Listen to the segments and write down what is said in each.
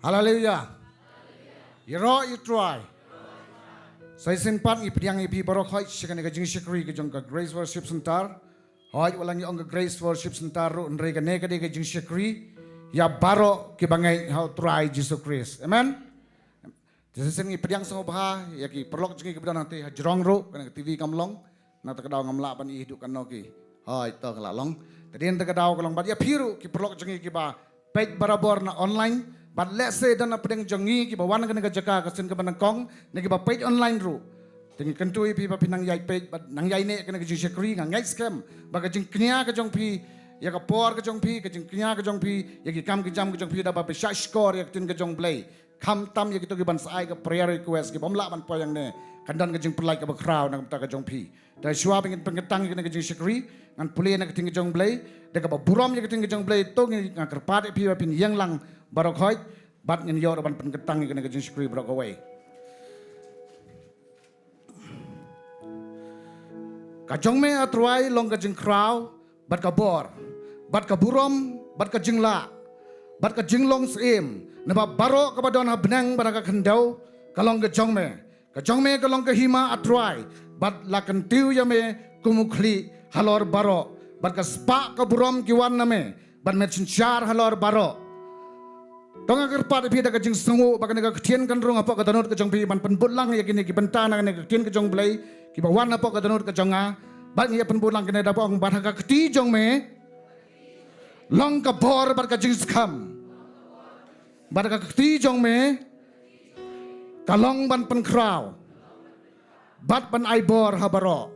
Hallelujah. You raw, you try. Saya simpan ipiang ipi barokoi sekarang kajing syukuri kajong ka Grace Worship Center. Hoi walang yung Grace Worship Center ro nre kane kade kajing syukuri ya baro kibangai how try Jesus Christ. Amen. Jadi sen ipiang sang bah ya ki perlok jengi kebedan nanti hajrong ro kana TV kamlong na takadaw ngamla ban hidup kan noki. Hoi to kalalong. Tadi ente takadaw kalong bat ya piru ki perlok jengi ki ba page barabor na online. But let's say dan apa yang jongi kita wan kena Jaka kesen ke Banangkong, ni kita page online ru. Tengi kentui pi papi nang yai page, nang yai ne kena kejing syakri, nang yai scam. Baga jeng kenya kejong pi, ya ke por kejong pi, kejeng kenya kejong pi, ya ke kam kejam kejong pi dah papi shot score ya tin kejong play. Kam tam ya kita ke bansai ke prayer request ke bomla ban poyang ne. Kandan kejeng pelai ke crowd nang ta kejong pi. Dah syua pengin pengetang kena kejing syakri, ngan pulih nak kejing kejong play. Dah ke buram ya kejing kejong play tu ngan kerpat pi papi yang lang barok hoy bat ngin yor ban penketang kena kejing syukri barok away. Kajong me atruai long kejing kraw bat kabor bat kaburom bat kejing la bat kejing long sim neba barok kabadon habnang baraka kendau kalong kejong me kalong kehima atruai bat lakan tiu ya me kumukli halor barok bat kaspa kaburom kiwan name bat metsinchar halor barok. Tonga kerpat pi da kajing sengu bakan ga ketien kan rong apa kadanut kajong pi ban penbutlang ya kini ki Bynta na ne ketien kajong blai ki bawan apa kadanut kajonga bat ya penbutlang kene da bong bat ga keti jong me long ka bor bat kajing skam bat ga keti jong me kalong ban penkraw bat ban aibor habaro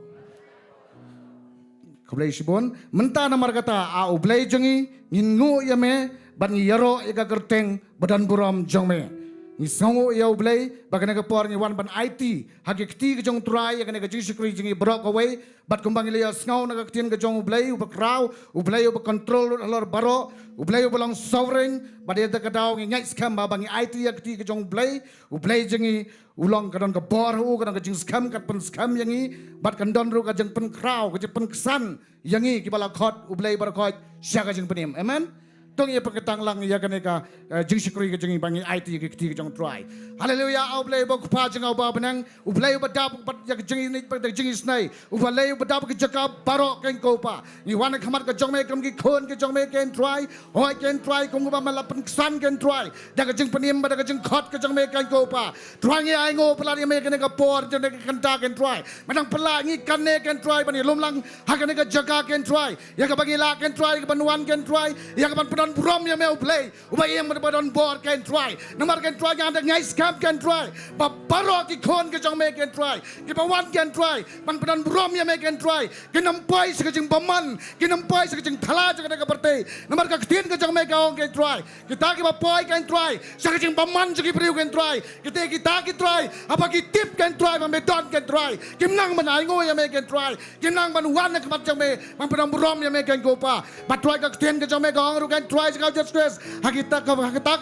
kablai sibon menta na markata a ublai jongi ngingu ya me ban yaro ika kerteng badan buram jongme ni songo ya ublai bagana ka por ni wan ban IT hagi kti ka jong trai ya kana ka jisukri jingi brok away bat kumbang ile sngaw na ka ktien ka jong ublai ubakraw ublai ubakontrol alor baro ublai ubalang sovereign badya ka daw ngi ngai skam ba bangi IT ya kti ka jong ublai jingi ulong kadon ka bor hu kadon ka jing skam kat pen skam yangi bat kandon ru ka jeng pen kraw ka jeng pen kesan yangi ki bala khot ublai bar khot sya ka jeng penim amen. Tong ia paketang lang ia kaneka jing syukuri ke jing bangi IT ke keti ke jong try. Haleluya au blai bok pa jing au ba benang u blai badap pat ya jing ni pat jing snai u blai badap ke Jaka barok ken ko pa. Ni wan khamat ke jong me kam ki khon ke jong me ken try. Hoi ken try kong ba malapan san ken try. Da ke jing penim ba da ke jing khot ke jong me ken ko pa. Try ngi ai ngo pala ni me ken ka por jong ne kan ta ken try. Manang pala ngi kan ne ken try ba ni lom lang ha ken ka Jaka ken try. Ya ka bagi la ken try ke banwan ken try. Ya ka ban buram ya meu play ubay yang badon bor can try namar can try yang ada ngai scam can try ba baro ki khon ke jong me can try ki ba wan can try ban badon buram ya me can try ki nampoi se jing baman ki nampoi se jing thala jang ka berte namar ka tien ke jong me ka ong can try kita ki ba poi can try se jing baman jing priu can try kita ki try apa ki tip can try ba me don can try kim nang ban ai ngo ya me can try kim nang ban wan ka mat jong me ban badon buram ya me can go pa ba try ka tien ke jong me ka ong ru can try just stress hakita ka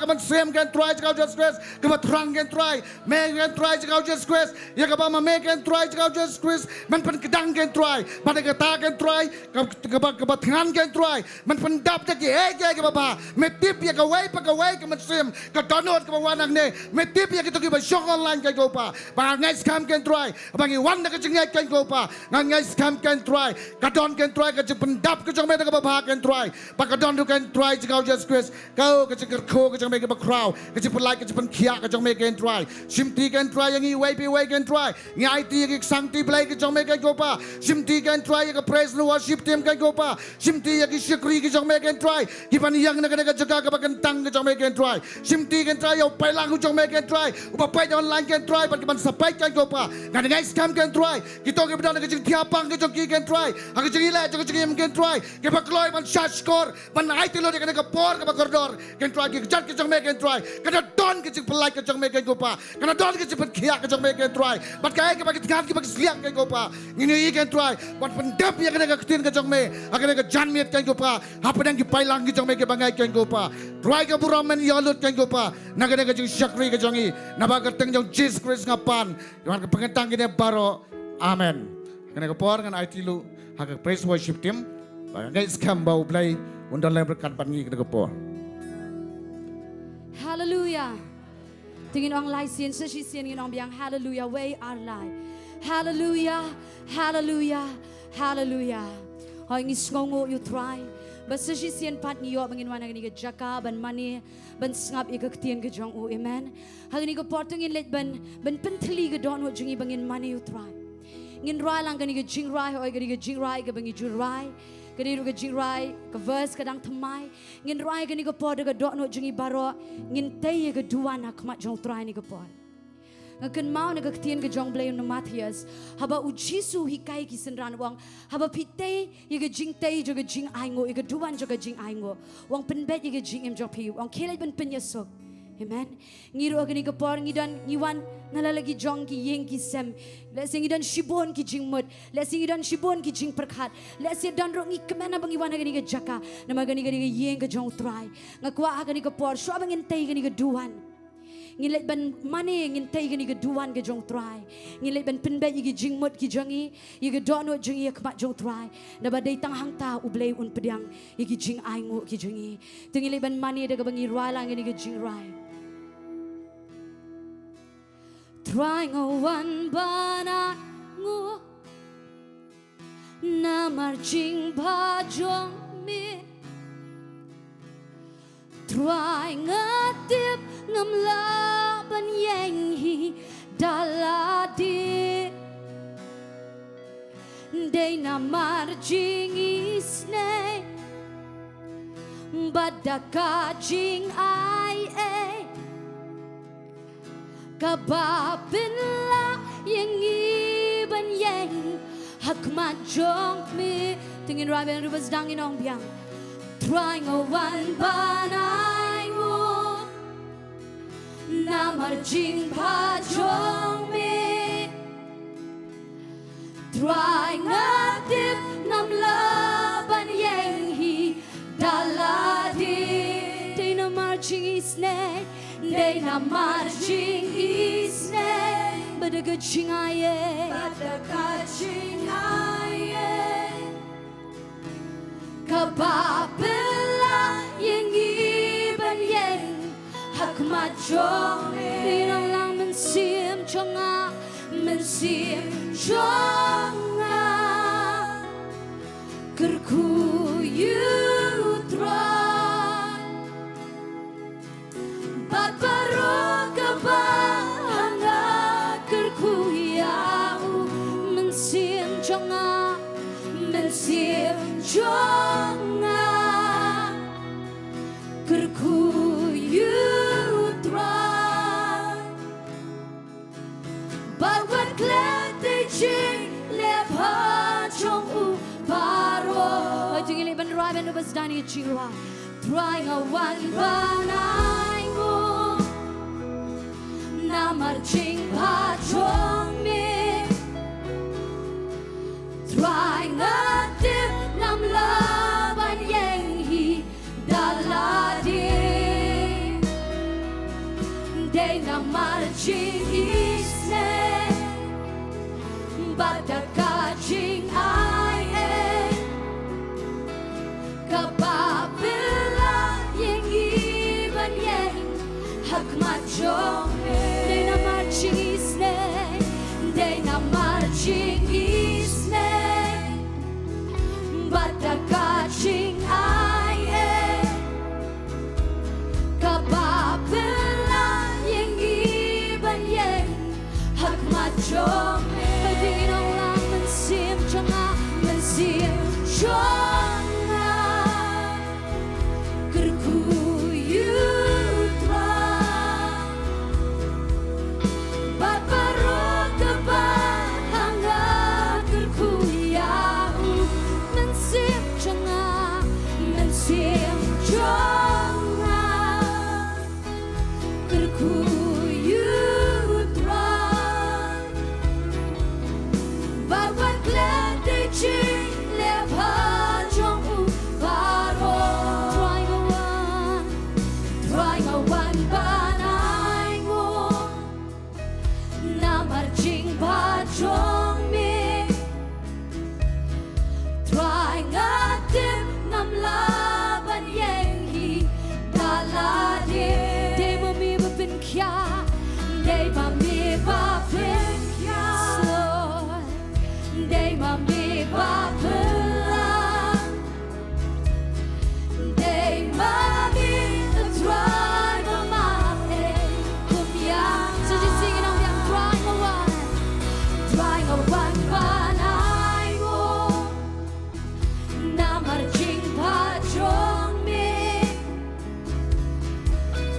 man same can try to just stress ka trang can try me can try to just stress ya ka ba ma me can try to just stress man pan kedang can try pada ka ta can try ka than can try man pan dap ta ki ke ba me tip ya ka way ka man same ka download ka wanang ne me tip ya ki to ki ba shop online ka go pa ba ngai scam can try ba ngi wan ka jing can go pa ngai scam can try ka don can try ka pan dap ka jong me ka ba can try ba ka don can try to just Chris, kau kecik kerko kecik make a crowd, kecik pelai kecik penkia kecik make and try, simti can try yang way can try, yang IT yang sangti pelai kecik make and go pa, simti can try yang praise and worship team can go pa, simti yang syukri kecik make and try, kipan yang nak Jaka kentang kecik make and try, simti can try yang pelang kecik make and try, upapai online can try, but kipan sapai can go pa, kan guys scam can try, kita kita dah kecik tiapang kecik can try, aku kecik ilah kecik can try, kita keluar ban shot score, ban IT lo dia kena por ka koridor can try ki jat ki jong me can try kana don ki pelai ka jong me can go pa kana don ki khia ka jong me can try but kai ka bagi tgan ki bagi sliak can go pa ngini can try but pendap ya kana ka tin ka jong me akana ka jan met can go pa hapadang ki pailang ki jong me ke bangai can go pa try ka buramen yalut can go pa nagana ka jong syakri ka jongi nabagateng jong Jesus Christ ngapan yang ka pengetang ki ne baro amen kana ka por ngan IT lu ha ka praise worship team ba ngai scam bau play undang lain berkat pangi kita kepor. Hallelujah. Tingin ang lai sien sa si sien ngin ang biang hallelujah way our life. Hallelujah. Hallelujah. Hallelujah. Hoy ngis ngongo you try. Basta si sien pat niyo bangin wana ni Jaka ban mani ban ngap ikaktian ke jong u amen. Hagni ko portungin let ban pentli ke don wo jungi bangin mani you try. Ngin rai lang gani ke jingrai hoy gani ke jingrai ke bangi jurai. Gani ru ke jingrai ke verse kadang temai. Ngin rai gani ke por de don wo jungi baro ngin tay ke duan hak mat jong try ni ke por. Ngakan mau nagaktian ke jong blay no Matthias haba ujisu hikai ki senran wang haba pite yiga jing tay joga jing aingo yiga duan joga jing aingo wang penbet yiga jing em jopi wang kelai ben penyesok amen ngiru agani ke por ngidan ngiwan nalalagi jong ki yeng ki sem lesi ngidan shibon ki jing mud lesi ngidan shibon ki jing perkhat lesi dan ro ngi kemana bang iwan agani ke Jaka nama agani ke yeng ke jong try ngakwa agani ke por swa bangin tay agani ke duan ngilet ban mane ngin tay gani ke duan ke jong try ngilet ban penbet yigi jingmut ki jangi yigi dono jangi akmat jong try na badai tang hang ta ublay un pediang yigi jing aingo ki jangi tingilet ban mane de bangi rala ngini ke jing rai try ngawan bana ngo namar jing ba jong mi try ngatip ngam laban yang hi daladi day na marjing isne badaka jing ai kababin la yang iban yang hakmat jong mi tingin raben rubas dangin ong biang trying a one banai wo namar jing pa jong mi trying a dip nam laban yang hi daladi day na marching isne day na marching isne badaga jing aye kababela yang iban yang hakmat jong dinang lang mensim jonga kerku yutran babaro kabanga kerku yau mensim jonga jonga kerku yutran barwan klete jing lepa jong u baro tingili ban rai ban ubas dani chira trying a one banai mo namar jing pa jong mi trying a dip nam laban yang hi daladi day na marching isne badaka jing ai kababela yang iban yang hakmat jong day na marching isne day na marching isne badaka jing ai kababela yang iban yang hakmat jong pagtingin ang lang mensim jonga kerku yutran babaro kabahanga kerku yau mensim jonga kerku yutran barwan klete jing lepa jong u baro trying a one banai mo namar jing pa jong mi trying a dip nam laban yang hi daladi Day mami bapin kya Lord Day mami bapelang Day mami try mamae kumyang So just sing it on me I'm trying a one banay mo Na marching pa chong me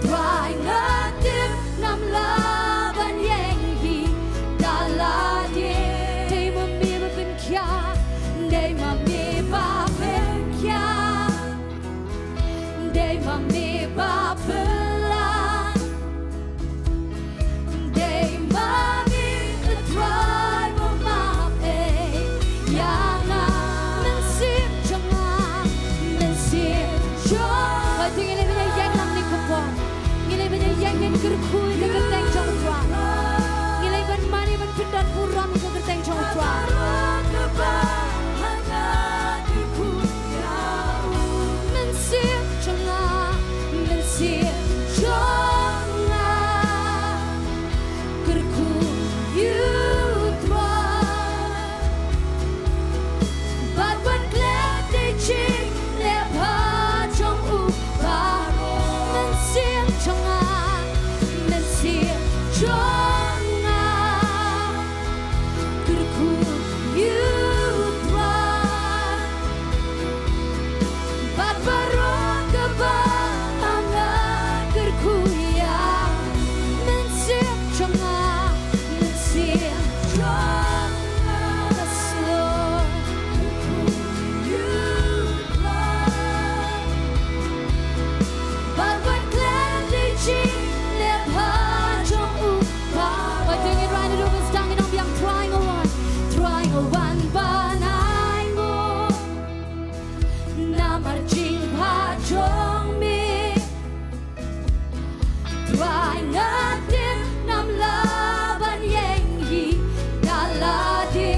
Trying a dip nam laban yang hi daladi Day mami bapin kya Day mami bapin kya Day mami bapelang Day mami try mamae Yana Mensip changa Mensip chong Hãy听 nghe bên yang lam ni kupon Nghe bên yang yang kerkui ke kerteng chong tua Nghe bên mani bên pindan puram ke kerteng chong tua Mensip changa Mensip changa Kerku you But when glad they ching their pa trong u baro Men sim chonga Men sim chonga Kurku you But baron ke banga kurku ya Men sim chonga Men sim chonga Yes Lord But when gladly ching their pa trong u baro I think it right it over stangin on I'm trying a one banay mo Na marching pa chong me Trying a dip nam laban yang hi daladi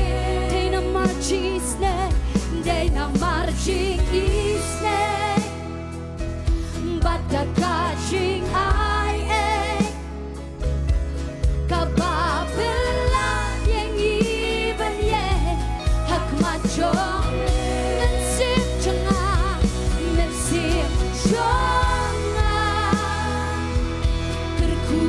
Day na marching isne Day na marching isne Bada kaching ay Kababila yang iban yang Hakmat chong Mensip changa Mensip chonga Kerku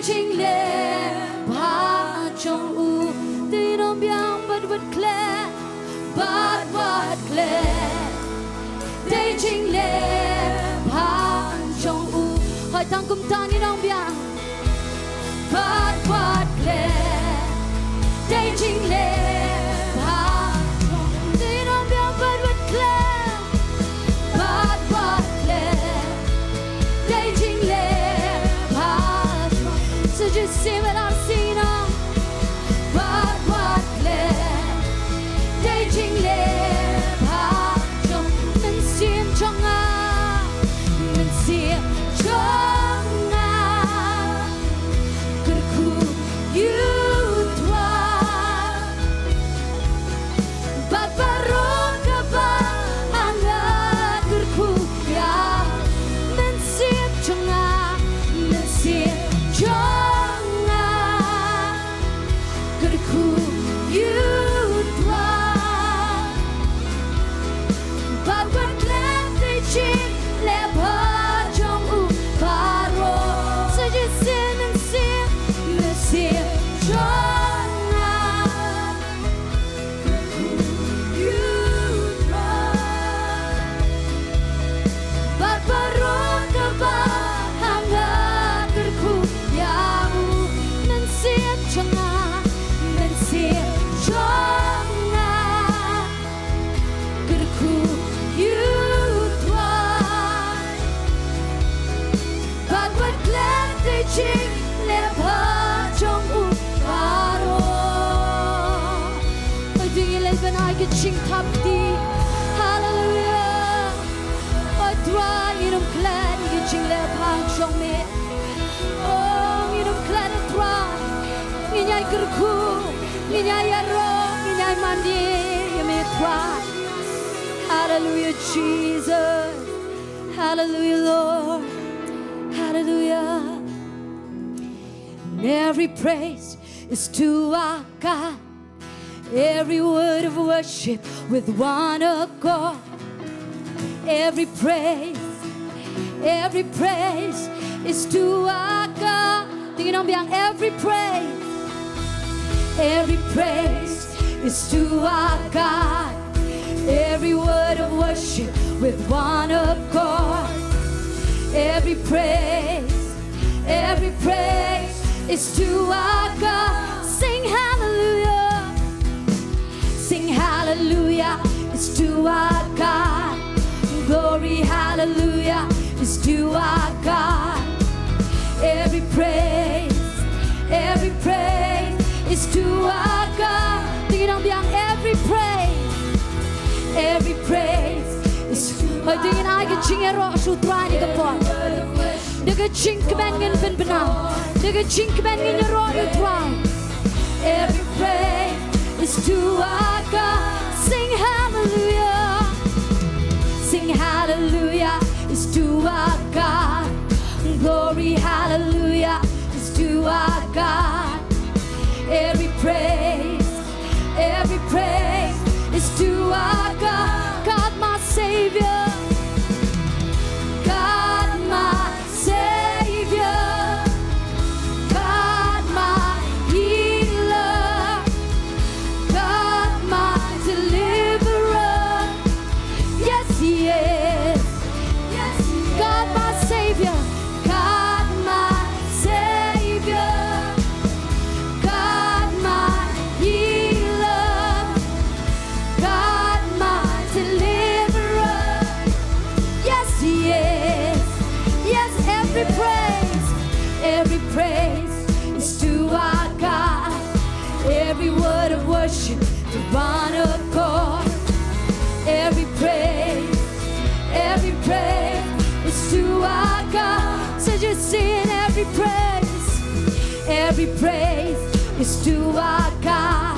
Jing le ba chong u Ti dong biang but what clear But what clear Day Jing le ba chong u Hỏi thằng cùng ta ni dong biang But what clear Day Jing le ba chong u Ti dong biang but what clear But what clear Day Jing le ba chong So just see what I've seen on But what clear Day Jing le ba chong Mình xiêm trong à Mình xiêm trong à Cứ khu yêu thoa Bát bà rô cả bà Anh à cứ khu ya Mình xiêm trong à Mình xiêm trong à Cứ khu yêu thoa Bát bà lẽ tay chim lẽ bà trong u bà rô Sẽ chỉ xiêm mình xiêm trong à Cứ khu yêu thoa Bát bà rô cả bà Hàng à cứ khu ya u Mình xiêm trong à Mình xiêm trong à Cứ khu yêu thoa Bát vật lẽ tay chinh lẽ bà trong u bà rô Ôi tuy nhiên lên bên ai cái chinh thập đi Hallelujah Ôi thoa như đông klæn cái chinh lẽ bà trong mẹ Oh như đông klæn ở thoa Như nhai cứ khu Như nhai ya rô Như nhai mandi Như mẹ thoa Hallelujah, Jesus. Hallelujah, Lord. Hallelujah. And every praise is to our God. Every word of worship with one accord. Every praise is to our God. Tingin ang biyang every praise is to our God. Every word of worship with one accord. Every praise is to our God. Sing hallelujah. Sing hallelujah. It's to our God. Glory hallelujah is to our God. Every praise is to our God. Tingin ang biyang every praise is Hoi tingin ai cái chinh ero Sohthri ni kapon De cái chinh kben ngin ben benang De cái ching kben ngin ero Sohthri Every praise is to our God. Sing hallelujah. Sing hallelujah is to our God. Glory hallelujah is to our God. Every praise is to our God. God my Savior. God my Savior. God my healer. God my deliverer. Yes He is. God my Savior. God my Savior. God my healer. God my deliverer. Yes He is. Yes, every praise is to our God. Every word of worship to one accord. Every praise is to our God. So just sing every praise is to our God.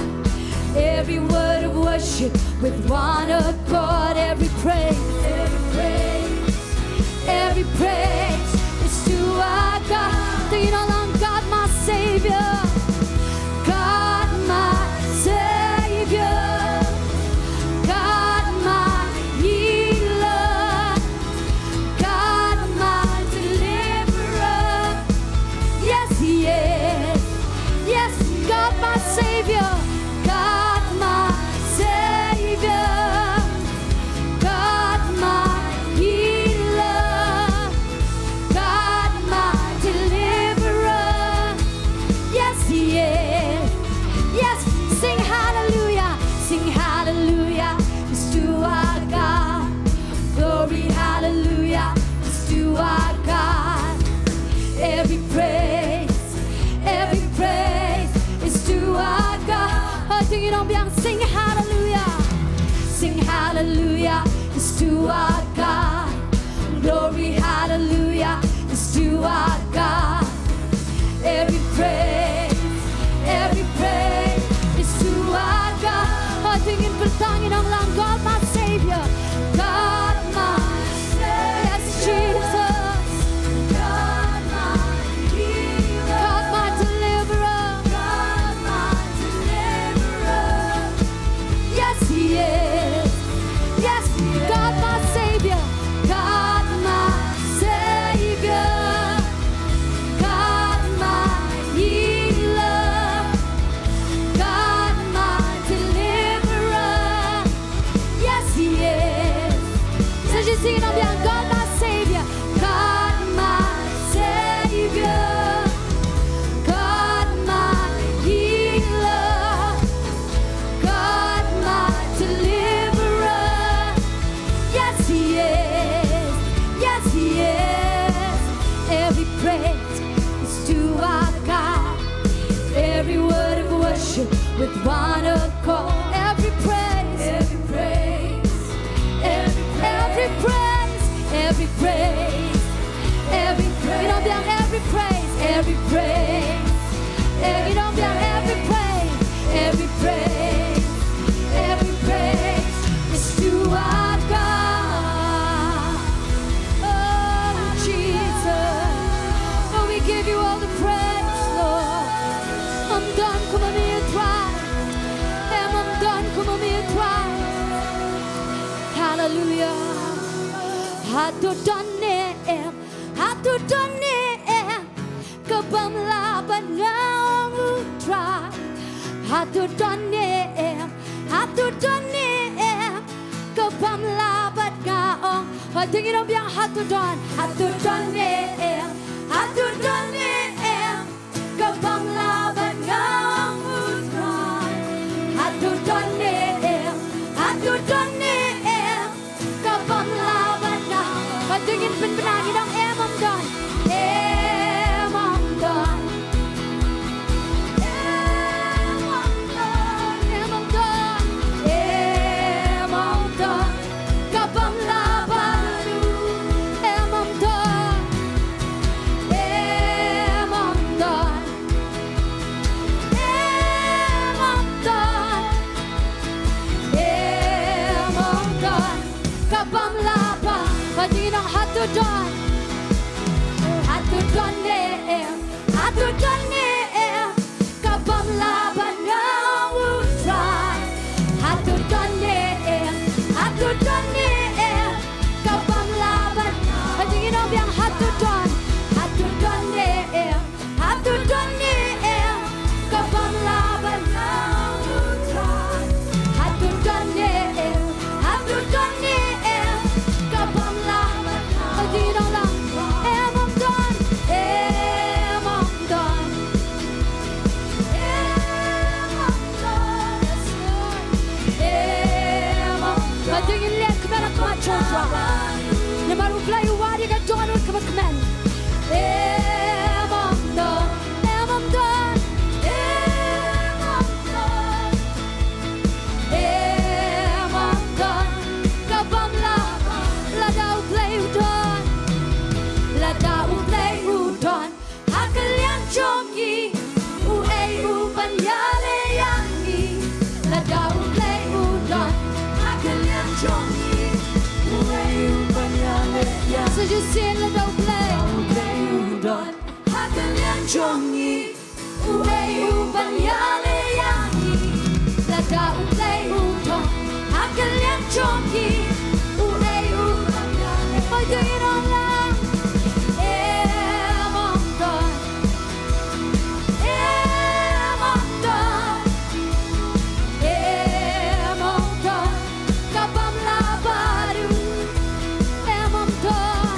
Every word of worship with one accord. Every praise is to our God. Do you know I'm God my Savior? God my Savior. God my healer. God my deliverer. Yes He is. hallelujah is to our God. Glory, hallelujah is to our God. Every praise is to our God. At tingin bertangin ang lang, God my Savior, God my Savior, yes Jesus, God my healer, God my deliverer, God my deliverer, yes He is, yes He is, God my Savior, God my Savior, God my healer, God my deliverer, yes He is. So just sing it on behalf, God my Savior, God my Savior, God my healer, God my deliverer, yes He is, yes He is. Every praise is to our God, every word of worship with one accord. Every praise, every praise, every praise, every praise, every praise. You know, beyond every praise, every praise. You know, beyond every praise, every praise, every praise is to our God. Oh Jesus, oh we give you all the praise, Lord. I'm done, come on here, try. I'm done, come on here, try. Hallelujah. Hatu donem, kebamlaban ng utray. Hatu donem, kebamlaban ngaong. Tingin ang biyang hatu donem, kebamlaban ng utray. Hatu donem, kebamlaban ng. Tingin penangin ang emam don, emam don, emam don, emam don, emam don, kebamlaban emam don, emam don, emam don, emam don, kebamlaban. Patingin ang hatu don, kabamlaban ng utray. Hatu donem, kabamlaban. Patingin ang biyang hatu donem, kabamlaban ng utray. Hatu donem, kabamlaban. Patingin ang lang, emam don, emam don, emam don, yes Lord, emam don. Patingin lihat kemenak macam tuan, nama ruplay wadi ka don kemek kemen. Emam don, emam don, emam don, emam don, kabamlaban. Ladau play udon, ladau play udon. Hakalian jongi, uei ubanyale yangi. Ladau play udon, hakalian jongi, uei ubanyale yangi. So just sing ladau play udon, hakalian jongi, uei ubanyale yangi. Ladau play udon, hakalian jongi, uei ubanyale. Oh, do you know that? Emam don, emam don, emam don, kabamlaban. Emam don,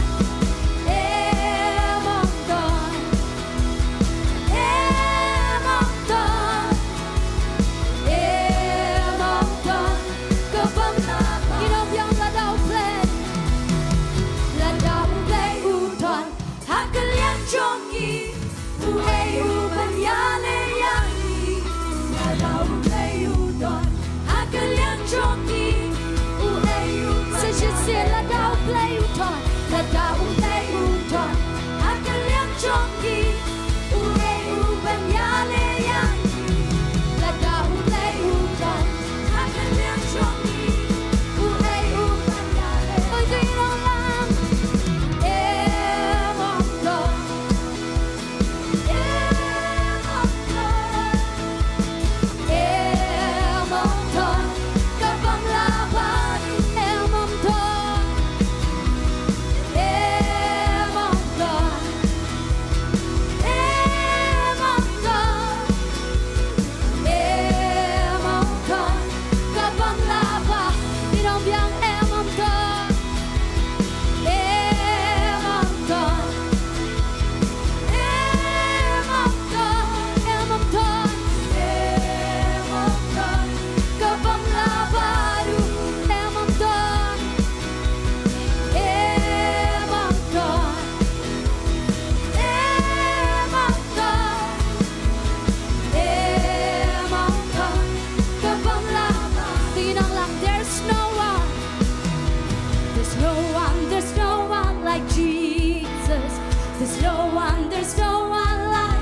there's no one like.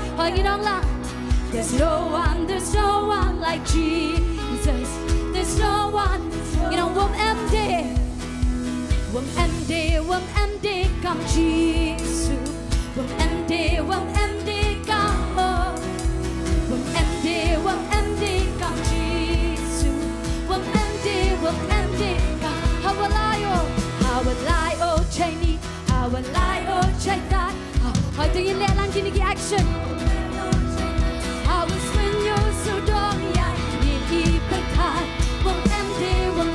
There's no one like Jesus. There's no one. Wom MD come Jesus. Wom MD come oh. Wom MD come Jesus. Wom MD come. How will I oh Chinese? How will I oh China? How do you let land in the action? I was when you're so dumb, yeah, you keep it high. Wom MD, wom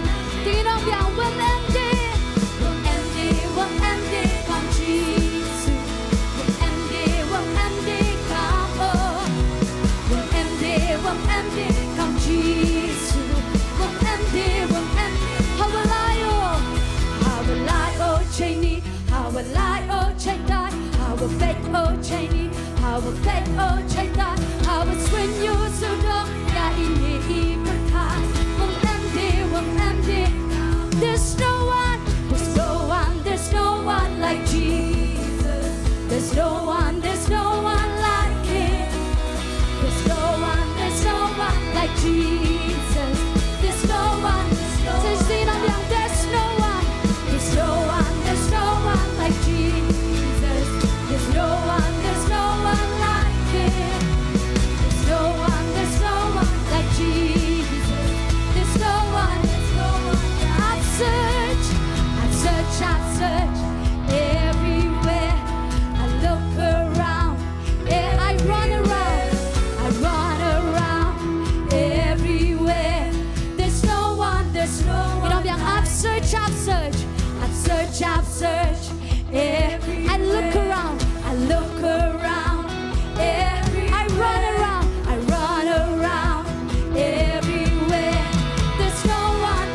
MD, come Jesus. Wom MD, come oh. Wom MD, come Jesus. Wom MD, how will I oh Chinese? How will I oh China? How will faith oh Chinese? How will faith oh China? How will swing you so long? Yeah, in the time. Wom MD. There's no one like Jesus. There's no one like Him. There's no one like Jesus. There's no one. There's no one like Jesus. There's no one like Him. There's no one like Jesus. There's no one. I've searched everywhere. I look around, I run around everywhere. There's no one. I've searched. I look around. I run around everywhere. There's no one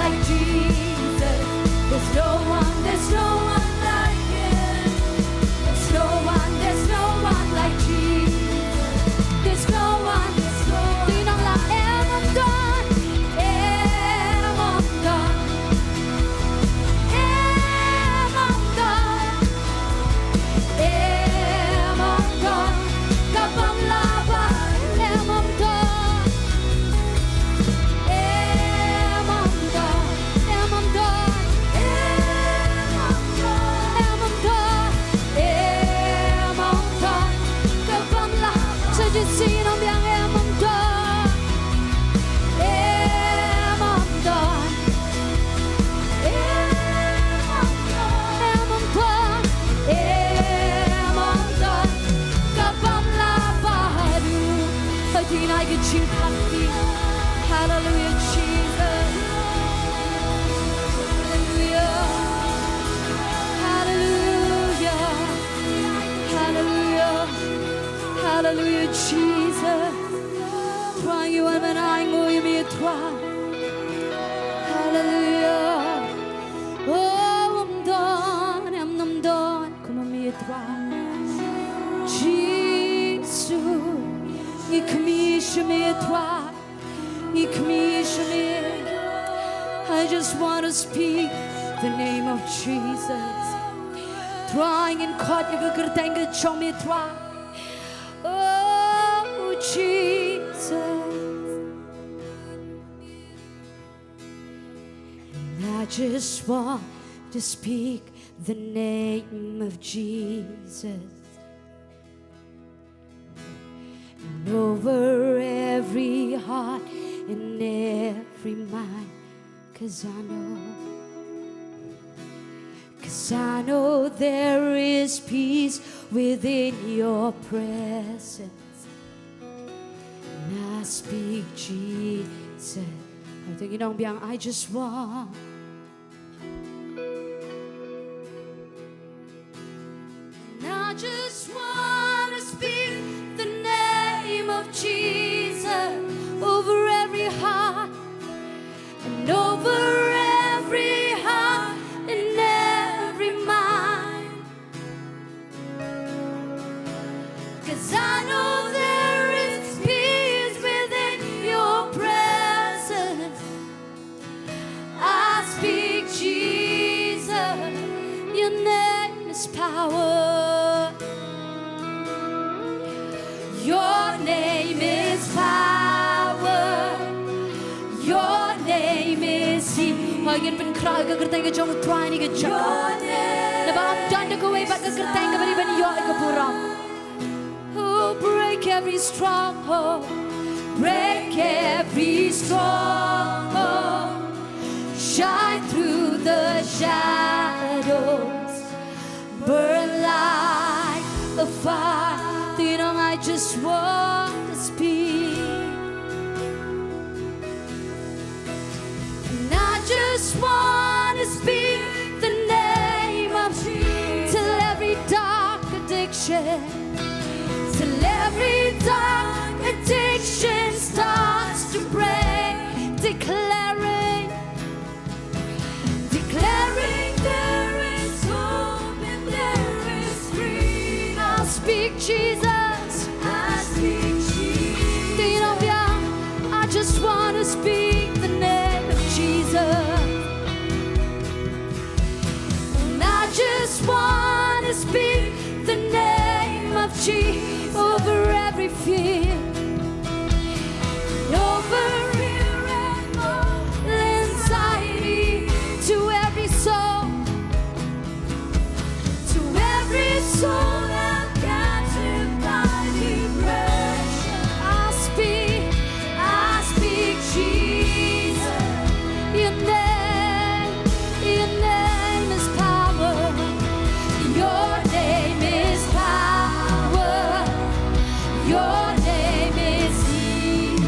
like Jesus. There's no one like Him. There's no one like Jesus. There's no one. Hallelujah, Jesus. Hallelujah, Jesus. Toi, you are my eye, me toi. Hallelujah. Oh, I'm done. Come on, me toi. Jesus, me toi. I just want to speak the name of Jesus. Trying and caught you could think it show me try. Oh Jesus. And I just want to speak the name of Jesus. And over every heart and every mind, 'cause I know there is peace within your presence. And I speak Jesus. I just want. And I just want to speak the name of Jesus over every heart and over every heart and every mind. 'Cause I know there is peace within your presence. I speak Jesus. power. Your name is power. Your name is healing. Ingin penkrai ke kerteng ke jong try ni ke Jaka. Naba am dan ke way back ke kerteng ke bari ban yo ke buram. Who break every stronghold. Break every stronghold. Shine through the shadows. Burn like a fire. You know, I just want to speak. And I just want to speak the name of Jesus. Till every dark addiction, till every dark addiction starts to break. Declaring there is hope and there is freedom. I'll speak Jesus. I just want to speak the name of Jesus. And I just want to speak the name of Jesus over every fear, over all anxiety, to every soul held captive by depression. I speak Jesus. Your name is power. Your name is power. Your name is healing.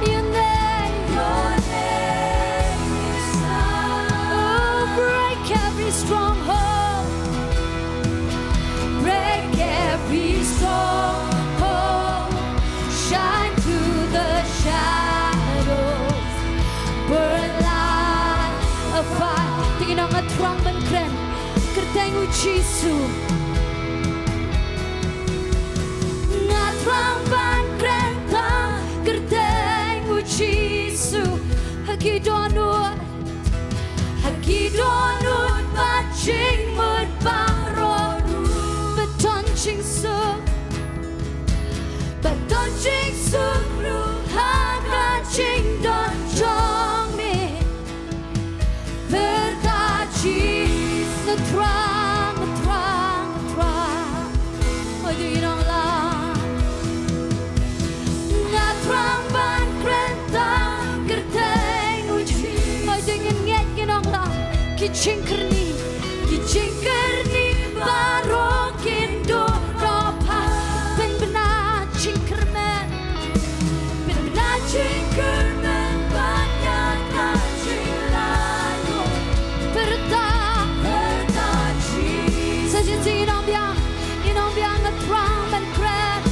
Your name is power. Oh, break every stronghold. Break every stronghold. Shine through the shadows. Burn like a fire. Tingin ang atrang bankren. Kerteng uchisu. Ngatrang bankren tang. Kerteng uchisu. Hagidonut. Hagidonut. Baching mud bang Beton ching suk. Beton ching suk. Haga ching don chong me. Verdaci. The trang. Oh, do you know la? Na trang ban krentang. Kerteng uchi. Oh, do you know la? Kiching kerni. Baro kynduh ropa. Ben benar cingkermen. Banyak kacing lalu. Perdaci. Sejati inong biang ngetrang ben kret.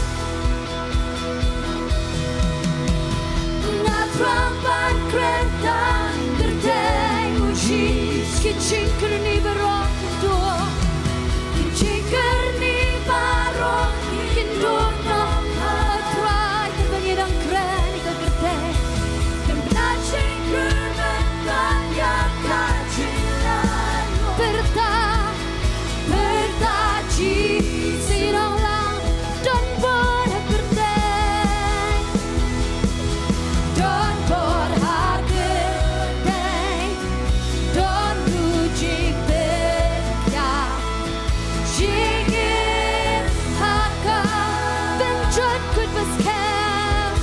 Ngetrang ben kretang. Kerteng uji. Kicingker ni berok kynduh. Kicingker ni barok kynduh no. Try terbangirang kren ke kerteng. Kembenacingker ben banyak kacing lalu. Perdaci. Sinong lang don bon kerteng. Don bon kerteng. Don rujik bekya. Jingin haka. Benjot kut baskem.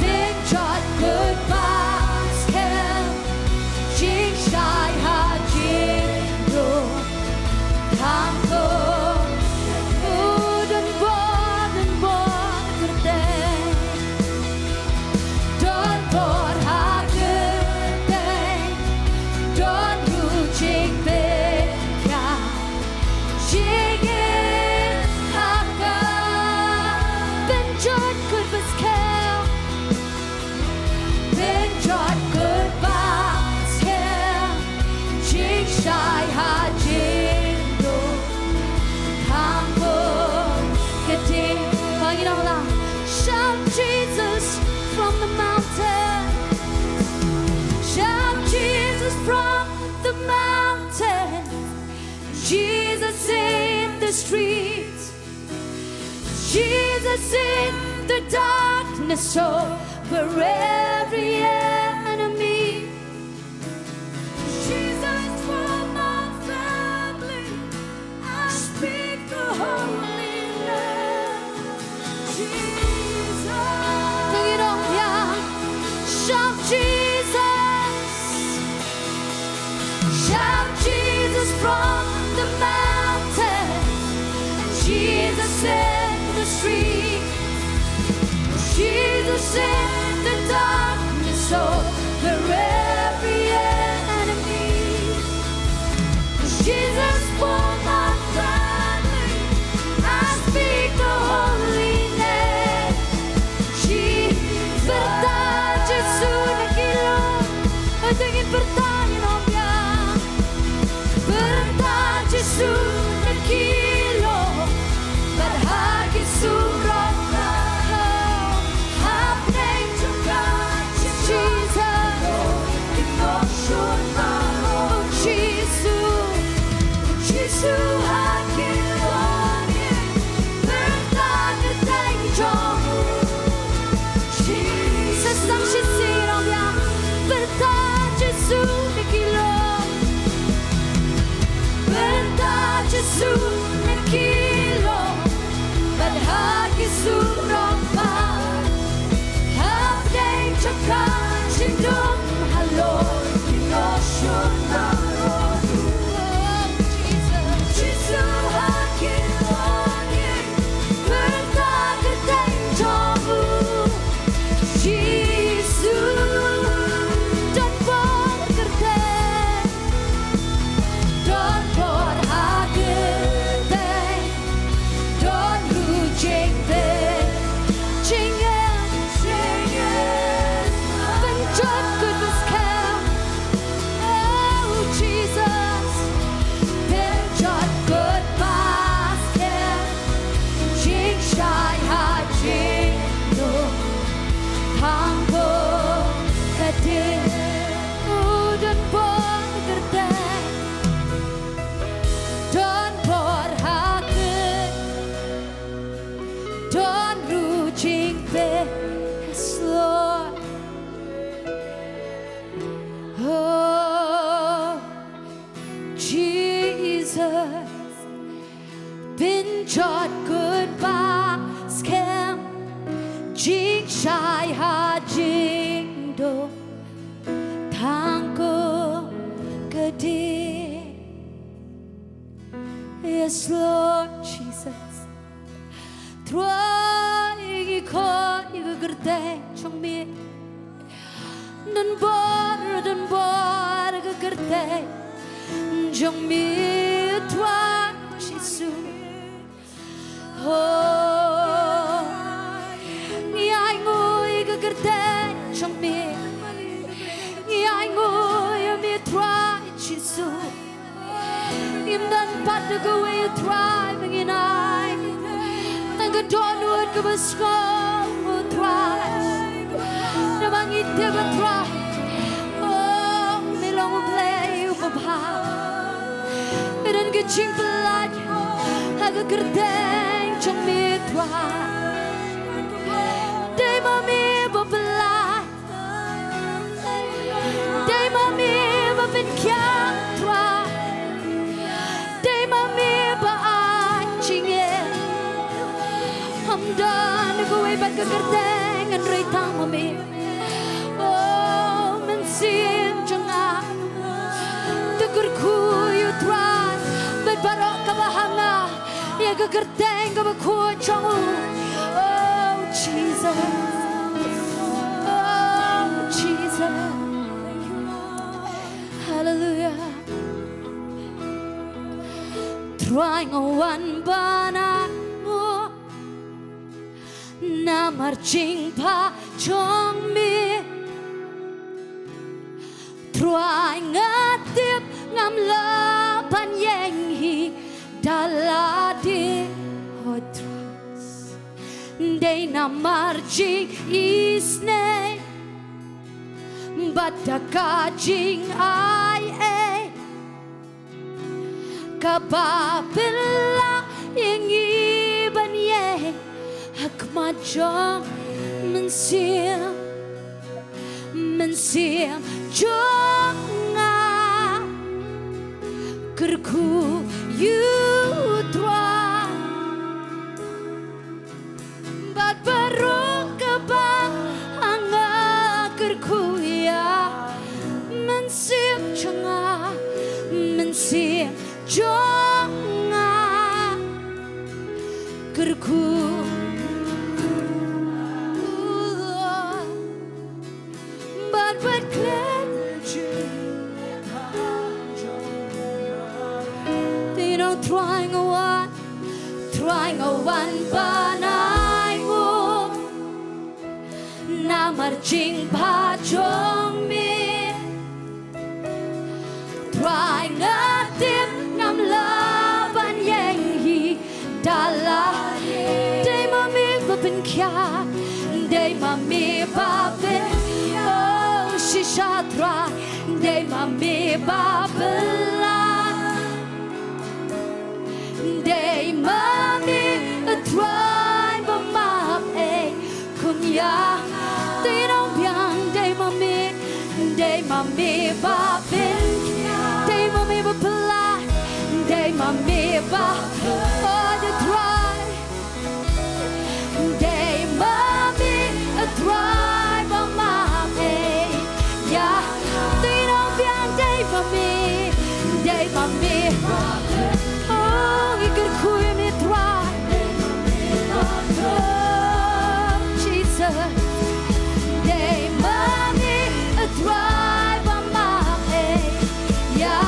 Benjot kut baskem. Jing shai ha jingduh. Kampung. Dan bon kerteng. Don bon kerteng. Don rujik bekya. Jingin haka. Benjot kut baskem. Benjot kut baskem. Jing shai ha jingduh. Kampung gede. Panginoon lang. Shout Jesus from the mountain. Shout Jesus from the mountain. Jesus in the streets, Jesus in the darkness over every enemy. Jesus for my family, I speak the holy name. Jesus. Panginoong yang, shout Jesus, shout Jesus from the mountain, Jesus in the street, Jesus in the darkness over every enemy. Jesus for my family, I speak the holy name. Bertahan Jesus nagilong, at tingin bertahan ang yang. Bertahan Jesus nagilong, berhagi surang lahal. Hapning to God, Jesus, emotional. Oh Jesus, Jesus hakilongin, bertahan at tingin jomu. Jesus ang sisirang yang, bertahan Jesus nagilong, bertahan Jesus nagilong, berhagi surang lahal. Hapning to God, Jingduwai, halon, emotional. Jesus hakilongin, bertahan at tingin jomu. Jesus, don't forget, don't forget, don't reject it. Benjot good was come. Oh Jesus, benjot good was come. Jing shy ha Jingduwai. Nongpoh kadin udan bergertek, don berhakit, don rujing yes Lord. Oh Jesus, been jot goodbye scam. Jing shy ha Jingduwai, tangko gede. Yes Lord Jesus, try ko igagerte chongmi, dan bor igagerte chongmi try Jesus. Oh, I know you could get to me. I know you may try, Jesus. You've done but to go away, thriving in I. And the dawn would give a score, will thrive. The man eat never try. Oh, me long play, Paham. It didn't get cheap blood. I could get to me, thrive. Day mommy bobla, day mommy bobin kya twa, day mommy ba achinge. I'm done go away back a garden and right time mommy. Oh, men sin janga, the good cool you try, but barok kabahanga, yaga garden go a cool chongu. Jesus, oh Jesus, hallelujah. Trying one bana na marching pa chong me. Trying a tip ngam la pan yang hi daladi hot. Day na marching isne, but the catching I kababila yang iban ye hakmajong mensiam jonga kerku yutra bat baru kebang anga kerku ya mensiam jonga jonga kerku trying a one banai mo namar jing pa jong mi trying a tip nam laban yang hi dala day mami babin kya day mami babin oh shisha try day mami babin day mami a try but map a kunya day no biang day mami babin day mami bapla day mami ba oh the try day mami a try but map a yeah day no biang day mami Jesus, day mommy a drive on my way. Yeah,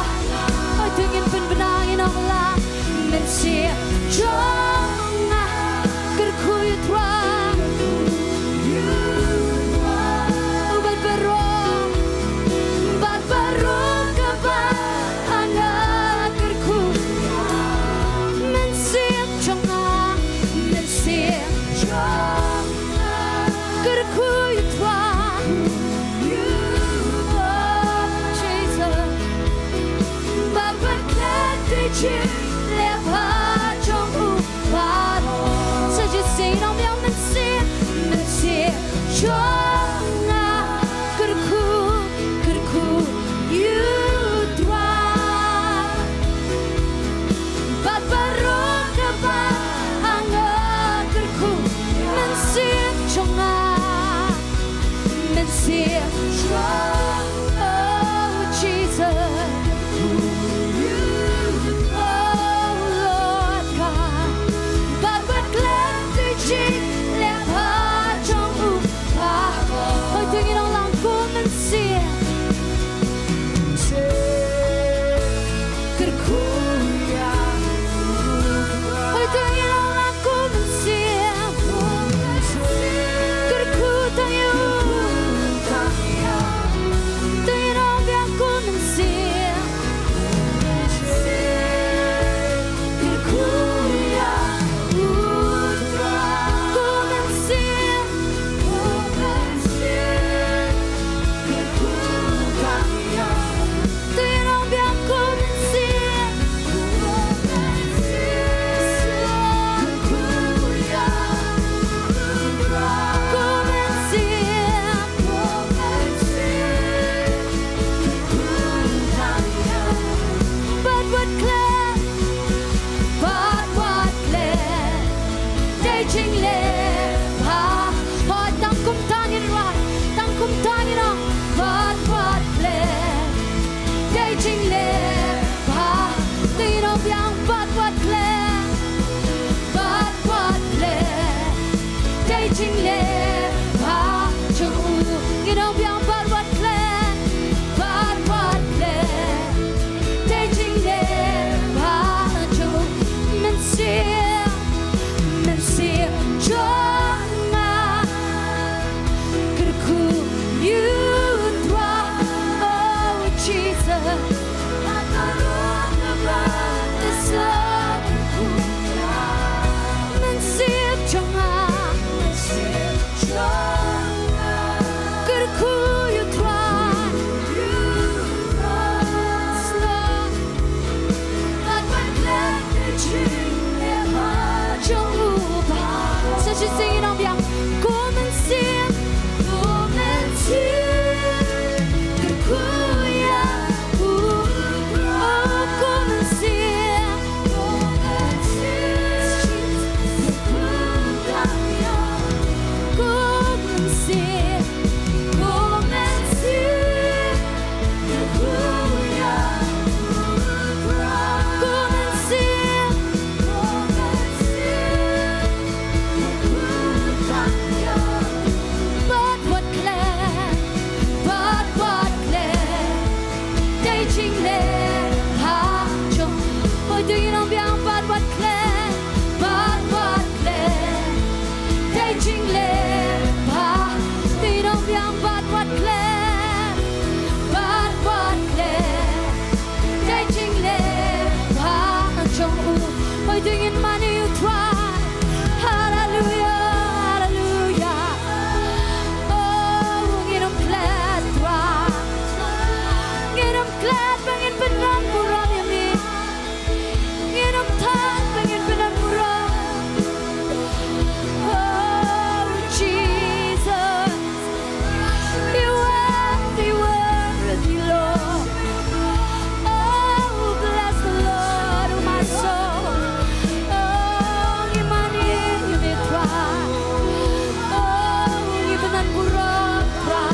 I think in benang in Allah, men see Jonga, good cool you drive. But barong kabang anak good cool. Men see Jonga, men see Jonga. pengen benang buram yami. Nginum tan pengen benang buram. Oh Jesus, you are worthy, Lord. Oh bless the Lord, oh my soul. Oh imani yami try. Oh ibanan buram try.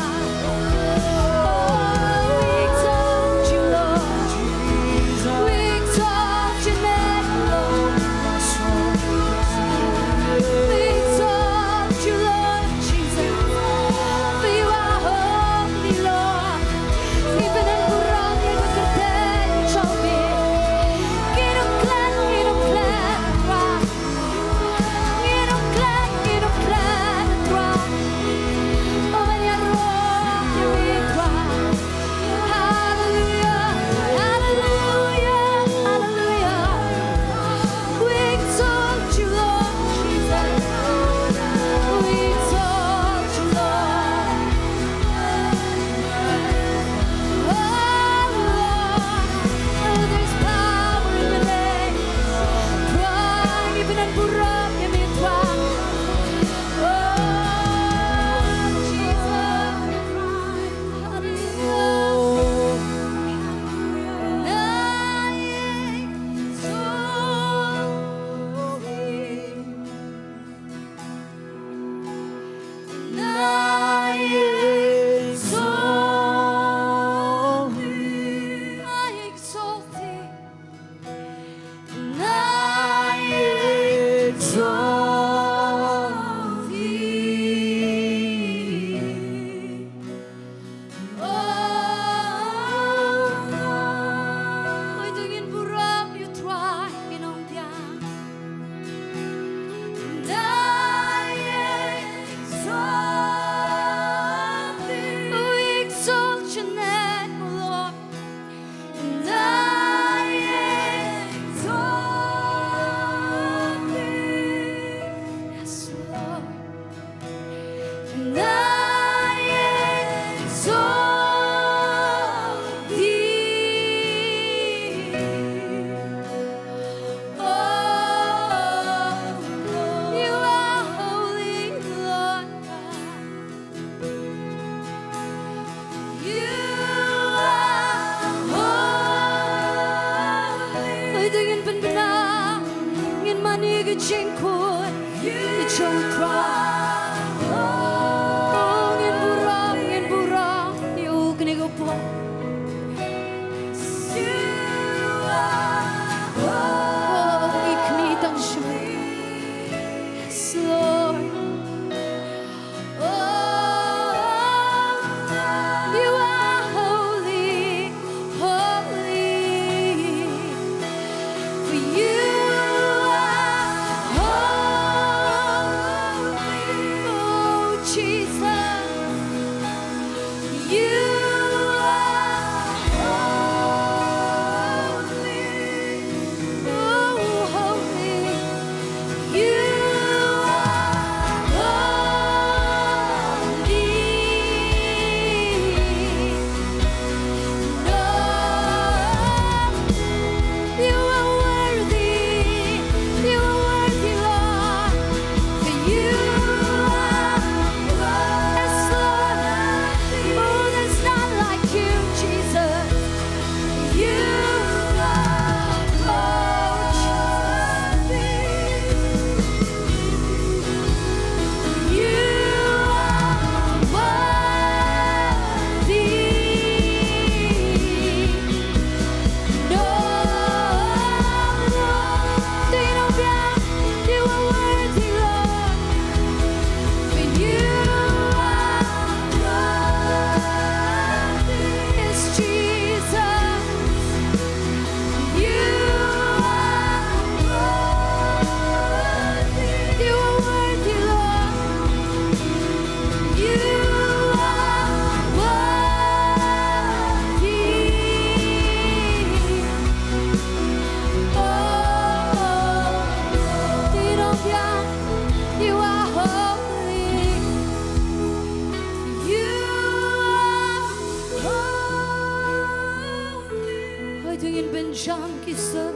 tingin benjang kisah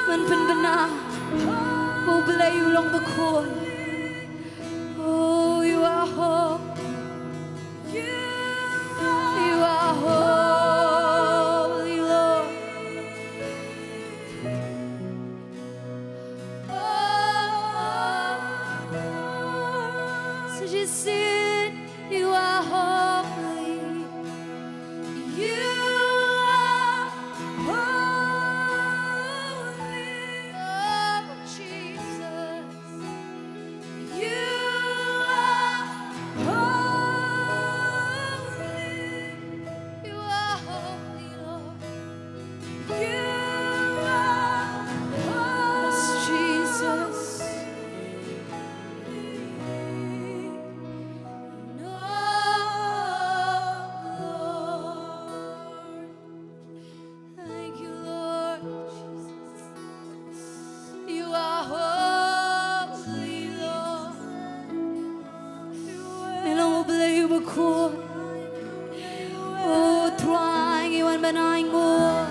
man benbenang mau belai ulang bekon. Oh, you are hope. You are holy, Lord. So just sing, you are holy. You are holy. Oh, Jesus. You are holy. You are holy, Lord. You are holy. Yes, Jesus. No, Lord. Thank you, Lord Jesus. You are holy, Lord. Nilang ublay ubakot. Oh, trying iwan banay mo.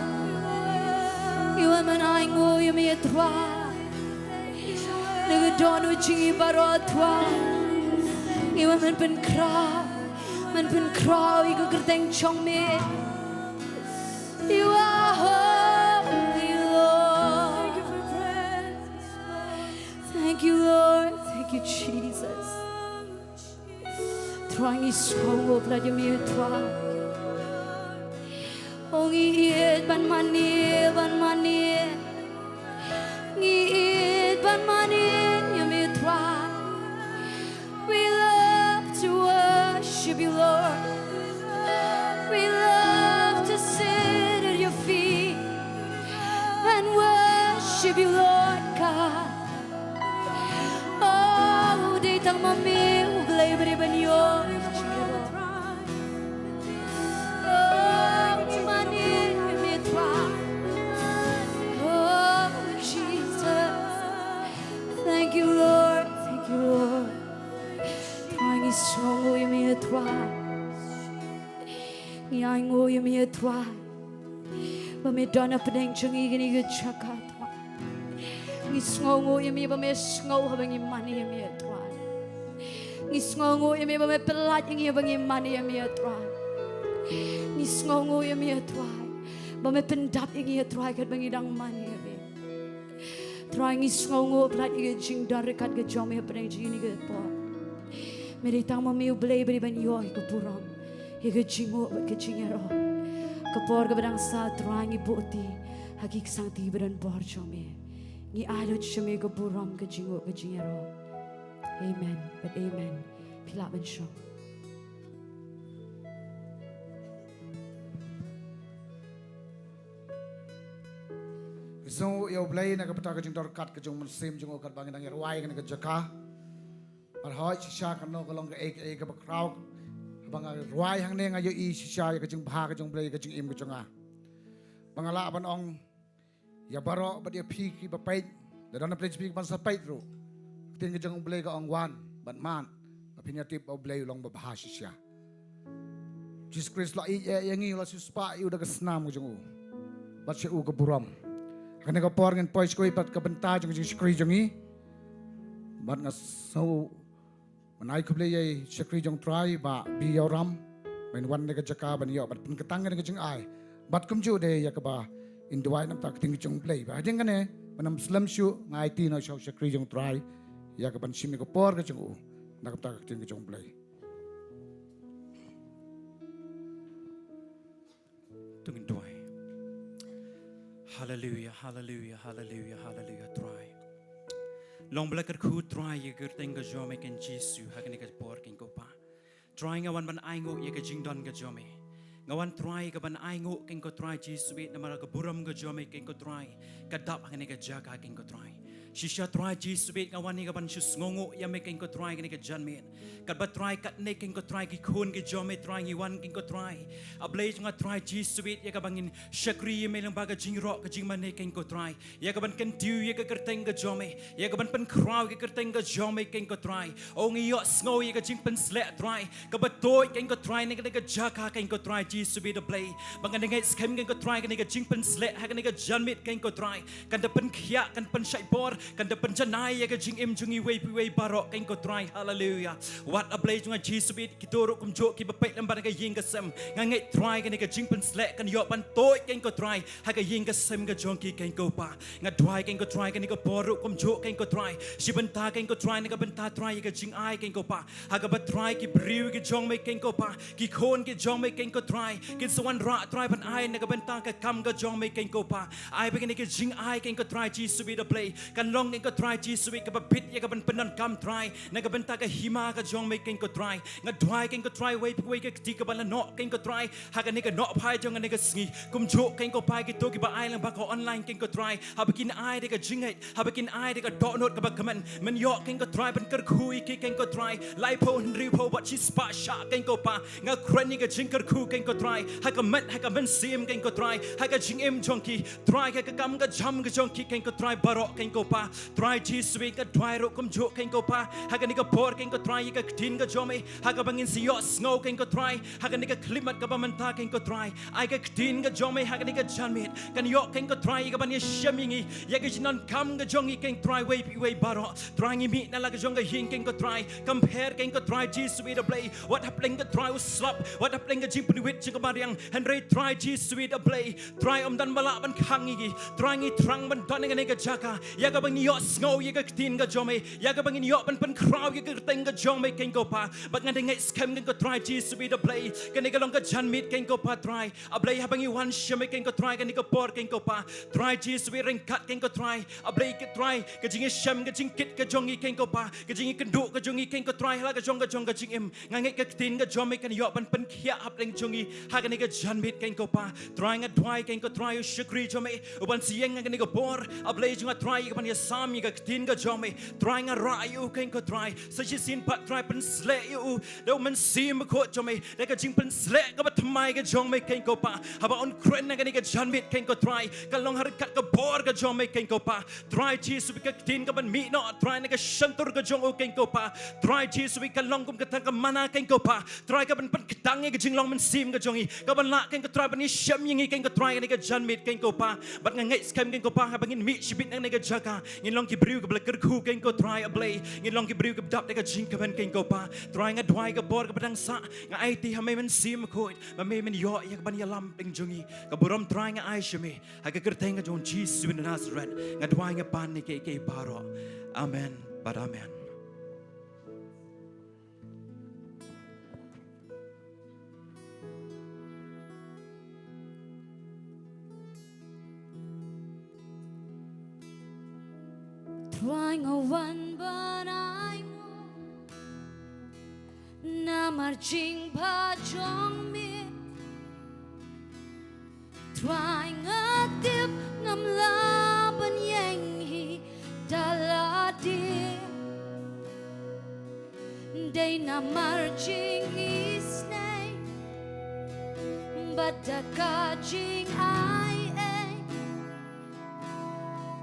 Iwan banay mo yung may try. Nagadon ujingi barot try. Iwan man pen kraw igo gerteng chong me. You are holy, Lord. Thank you, Lord. Thank you, Jesus. Trying is strong, blood you may try. Oh, ngiit ban manil. Ngiit ban manil, you may try. We love to worship you, Lord. We love to sit at your feet and worship you, Lord God. Oh, di tang mami ublay beriban yo. Oh, mani mi try. Oh, Jesus. Thank you, Lord. Thank you, Lord. Trying is strong, you may try. Yang you may try. But me done up and changi gini good Jaka. Ni sngo you may be me sngo having your money you may try. Ni sngo you may be me pelat you having your money you may try. Ni sngo you may try. But me pendap you try kat bangi dang money you may. Trying is sngo pelat you Jingduwai kat ke jom you pernah jini ke po. Meritang mami ublay beri ban yo ke puram. Ke jingo ke jingero. Kapor ke badang sa trying ibuti hagik sang tiberan por jome. Ni alot jome ke puram ke jingo ke jingero. Amen. But amen. Pilak ban syong. So yo blay na kapata ka Jingduwai kat ka jong sim jong kat bangin ang Ri-Bhoi ka Jaka. Parhoy sisya ka no kalong ka ek ka crowd. Bang Ri-Bhoi hangne nga yo I sisya ka jong bha ka jong blay ka jong im ka jonga. Bangala ban ong ya baro ba dia phiki ba pait. Da don play speak ban sa pait ro. Tin ka jong blay ka ong wan ban man. Apinatip ba blay long ba bha sisya. Jesus Christ la yang I la suspa yu da ka snam ka jong u. Bat siya u ka buram. Kani ka por ngin pois ko ipat ka benta jong skri jong I. Bat nga so manai ko blay skri jong try ba bi yoram. Ben wan ka Jaka ban yo bat pun ketang ka jong ai. Bat kum ju de ya ka ba in duai nam tak ting jong play ba ding kane manam slam shu ngai ti no shaw skri jong try ya ka ban simi ka por ka jong u nak tak ting jong play. Jingduwai. Hallelujah, hallelujah, hallelujah, hallelujah. Try. Long blacker khu try ye gerteng ga jome ken Jesu hakane ka por ken ko pa. Try ngawan ban aingo ye ka Jingdon ga jome. Ngawan try ka ban aingo ken ko try Jesu na mara ka buram ga jome ken ko try. Kadap hakane ka Jaka ken ko try. Shisha try Jesus bit ngawan ni kaban shus ngongo ya making ko try kani ka janmin. Kat ba try kat ne king ko try ki kun ki jome try ngi wan king ko try. Ablay nga try Jesus bit ya kabangin shakri ya melang baga jingrok ka jingman ne king ko try. Ya kaban kan tiu ya ka kerteng ka jome. Ya kaban pen kraw ka kerteng ka jome king ko try. O ngi yo sngo ya ka jing pen slet try. Ka ba toy king ko try ne ka jaka king ko try Jesus bit ablay. Bangan ne skem king ko try ka ne ka jing pen slet ha ka ne ka janmit king ko try. Kan da pen khya kan pen shai bor kan da pen janai ya ka jing im jungi wei barok king ko try. Hallelujah. What a blaze nga Jesus bit kitoro kum jo ki bapet lam ka ying ka sem ngai try ka ne ka jing pen slet kan yo pan toy king ko try ha ka ying ka sem ka jong ki king ko pa nga try king ko try ka ne ka boru kum jo king ko try si benta king ko try ne ka benta try ka jing ai king ko pa ha ka ba try ki briu ki jong me king ko pa ki khon ki jong me king ko try ki swan ra try ban ai ne ka benta ka kam ka jong me king ko pa ai ba ne ka jing ai king ko try Jesus bit a play kan long king ko try Jesus bit ka ba bit ya ka ban penan kam try ne ka benta ka hima ka jong me king ko try nga dwai king ko try wei ka ti ka ban no king ko try ha ka ne ka no phai jong ne ka sngi kum jo king ko pai ki to ki ba ai lang ba ko online king ko try ha ba kin ai de ka jing ai ha ba kin ai de ka do not ka ba kaman men yo king ko try ban kar khui ki king ko try lai po ri po ba chi spa sha king ko pa nga khrani ka jing kar khu king ko try ha ka men sim king ko try ha ka jing im jong ki try ka kam ka jam ka jong ki king ko try barok king ko pa try Jesus we ka try ro kum jo king ko pa ha ka ni ka por king ko try ka tin ka jome ha ka bangin si yo snow king ko try ha ka ni ka klimat ka ba man ta king ko try ai ka tin ka jome ha ka ni ka janmit kan yo king ko try ka ban ye shamingi ya ka jinan kam ka jong king try we baro try ngi mi na la ka jong ka hin king ko try compare king ko try Jesus we the play what happening ka try was slap what happening ka jing pun wit jing ka mariang henry try Jesus we the play try dan bala ban khangi try ngi trang ban don ngi ka jaka ya ka bang yo snow ya ka tin ka jome ya ka bang yo ban pen crowd ya ka teng ka jome king ko pa bak ngan ngai scam king ko try Jesus we the play ka ni ka long ka jan mit king ko pa try ablay habang i wan shame king ko try ka ni ka por king ko pa try Jesus we ring cut king ko try ablay ka try ka jing sham ka jing kit ka jong i king ko pa ka jing kynduh ka jong i king ko try la ka jong ka jing im ngai ka tin ka jome ka yo ban pen khia hap leng jong i ha ka ni ka jan mit king ko pa try nga try king ko try shukri jome ban sieng nga ni ka por ablay nga try ka ban ya sam ka tin ka jome try nga ra you king ko try sa chi sin pat try pen sle you do man sim ko jome da ka jing pen sle ka ba thamai ka jome king ko pa ha ba on kren nga ni ka jan mit king ko try ka long har kat ka bor ka jome king ko pa try Jesus ka tin ka ban mi no try na ka shantur ka jong o king ko pa try Jesus ka long kum ka tang ka mana king ko pa try ka ban pen kitang ka jing long man sim ka jong i ka ban la king ka try ban ni sham ying king ka try ni ka jan mit king ko pa bat nga ngai scam king ko pa ha bangin mi shibit nang ni ka jaka ngin long ki briu ka blak khu king ko try a blay ngin long ki briu ka dap ka jing ka ban king ko pa try nga dwai ka bor ka badang sa nga ai ti ha mai man sim ko ma mai man yo ya ka ban ya lam ding jong i ka borom try nga ai shame ha ka kerteng ka jong Jesus in Nazareth nga dwai nga pan ni ke baro amen but amen. Trying a one but I know na marching pa jong mi trying a dip ngam laban yang hi daladi day na marching is nay but the kajing I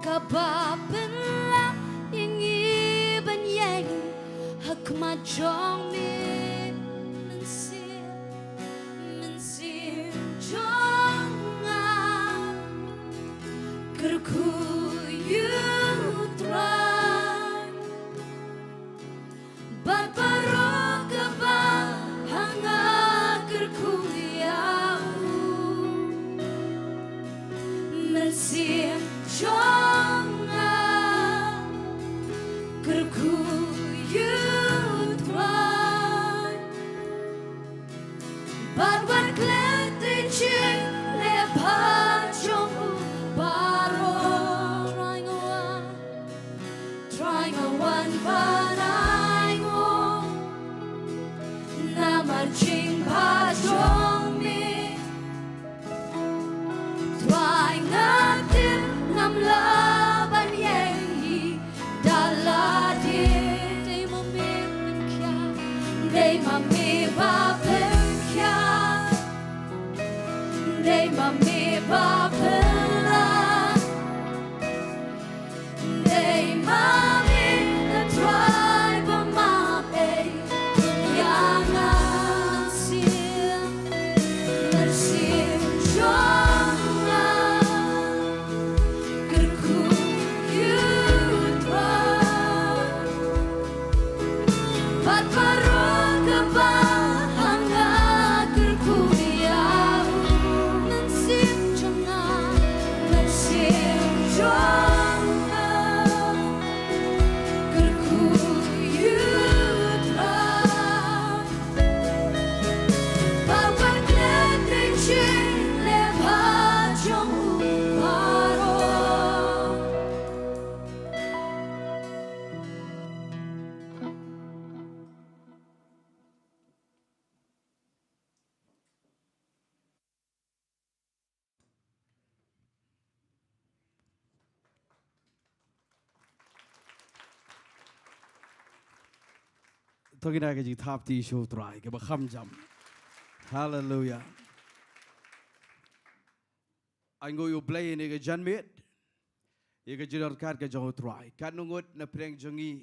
kababen la yang iban yang hakma jong min mensim jong a kerku you try but barok ba hanga kerku liau mensim jong but when clear the ching le pa jong baro trying a one but I go na marching pa jong mi trying a dip nam la Thôi cái gì tháp tí show try cái bà khăm jam. Hallelujah. Anh ngồi u play này cái chân miết. Ye cái jador card cái jauh try. Kan nungut na preng jongi.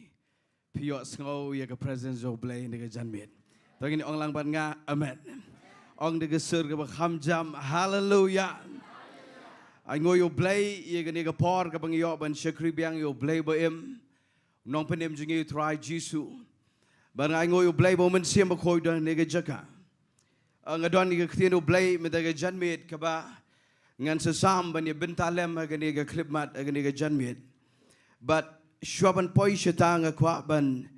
Pio sngau ye cái presence jauh play này cái chân miết. Thôi cái ông lang ban nga amen. Ông này cái sir cái bà khăm jam. Hallelujah. Anh ngồi u play ye cái này cái por cái bang yo ban shakri biang u play ba em. Nong penem jongi try Jisu. But I ngồi play moment siam khoi don nega Jaka. Ang adon nega khtian play me daga janmit kaba ngan sa sam ban Bynta lem aga nega clip mat aga nega janmit. But shwaban poi shatang akwa ban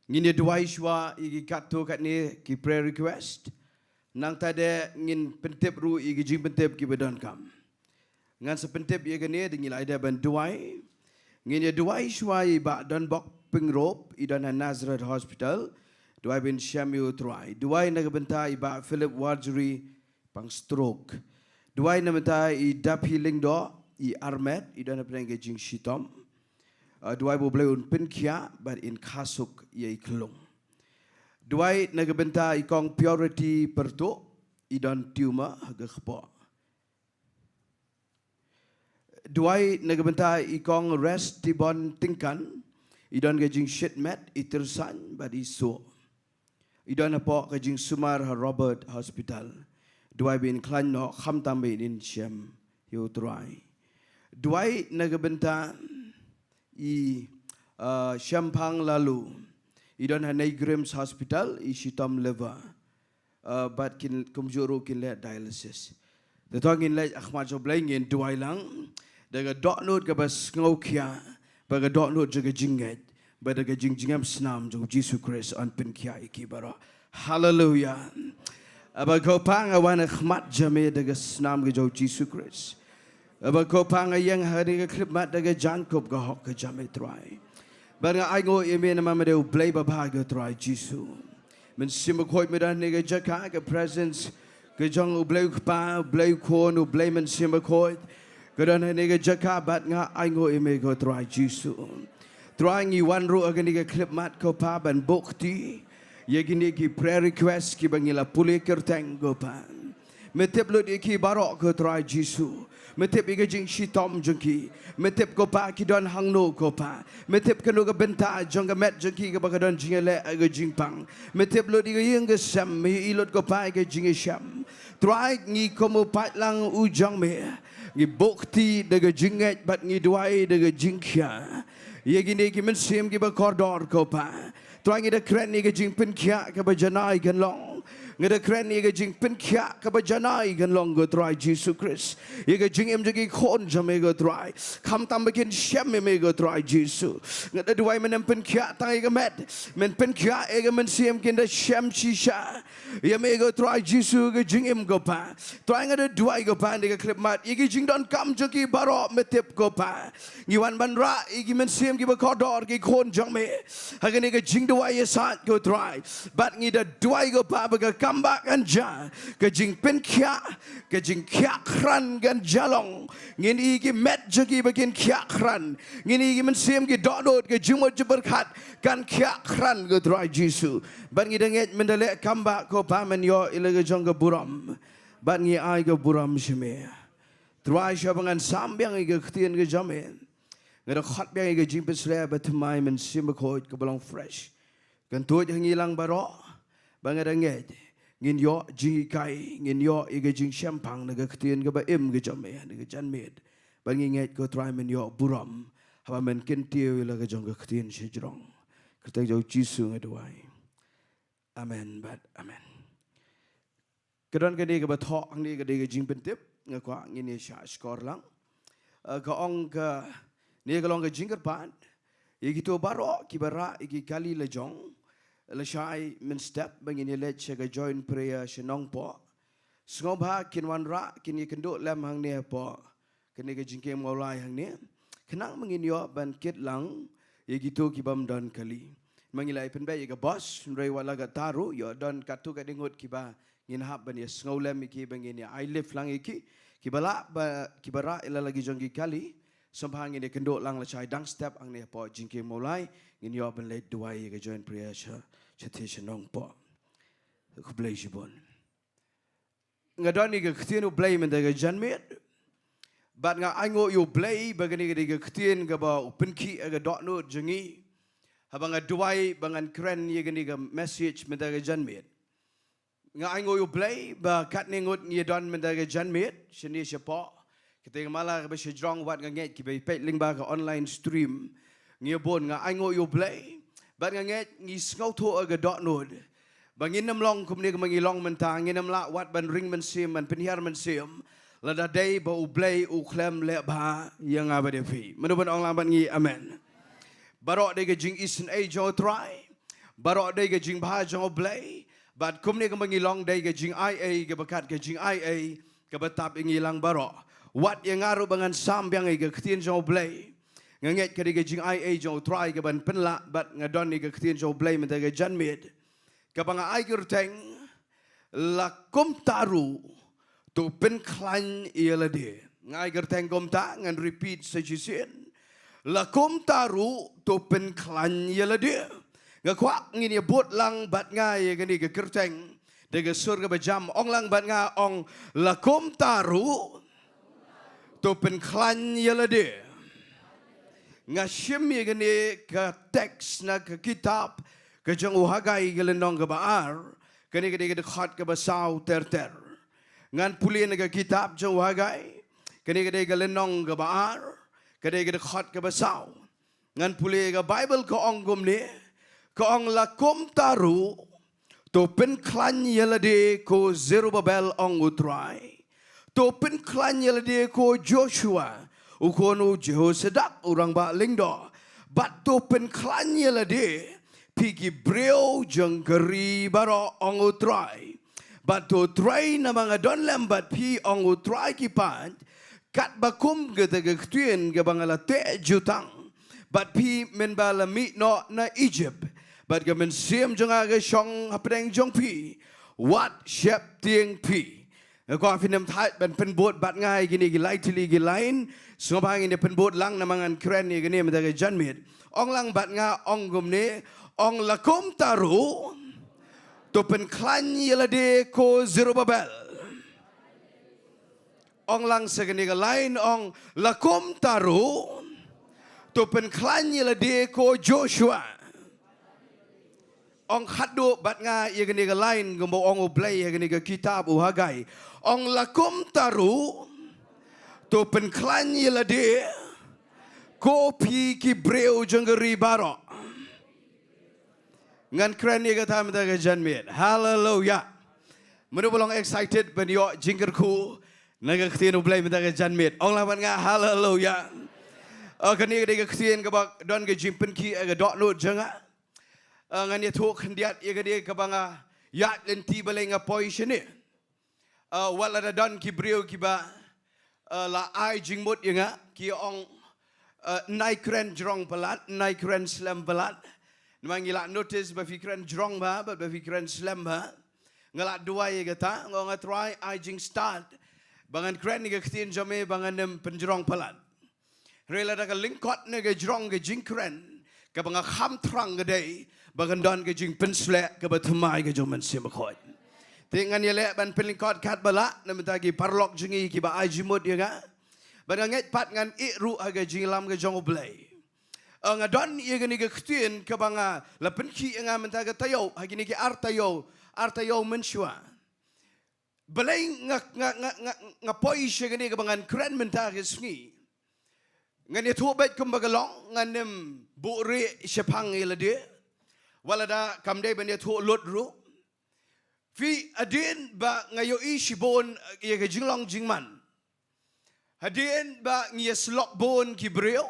ngin Dwai shwa igi katto katne ki prayer request nang tade ngin pentep ru igi jing pentep ki bedon kam. Ngan sa pentep ye ne dingil aida ban Dwai ngin Dwai shwa i ba don bok pengrop idan Nazareth Hospital Dwai bin Shamu try Dwai nagabenta iba Philip Wargery pang stroke Dwai namenta I dap healing do I armet idan aprenga Jingiasyylok Dwai bo blay un pinkia but in kasuk ye klong Dwai nagabenta I kong purity perto idan tumor hagakpo Dwai nagabenta I kong rest tibon tingkan Idon gajing shit met itirsan but iso. Idon apo gajing sumar ha Robert Hospital. Duai bin klan no kham tambe in shem yo try. Duai nagabenta I shampang lalu. Idon ha Nongrum Hospital I shitom liver. But kin kumjuru kin let dialysis. The talking let akhmat jo blang in duai lang. Daga dot note ka bas ngokia. Baga dot note jaga jinget. Baga jingjingam snam jong Jesus Christ on pinkia ikibara. Hallelujah. Abago pang awan akhmat jame daga snam ga jong Jesus Christ. Abago pang ayang hari ga clip mat daga Jacob ga hok ga jame try. Baga ay ngo ime na mamade u play baba ga try Jesus. Men simba koit medan nega Jaka ga presence ga jong u play pa play kon u play men simba koit. Kadang nega Jaka bat nga ay ngo ime go try Jesus. Try ngi one ro aga nega clip mat ko pa ban bukti. Ye gini ki prayer request ki bangila puli kerteng go pa. Metep lo di ki barok go try Jesus. Metep iga jing shitom jengki. Metep ko pa ki don hangno ko pa. Metep kanu ga Bynta jong ga met jengki ga baga don jingele aga jingpang. Metep lo di ga yung ga sam mi ilot ko pa ga jingiasyam. Try ngi komo pat lang ujang me. Ngi bukti daga jinget bat ngi Dwai daga jingkia. Ye gini ki mensim ki ba koridor ko pa. Tuang ngi da kren ni ga jing pinkia ka ba janai kan long. Ngi da kren ni ga jing pinkia ka ba janai kan long go try Jesus Christ. Ye ga jing em jagi kon jame go try. Kam tam bakin shem me go try Jesus. Ngi da Dwai men pinkia tang ga met. Men pinkia e ga mensim kin da shem shisha. Ye me go try Jesus ga jing em go pa. Tuang ngi da Dwai go pa ni ga clip mat. Ye ga jing don kam jagi baro metep go pa. Ngi wan ban ra e gi mensim ki ba koridor ki kon jame. Ha ga ni ga Jingduwai yesat go try. But ngi da Dwai go pa ba ga kambak kan ja. Ga jing pen kya. Ga jing kya kran gan jalong. Ngi ni ki met jagi bakin kya kran. Ngi ni ki mensim ki dodot ga jumot berkat kan kya kran go try Jesus. But ngi da nget mendale kambak ko pa men yo ilaga jong ga buram. But ngi ai go buram shime. try shabangan sambiang iga ktien ke jamin. Ngada khat biang iga jing pesle batemai men simbakhoit ke Balang fresh. Kan tuat yang hilang barok bangada nged. Ngin yo jing kai ngin yo iga jing champang naga ktien ke ba im ke jamin naga janmid. Bangi nged ko try men yo buram. Haba men kentiu ila ke jong ke ktien sejrong. Kerta jau jisu ngadawai. Amen but amen. Kedon kadi ke bathok ni kadi ke jing pentip ngakwa ngini sya skor lang. Ka ong ka ni kalong ke jing kerpan. Igi tu baro kibara igi kali lejong. Leshai men step bangini let ke join prayer she Nongpoh. Sngobha kinwan ra kini kenduk lam hang ni po. Kini ke jing ke Mawlai hang ni. Kenang menginyo ban kit lang igi tu kibam don kali. Mangilai penbai igi boss rei wala ga taru yo don katu ka dengut kiba ngin hab ban yes ngolem iki bangini I live lang iki kibara ila lagi jonggi kali sompang ini kenduk lang lachai dang step ang ne po jingke Mawlai ngin yo ban let duai ke join prayer cha chathi Nongpoh ku blai jibon ngadoni ke ktien u blai men de janmet bat nga aingo yo blai bagani ke ktien ga ba upenki aga dot no jengi habang duai bangan kren ye gani ke message men de janmet nga aingo yo blai ba kat ningut ye don men de janmet shini sapa kita mala ke sejrong wat nga nget ki be pet ling ba ke online stream ngi bon nga aingo yo blai bat nga nget ngi skau tho aga dot no bangin nam long kum ni ke mangilong mentang ngi nam la wat ban ring men sim man penhiar men sim lada day ba u blai u klem le ba yang abade fi menubun ong lambat ngi amen barok de ke jing isen a jo try barok de ke jing ba jo blai bat kum ni ke mangilong de ke jing ia ke bakat ke jing ia ke betap ngilang barok wat yang ngaru bangan sambiang ke ktien jo blai nganget ke de ke jing ia jo try ke ban penla bat ngadon ni ke ktien jo blai men de ke janmid ke banga ai gerteng la kum taru tu pen klan ialah dia. Ngai gerteng kom tak ngan repeat sejisen. La kom taru tu pen klan ialah dia. Ngakwak ngini bot lang bat ngai gani ke gerteng. Dega sur ke bejam ong lang bat nga ong la kom taru tu pen klan ialah dia. Ngasyim gani ke teks na ke kitab ke jang uhagai ke lenong ke baar. Kani ke khat ke basau ter. Ngan puli naga kitab jauh hagai, kini kedai galenong ke baar, kedai kedai khat ke basau. Ngan puli ke Bible ke ong gum ni, ke ong lakum taru, to pen klan yelade ko Zerubbabel ong utrai, to pen klan yelade ko Joshua, ukono Jehosadak orang ba Diengdoh, bat to pen klan yelade, pigi breu jengkeri baro ong utrai. But to try na mga don lambat pi ong utray kipan kat bakum gata gaktuin ga bangalate jutang but pi men balami no na Egypt but ga men siem jong aga shong hapdeng jong pi what shep tieng pi ko afinem thai ben penbot bat ngai gini gilai tili gilain sngobang ini penbot lang na mangan kren ni gini metaga janmit ong lang bat nga ong gumne ong lakum taru tu pen klan yelade ko Zerubbabel. Ong lang segini ke lain ong lakum taru. Tu pen klan yelade ko Joshua. Ong hadu bat nga ye gini ke lain gumbo ong ublay ye gini ke kitab uhagai. Ong lakum taru. Tu pen klan yelade ko pi ki breu jenggeri barok. Ngan keren ni kata minta kejanmit. Hallelujah. Menu belum excited benyo jingkerku. Naga ktien ublay minta kejanmit. Ong lawan nga hallelujah. Kani kena ktien kabak don ke jimpen ki aga dot note janga. Ngan ye tuk hendiat ye kena kabanga yat lenti balai ngapoi sini. Wala da don ki brio ki ba la ai jingmut ye nga ki ong nai keren jrong pelat, nai keren slam pelat. Namangila notice bafikiran jrong ba, bafikiran slam ba. Ngalak dua ye kata, ngongat try I jing start. Bangan keren ni ketin jome bangan nem penjrong pelat. Rela da ka lingkot ne ke jrong ke jing keren. Ka banga kham trang ke day, bangan don ke jing penslek ke batemai ke jomen simakot. Tingan ye lek ban pelingkot kat bala, namentagi parlok jingi ki ba ai jimut ye ga. Banganget pat ngan iru haga jingilam ke jong oblay. Ngadon ia gani ke ktien ke banga la penki nga mentaga tayo hagi ni ke artayo menshua. Balay nga poi siya gani ke bangan kren mentaga sngi. Ngan itu bet kumbagalong nganem buuri sepang ilade. Walada kamday ban itu lodru. Fi adin ba ngayo shibon ia ke jinglong jingman. Hadin ba ngi slok bon ki breo.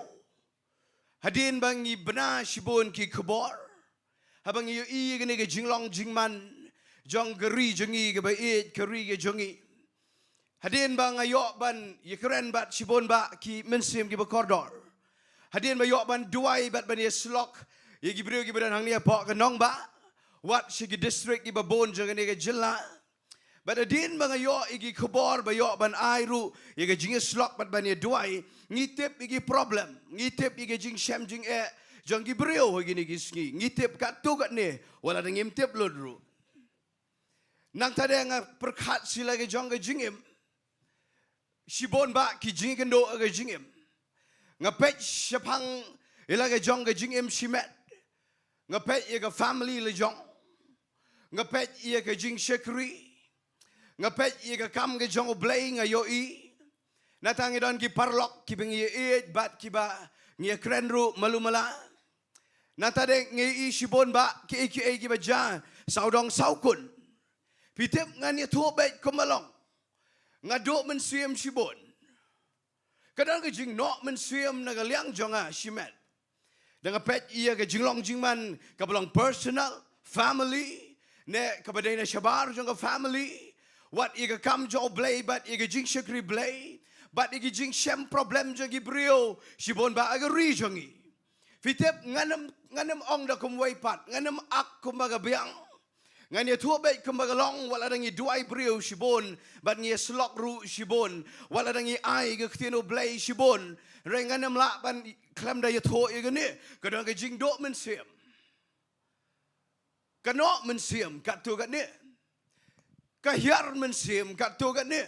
Hadin ba ngi bena shibon ki kebor. Habang iyo gani ke jinglong jingman jong geri jongi ke ba keri ke jongi. Hadin ba ngayo ban yekeren bat shibon ba ki mensim ki ba koridor. Hadin ba yo ban duai bat ban slok ye ki breo ki badan hangne pa ke nong ba. Wat shigi district ki ba bon jong gani ke jilla. But adin mga yo igi kubor ba yo ban airu igi Jingiasyllok bat ban ye duai ngitip igi problem ngitip igi jing shem jing jong gi breo igi ni gisngi ngitip kat tu kat ne wala dang imtip lodru nang tade nga perkat sila ge jong ge jingim shibon ba ki Jingduwai ge jingim ngapet shapang ila ge jong ge jingim shimet ngapet ye ge family le jong ngapet ye ge jing shekri ngapet ye ka kam ke jong oblay ngayo natang idon ki parlok ki bing ye bat ki ba ngi krenru malumala natade ngi shibon ba ki ki ba ja saudong saukun pitep ngan ye thu bet kumalong ngado men siem shibon kadang ke jing no men siem na liang jonga shimet dengan pet ye ke jinglong jingman ka belong personal family ne kabadai na shabar jonga family. What iga kam jo blay but iga jing shakri blay but iga jing shem problem jongi brio shibon ba aga ri jongi fitep nganem ong da kumway pat nganem ak kumaga biang ngani tuabet kumaga long wala dangi duai brio shibon but ngi slok ru shibon wala dangi ai iga ktino blay shibon re nganem la ban klam da yato iga ni kadang ga Jingduwai mensiam kanok mensiam katu kat ni kahir mensim kat tu kat ni.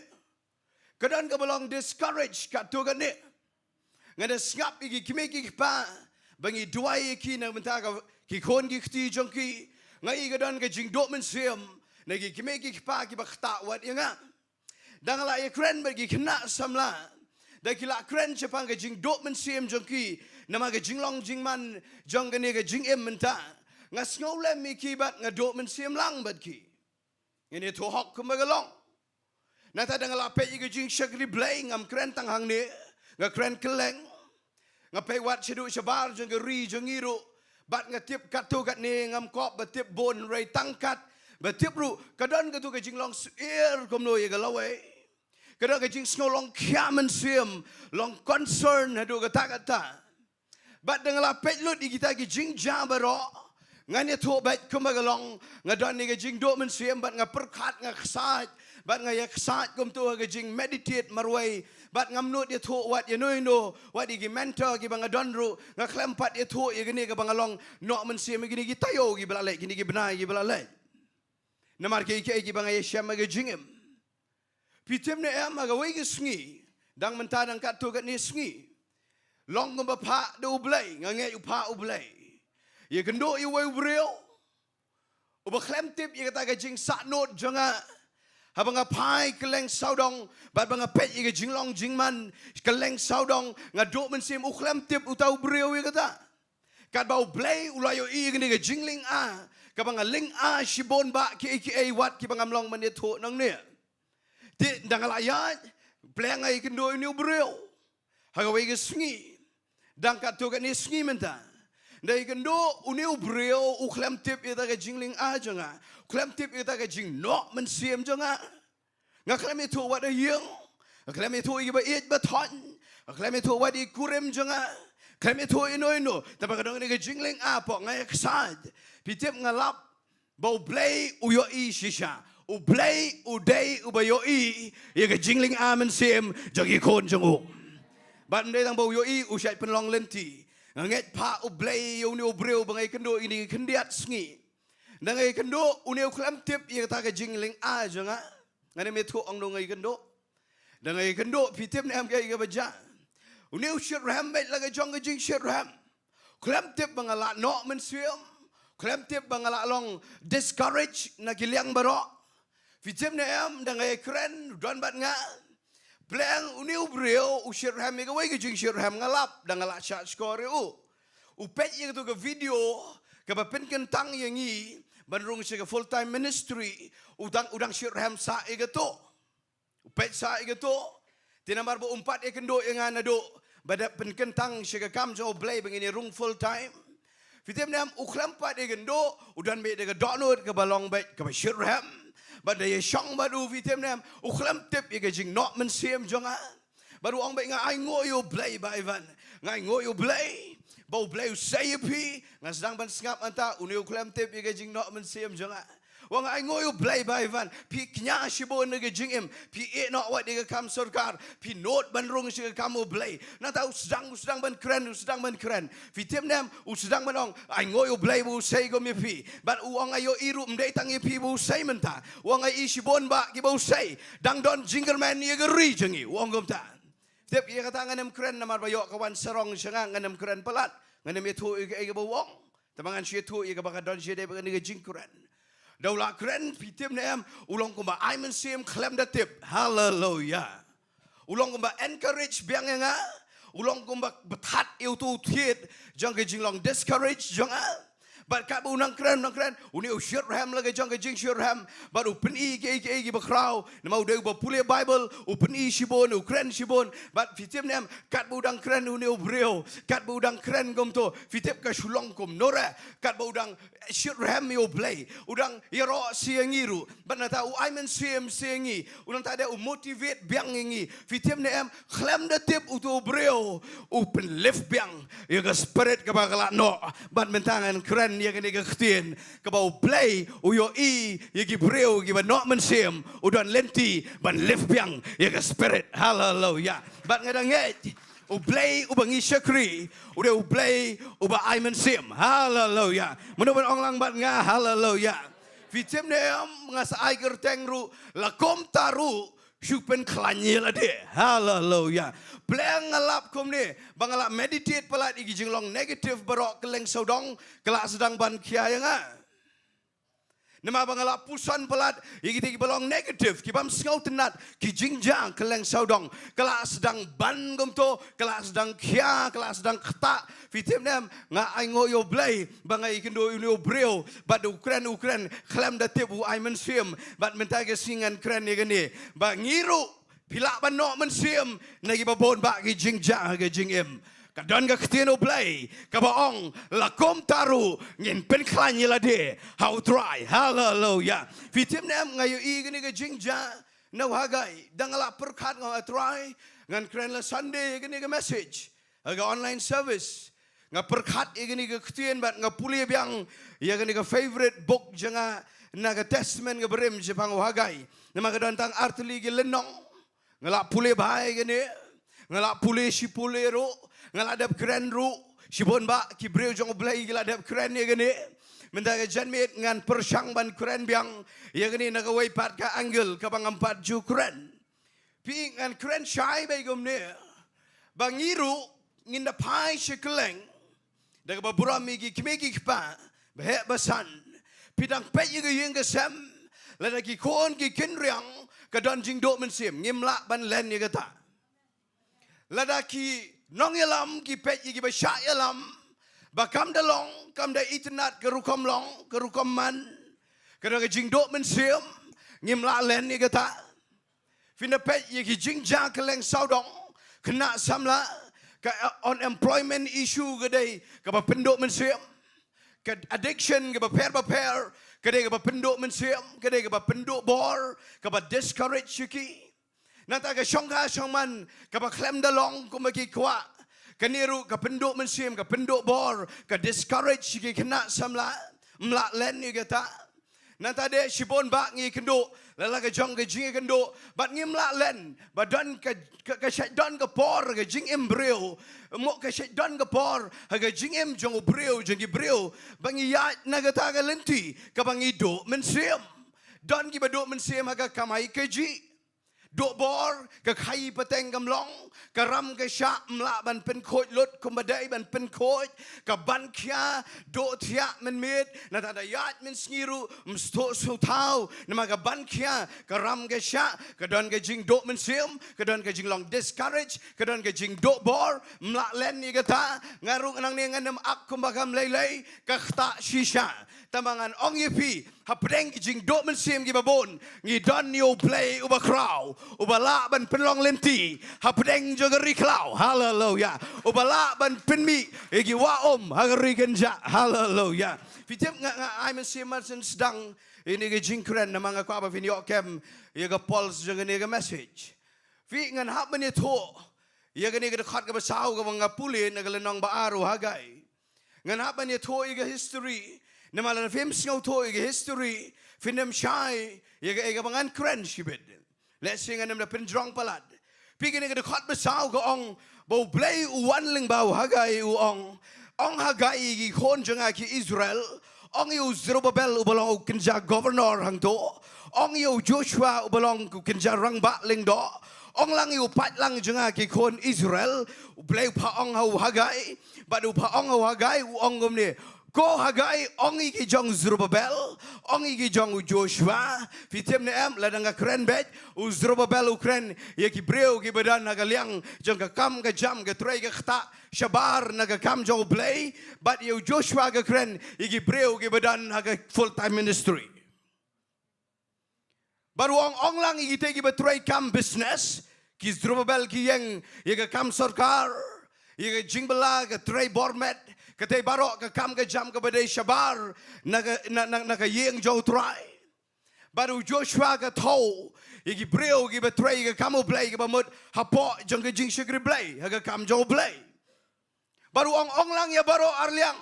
Kadang kebelang discourage kat tu kat ni. Ngada ngap igi kimeki pa bangi duai ki na benta ki kon ki kti jongki ngai kadang ke Jingduwai mensim nagi kimeki pa ki bakta wat yanga. Dang la kren bagi kena samla. Da kila kren chepang ke Jingduwai mensim jongki nama ke jinglong jingman jong ke ni ke jingem menta. Ngas ngolem mi ki bat ngado mensim lang bat ki. Ini tu hok kumagalong. Nata dengan lapet iga jing shagri blay ngam kren tang hangne, ngakren keleng, ngapai wat shadu shabar jeng geri jeng iru, bat ngatip katu kat ne ngam kop batip bon ray tangkat, batip ru kadon katu ke jing long ir kumno iga lawe, kadon ke jing snolong kiamen sim long concern hadu kata kata, bat dengan lapet lut kita ke jing jabaro. Ngani tu bet kumagalong ngadon ni ke Jingduwai mensiam bat ngaperkat ngaksat bat ngayaksat kum tu ke jing meditate marway bat ngamnut dia tu wat ye no wat igi mentor gi bangadon ru ngaklempat dia tu ye gini ke bangalong no mensiam gini gi tayo gi belalek gini gi benai gi belalek namar ke gi bangay syam ge jingem pitem ne am aga we gi sngi dang mentadang kat tu kat ni sngi long ngam pa do blay ngange upa ublay. Ye kendo ye we real. Uba klem tip ye kata ke jing sat note jonga. Habang apai keleng saudong bat bang apet ye ke jinglong jingman keleng saudong ngadok mensim u klem tip utau real ye kata. Kat bau blay ulayo ye ke jingling a. Kabang ling a shibon ba ki wat ki bang amlong man ye to nang ne. Ti dangal ayat pleng ai kendo ni real. Haga we ke sngi. Dang kat tu kat ni sngi menta. Dari kendo uniu breo uklam tip ita ke jingling a jonga uklam tip ita ke jing no mensiam jonga ngaklam itu wat yang ngaklam itu iba it baton ngaklam itu wat kurem jonga ngaklam itu ino tapi kadang ni ke jingling a pok ngai kesad pitip ngalap bau play uyo I shisha u play u day u bayo I ye ke jingling a mensiam jogi kon jongu bat ndai tang bau yo I usyat penlong lenti nget pa ublay uni ubreu bangai kendo ini kendiat sngi nangai kendo uni uklam tip ye ta ke jingling a jonga ngane metu ong ngai kendo dengan kynduh fitim nem ke baja uniu shit ram bet laga jong ke jing shit ram klem tip bangala no men siam klem tip bangala long discourage na giliang barok fitim nem dengan kren don bat nga Plang uniu brio usir ham ke wai ke jing shir ham ngalap dan ngalak chat score upet ye tu ke video ke bapen kentang yang ngi banrung se ke full time ministry udang shir ham sa ke tu upet sa ke tu tinambar bo umpat ye kendo yang anado badak pen kentang se ke kam jo play begini rung full time fitem nam uklampat ye kendo udan be ke download ke balong bet ke shir ham Bada ye syang baru fitem nam uklam tip ye ke jing not men sim jonga baru ong baik ngai ngo yo play ba Ivan ngai ngo yo play bau play say pi ngas sedang ban sengap anta uni uklam tip ye ke jing not men sim jonga wang ngai ngo yo play ba Ivan pi knya shibo ne ke jing em pi e not wat ye ke kam sarkar pi note ban rung se ke kamu play na tahu sedang ban keren fitem nam sedang ban ong ai ngo yo play bu say go mi pi but uang ayo iru mdai tangi pi bu say menta uang ai shibon ba ki bu say dang don jingerman ye ke ri jengi uang gom ta tep ye kata nganem keren namar bayok kawan serong sengang nganem keren pelat nganem itu ye ke bu wong tamangan sie tu ye ke bakal don sie de bagan ye jing keren Daulah keren fitim nem ulong kumba aimen sim klem da tip hallelujah ulong kumba encourage biang nga ulong kumba betat eu tu thiet jang ke jing long discourage jang bat ka bu nang keren uni ushir ham lagi jang ke jing shir ham bat upen i ke bakrau nama udah ba pule bible upen i shibon ukren shibon bat fitim nem kat bu dang keren uni ubreo kat bu dang keren gom to fitip ka Shillong kom nora kat bu dang shir ham yo play udang yero siangiru bat nata u aimen siangi udang tak ada motivate biang ngi fitim nem klem da tip utu ubreo upen lift biang ya ka spirit ka bakala no bat mentangan keren ye kene ke ktien ke bau play uyo i ye ki breu ki ba no men sim udan lenti ban lift biang ye ke spirit hallelujah bat ngadang nget u play u bangi syakri udah u play u ba aimen sim hallelujah menurut orang bat nga hallelujah fitem ne ngas ai gerteng ru la kom taru Syupen klanye lah dia. Hallelujah. Pleng ngalap kum ni. Bangalap meditate pelat igi jinglong negatif berok keleng saudong. Kelak sedang ban kiai nga. Nama bangalap pusan pelat igi tigi belong negatif. Kibam sengau tenat ki jingjang keleng saudong. Kelak sedang ban gomto. Kelak sedang kia. Kelak sedang ketak. Fitim nem nga aingo yo blay. Bangai kendo yo breo. Bad Ukran klem datip u aimen sim. Bad mentage singan kren ye gani. Ba ngiru pilak ban no men sim. Nagi babon ba ki jingjang ke jingim. Kadon ka ktino play kabaong lakom taru ngin pen klanye la de how try hallelujah fitim nem ngayo i gani ka jingja no hagay dangala perkat nga try ngan kren la Sunday gani ka message aga online service nga perkat i gani ka ktien bat nga puli biang ya gani ka favorite book janga naga testament nga berim jepang hagay na magadantang artili gi lenong ngala puli bahay gani ngala puli si pulero ngaladap keren ru sibon ba kibreu jong blai ngaladap keren ye gani mendaga janmit ngan persang ban keren biang ye gani nagawai pat ka angle ka bang empat ju keren pi ngan keren shai bai gom ne bangiru nginda pai shekeleng daga babura migi kimegi pa behe basan pidang pe ye ge yeng sem lada ki kon ki kinriang ka don Jingduwai mensim ngimla ban len ye gata lada ki Nonglam ki pet ki ba sha yalam ba kam dalong kam da itnat ke rukom long ke rukom man ke da Jingduwai men sim ngim la len ni kata fina pet ki jingja ke leng saudong kena samla ke unemployment issue ke dai ke ba pendok men sim ke addiction ke ba per ke dai ke ba pendok men sim ke dai ke ba pendok bor ke ba discourage ki Nata ke syongka syongman ke baklem dalong kumaki kwa keniru ke penduk mensim ke penduk bor ke discourage ki kena samla mlak len ni kata nata de shibon ba ngi kenduk lala ke jong ke jing kenduk bat ngi mlak len badan ke syaitan ke por ke jing embryo mo ke syaitan ke por ke jing em jong bryo jing bryo bangi ya na kata ke lenti ke bangi do mensim don ki baduk mensim aga kamai ke ji Duk bor ke khai pateng gamlong ke ram ke syak mlak ban pen khoj lut kumbadai ban pen khoj ke ban khia duk thiak men mit na ta da yat men sngiru msto su thau nama ke ban khia ke ram ke syak ke don ke Jingduwai men sim ke don ke Jinglong discourage ke don ke Jingduwai bor mlak len ni kata ngarung nang ni ngandam ak kumbakam lei ke khta shisha tamangan ong yepi hapdeng Jingduwai men sim gi babon ngi don new play uba crow ubala ban penlong lenti hapdeng jogeri klau hallelujah ubala ban penmi igi waom hageri genja hallelujah fitip nga ai men sim sen sedang ini ke jingkren namanga ko aba fin yokem ye ga pulse jangan ye ga message fi ngan hap men to ye ga ni ga khat ga basau ga nga pulin ga lenong ba aru hagai ngan hap men to ye ga history namala film snow to ye ga history finem shai ye ga bangan kren shibed let's sing anem da pendrong palad pigin ga khat basau ga ong bo play wan ling bau hagai ong hagai gi khon janga ki Israel ong yu Zerubbabel ubalong kinja governor hang do ong yu Joshua ubalong kinja rang ba ling do ong lang yu pat lang janga ki khon Israel play pa ong hau hagai badu pa ong hau hagai ong gom ni ko hagai ong ki jong Zerubbabel ong ki jong Joshua fitem ne em ladang ka kren bet u Zerubbabel ukren ye ki breu ki badan na liang jong ka kam ka jam ka trei ka khta shabar na ka kam jong play but you Joshua ka kren ye ki breu ki badan na ka full time ministry baru ong lang ye ki betrei kam business ki Zerubbabel ki yang ye ka kam sarkar ye ka jingbala ka trei bormet Kate barok ke kam ke jam ke badai shabar naga yeng jauh try. Baru Joshua ke tau igi breu igi betray ke kamu play ke bamut hapok jang ke jing shigri play haga kam jauh play. Baru ong lang ya baro arliang.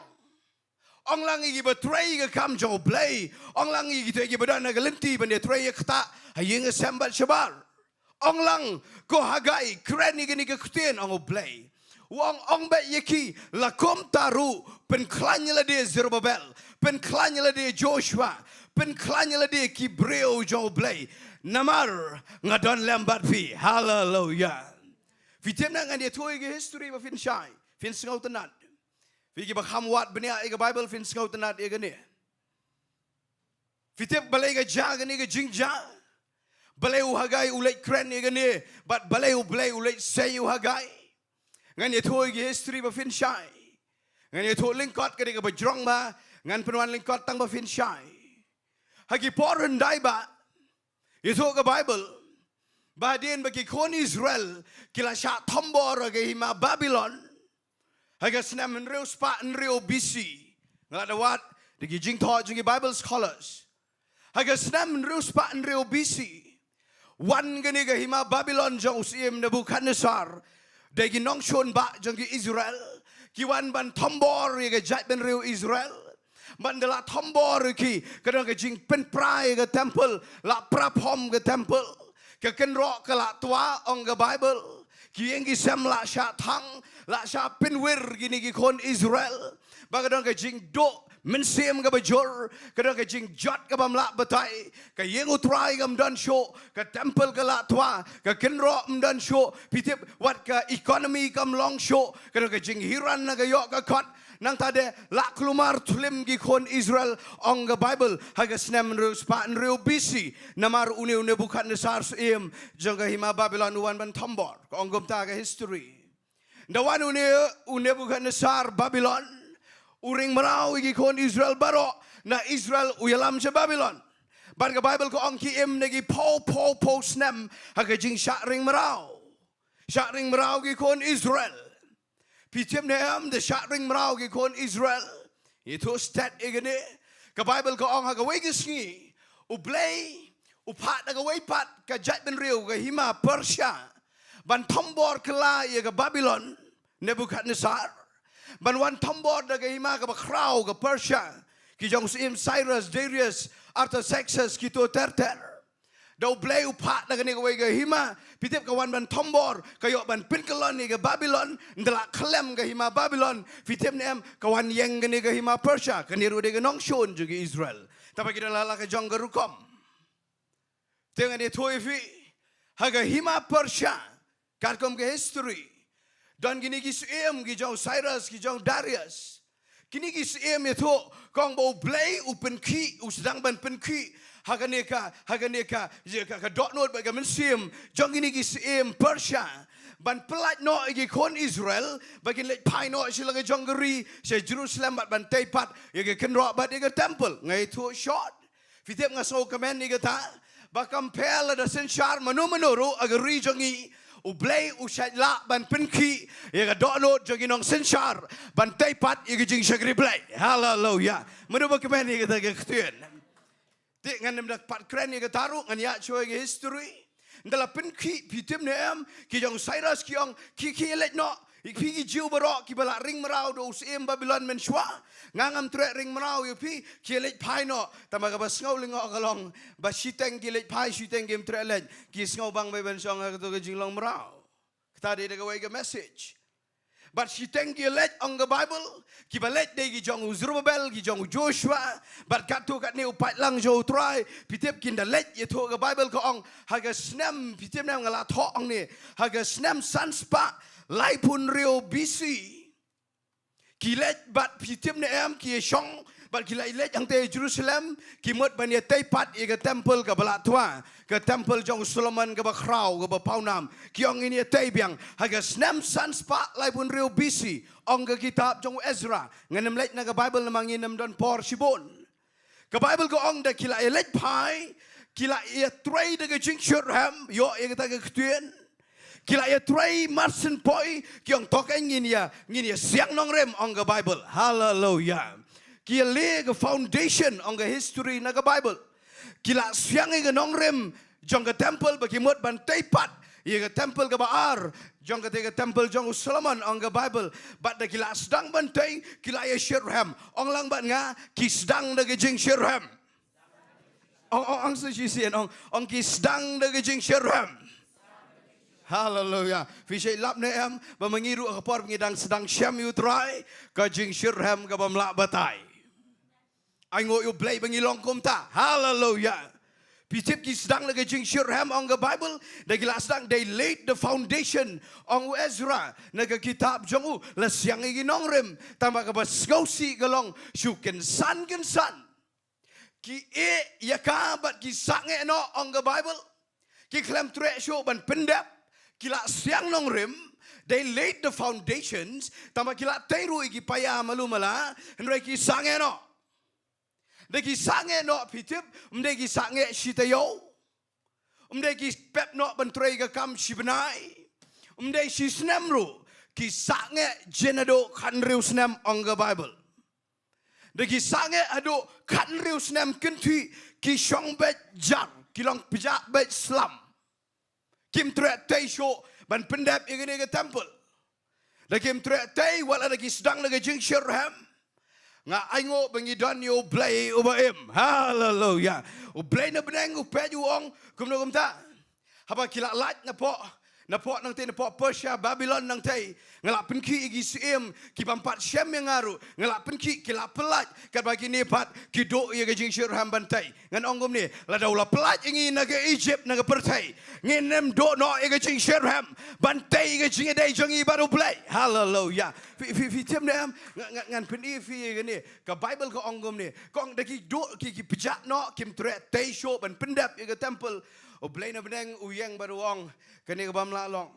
Ong lang igi betray ke kam jauh play. Ong lang igi tu igi badan naga lenti bende tray ke tak hayeng sembat shabar. Ong lang ko hagai keren igi ni ke kutien ong play. Wong ong bet yeki lakom taru penklanya la dia Zerubbabel penklanya la dia Joshua penklanya la dia ki breu jo blay namar ngadon lambat fi hallelujah fitem na ngan dia toy ge history ba fin shai fin sngau tenat fi ge ba khamwat benia e ge bible fin sngau tenat e ge ne fitem balai ge ja ge ne ge jingja balai u hagai ulai kren e ge ne but balai u blai ulai say u hagai ngan ye thoi ge history ba fin shai ngan ye thoi lingkot ke ga ba jrong ba ngan penwan lingkot tang ba fin shai hagi poren dai ba ye thoi ga bible ba den ba ki kon Israel kila sha thombor ge hima Babylon haga snam en reu spa en reu BC ngala wat de gi jing tho jing bible scholars haga snam en reu spa en reu BC wan ge ni ge hima Babylon jong sim Nebuchadnezzar Dagi nong shon ba jangki Israel kiwan ban thombor ye ga jat ben reu Israel ban dela thombor ki kadang ke jing pen prai ke temple la praphom ke temple ke ken ro ke la tua ong ke bible ki yang ki sem la sha thang la sha pen wir gini ki kon Israel ba kadang ke jing do men sim ke bajor kadang ke jing jot ke bam la batai ke yeng utrai ke mdan show ke temple ke la tua ke kenro mdan show pitip wat ke economy kam long show kadang ke jing hiran na ke yok ke kot nang tade la klumar tulim gi kon Israel ong ke bible haga snem ru span ru BC namar une bukan nesar im jangga hima Babylon wan ban thombor ong gom ta ke history dawan une bukan nesar Babylon uring merau igi kon Israel baro na Israel uyalam se Babylon bar ke bible ko ong ki im negi po snem haga jing sha ring merau gi kon Israel pitem ne am de sha ring merau gi kon Israel itu stat igene ke bible ko ong haga wegi sngi ublay upat haga weipat ka jat ben riu ke hima Persia ban thombor kala ye ke Babylon Nebuchadnezzar ban wan thombor da ke hima ka crowd ka Persia ki jong sim Cyrus Darius Artaxerxes ki to terter do blay upat da ke ni ke hima pitip ka wan ban thombor ka yo ban pinkelon ni ke Babylon ndala klem ke hima Babylon pitip ne am ka wan yeng ke ni ke hima Persia ka ni ru de ke nong shon ju ke Israel tapi kita lala ke jong ke rukom tengah ni thoi fi haga hima Persia karkom ke history dan gini kisiem gijau Cyrus gijau Darius kini kisiem itu kong bau blay upen ki usdang ban pen ki haganeka ka dot note baga mensim jong gini kisiem Persia ban pelat no igi kon Israel bagi let pai no sila ke jonggeri se Jerusalem ban teipat ye ken ro bat ye temple ngai tu short fitep ngaso kamen ni ta ba compare la sen char manu agari jongi ublay usat la ban penki ye ga dono jogi nong sen char ban teipat ye jing shagri blay hallelujah manu ba kamen ni ta ke ktuen ti ngan dak pat kren ye taru ngan ya choi ge history ndala penki pitem nem ki jong Cyrus ki ong ki let no Pi jiu barok ki bala ring merau do usem Babylon men shwa ngangam tre ring merau yu pi ki let pai no tamaga bas ngau lingo kalong ba shiteng ki let pai shiteng game tre let ki ngau bang ba ben song ha to ke jinglong merau kata de ga way ga message but shiteng ki let on the Bible ki ba let de ki jong Zerubbabel ki jong Joshua but kat tu kat ne upat lang jo try pitep kin da let ye to ga Bible ko ong ha ga snem pitep nem ngala tho ong ni ha ga snem sanspa lai pun rio bisi kilet bat pitim ne am ki shong bat kilai let yang te Jerusalem ki mot ban ye te pat ye ke temple ka bala tua ke temple jong Solomon ke ba krau ke ba paunam ki ong ini te biang ha ga snem sans pa lai pun rio bisi ong ke kitab jong Ezra nganem let na ke Bible na manginam don por sibon ke Bible ko ong da kilai let pai kilai ye trade ke jing shurham yo ye ta ke ktuen kila ya try marsen poi kiong token ngin ya siang nong rem on the Bible hallelujah kila le foundation on the history na the Bible kila siang ngi nong rem jong the temple bagi mot ban teipat ye the temple ka baar jong the temple jong Solomon on the Bible but the kila sedang ban tei kila ya shirham ong lang ban nga ki sedang de jing shirham ong se jisien ong ki sedang de jing shirham hallelujah. Fishay lap na em, bamangiru kapor ngidang sedang syam yu try, kajing shirham ka bamla batay. Ay ngo yu blay bangilong kumta. Hallelujah. Pitip ki sedang lagi jing shirham on the Bible, dagila sedang they laid the foundation on Ezra, naga kitab jongu, lasyang iginong rem, tama ka basgausi galong, syuken san. Ki yaka bat ki sange no on the Bible, ki klem tre show ban pendap, kila siang nong rim, they laid the foundations. Tama kila teru igi paya malumala, henry ki sange no. De ki sange no pitip, ki sange shitayo. Ki pep no bantrei ga kam shibnai. Shi snemru ki sange jenado kanriu snem on the Bible. De ki sange ado kanriu snem kentui ki shong bet jar, kilong pijak bet slam. Kim tre tay show ban pendap igene ke temple. Da kim tre tay wala da ki sedang lagi jing shirham. Nga aingo bangidon yo blay ubaim. Hallelujah. U blay na beneng u pe ju ong kum ta. Haba kila lat na po nang te na po Persia Babylon nang tay ngalap penki igi siem ki pampat syam yang ngaru ngalap penki kila pelat kat bagi ni pat ki do ye jing shirham bantai ngan ongom ni la daula pelat ingi naga Egypt naga pertai nginem do no ye jing shirham bantai ye jing dai jongi baru play hallelujah fi tem dem ngan peni fi ni ka Bible ko ongom ni kong daki do ki pejak no kim tre tai show ban pendap ye temple o blay na beneng uyang baru ong kani ka bam la long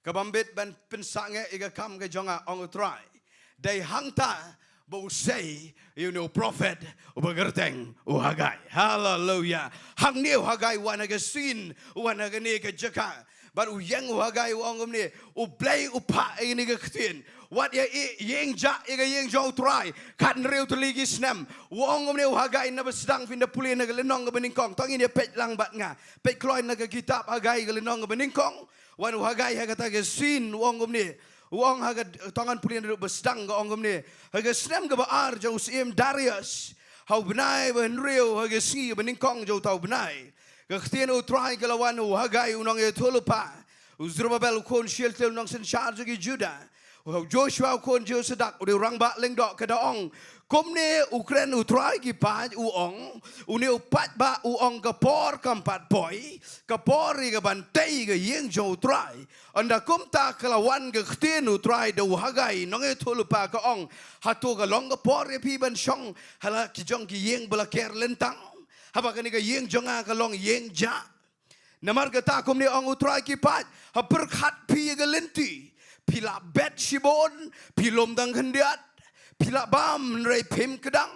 ka bambit ban pensange iga kam ka jonga ong utrai dai hangta bo say you know prophet ubagerteng uhagai hallelujah hangne uhagai wana ga sin wana ga ni ka Jaka but uyang uhagai ongom ni u blay upa ini ga ktin what ya yeng ja iga yeng jo try kan reu tuligi snem wongom ne hagai na basdang finda puli na galenong ga beningkong tongin ya pet lang bat nga pet kloin na ga kitab hagai galenong ga beningkong wan hagai haga ta ga sin wongom ne wong haga tongan puli na basdang ga ongom ne haga snem ga baar jo sim Darius how benai ben reu haga Sngi beningkong jo tau benai ga ktien u try ga lawan hagai unong ye tulupa Zerubbabel kon shiltel nong sen charge gi Judah Joshua kon je sedak udah orang bak leng dok kada ong kom ne Ukraine utrai ki pa uong une upat ba uong ka por kampat poi ka por ga bantai ga yeng jo utrai anda kom ta kelawan ga ktien utrai da hagai nong e tholu pa ka ong hatu ga long ga por pi ban shong hala ki jong ki yeng bala ker lentang haba ka ni ga yeng jonga ka long yeng ja namar ga ta kom ne ong utrai ki pa ha perkhat pi ga lenti Pila bet shibon, pilom dang hendiat, pila bam nrei pem kedang,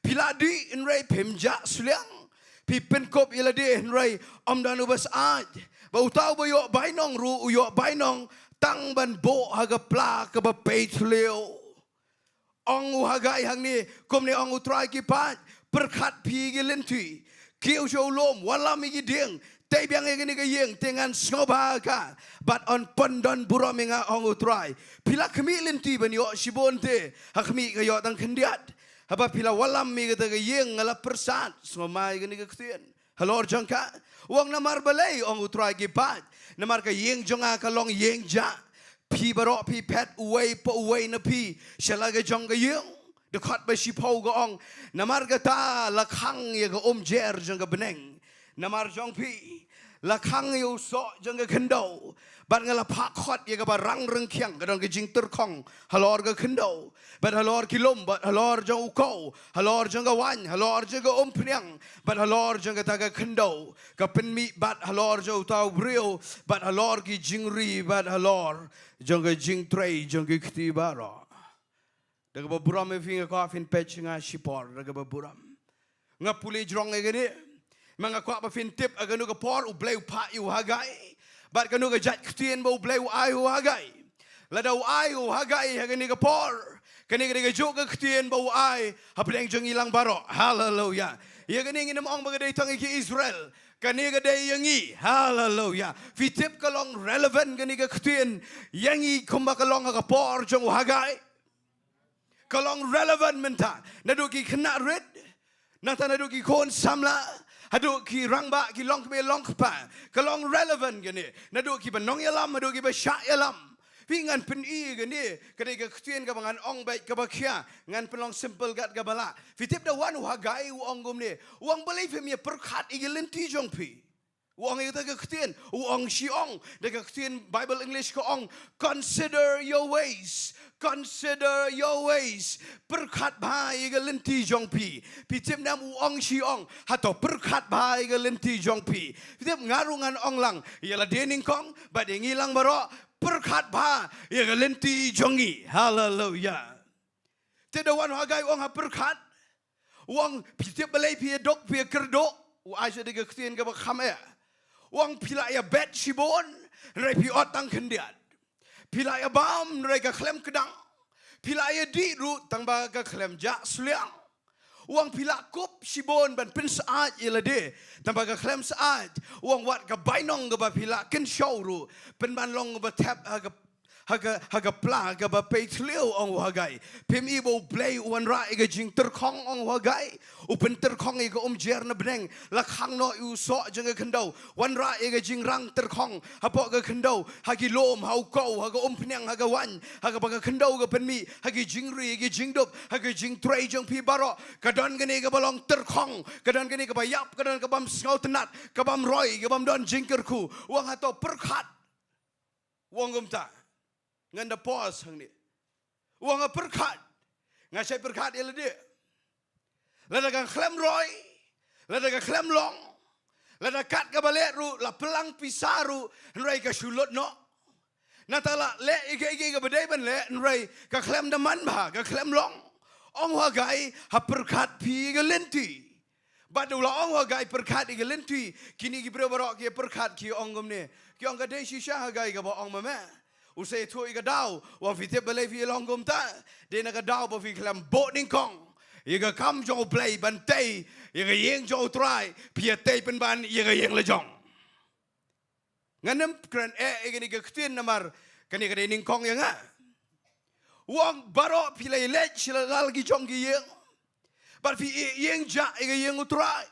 pila di nrei pem jak suliang, pi penkop ila di nrei om dan ubas aj, bau tau bayok bainong ru uyok bainong tang ban bo haga pla ke ba Petrol. Ong hagai hang ni kom ni ong utrai ki pat perkat pi gi lentui, kiu show lom walam gi ding. Tay biang yang ini kayeng dengan snobaga, but on pandon buraminga ong utrai. Pila kami lenti bani ok shibonte, hakmi kayo tang kendiat. Haba pila walam mi kata kayeng ngala persat, snomai kini kektian. Halor jangka, uang namar balay ong utrai kipat, namar kayeng jonga kalong yeng ja. Pi barok pi pet uway po uway na pi, syalaga jong kayeng. Dekat basi pau gaong, namar kata lakhang ya ka jer jong ka beneng. Namar jong pi lakhang yu so jong ka kynduh bat ngala phakhat ye ka barang reng kyang ka dong ka jing terkong halor ka kynduh bat halor kilom bat halor jong uko halor jong ka wan halor jong ka pnyang bat halor jong ka ta ka kynduh ka penmi bat halor jong tau brio bat halor ki jingri bat halor jong ka jing tray jong ki khti baro daga ba buram e finga ka fin pech nga shipor daga ba buram nga puli jrong e gede mga kwa pa fin tip agano ka por ublay pa yu hagay bat kanu ka jat ktien ba ublay ay hu hagay ladaw ay hu hagay hagani ka por kani ka jo ka ktien ba ay hapdeng jong ilang baro hallelujah ya gani nginam ong bagaday tang ki Israel kani ka day yangi hallelujah fitip ka long relevant kani ka ktien yangi kumba ka long ka por jong hagay kalong relevant menta naduki kena red nata naduki kon samla Haduk ki rangba ki long ke long pa kalong relevant gini naduk ki banong yalam naduk ki basyak yalam pingan pen I gini kadai ka ktien ka bangan ong baik ka bakia ngan pelong simple gat ka bala fitip da wan hagai ong gum ni uang belief me perkhat I lenti jong pi uang ita ka ktien uang siong da ka ktien Bible English ko ong consider your ways perkhat bhai ga lenti jong pi pitip nam uong siong hato perkhat bhai ga lenti jong pi pitip ngarungan ong lang yala dening kong badingi lang baro perkhat bha ya ga lenti jongi hallelujah tedawan hagai ong ha perkhat uang pitip balai pi dok pi kerdo u aja de ga ktien ga ba khame uang pila ya bet shibon rai pi otang kendiat pila ya bam rai ka klem kedang pila ya di ru tang ba ka klem jak suliang uang pila kop shibon ban pen saat ila de tang ba ka klem saat uang wat ka bainong ga ba pila ken show ru pen ban long ba tap haga pla ga ba Petrol ong hagai pem ibo play wan ra ga jing terkong ong hagai upen terkong ga jer na beneng lakhang no u so jeng ga kynduh wan ra ga jing rang terkong hapo ga kynduh hagi lom hau ko haga pnyang haga wan haga ba ga kynduh ga penmi hagi jingri ga jingdup haga jing tray jong pi baro kadon ga ne ga balong terkong kadon ga ne ga ba yap kadon ga bam snau tenat ga bam roy ga bam don jingkerku wang hato perkhat wang gumta nganda pos hang ni uang perkhat ngasai perkhat ila dia lada ka klem roy lada ka klem long lada kat ka balet ru la pelang pisaru nrai ka shulot no natala le ige ka bedai ban le nrai ka klem daman ba ka klem long ong hagai ha perkhat pi ga lenti badula ong hagai perkhat ga lenti kini gi bro barok ki perkhat ki ong gum ni ki ong ka dei shisha hagai ga ba ong mama usai tu iga dau wa fitip balai fi long gum ta de na ga dau ba fi klam bo ning kong iga kam jo play ban tay iga yeng jo try pia tay pen ban iga yeng le jong nganem kran iga ni ga ktien namar kani ga de ning kong yang a wang baro pilai lech lal gi jong gi yeng bar fi yeng ja iga yeng try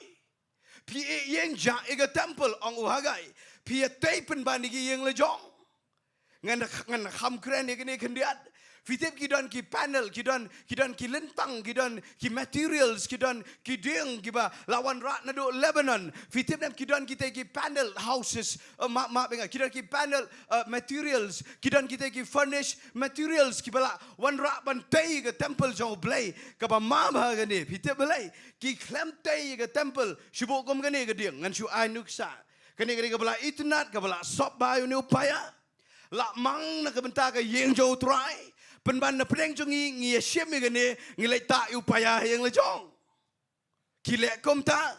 pi yeng ja iga temple ong hagai pia tay pen ban iga yeng le jong ngan kham kren ni kendiat fitip kidon ki panel kidon ki lentang kidon ki materials kidon ki ding kiba lawan rak nado Lebanon fitip nam kidon kita ki panel houses mak benga kidon ki panel materials kidon kita ki furnish materials kibala wan rak ban tei ke temple jong blai ka ba ma ba gani fitip blai ki klem tei ke temple shubo kom gani ke ding ngan shu ai nuksa kani ka bala itnat ka bala sop ba yu upaya la mang na ka benta ka yeng jo try penban na pedeng jongi ngi syem mi gane ngi lai ta upaya yang le jong kile kom ta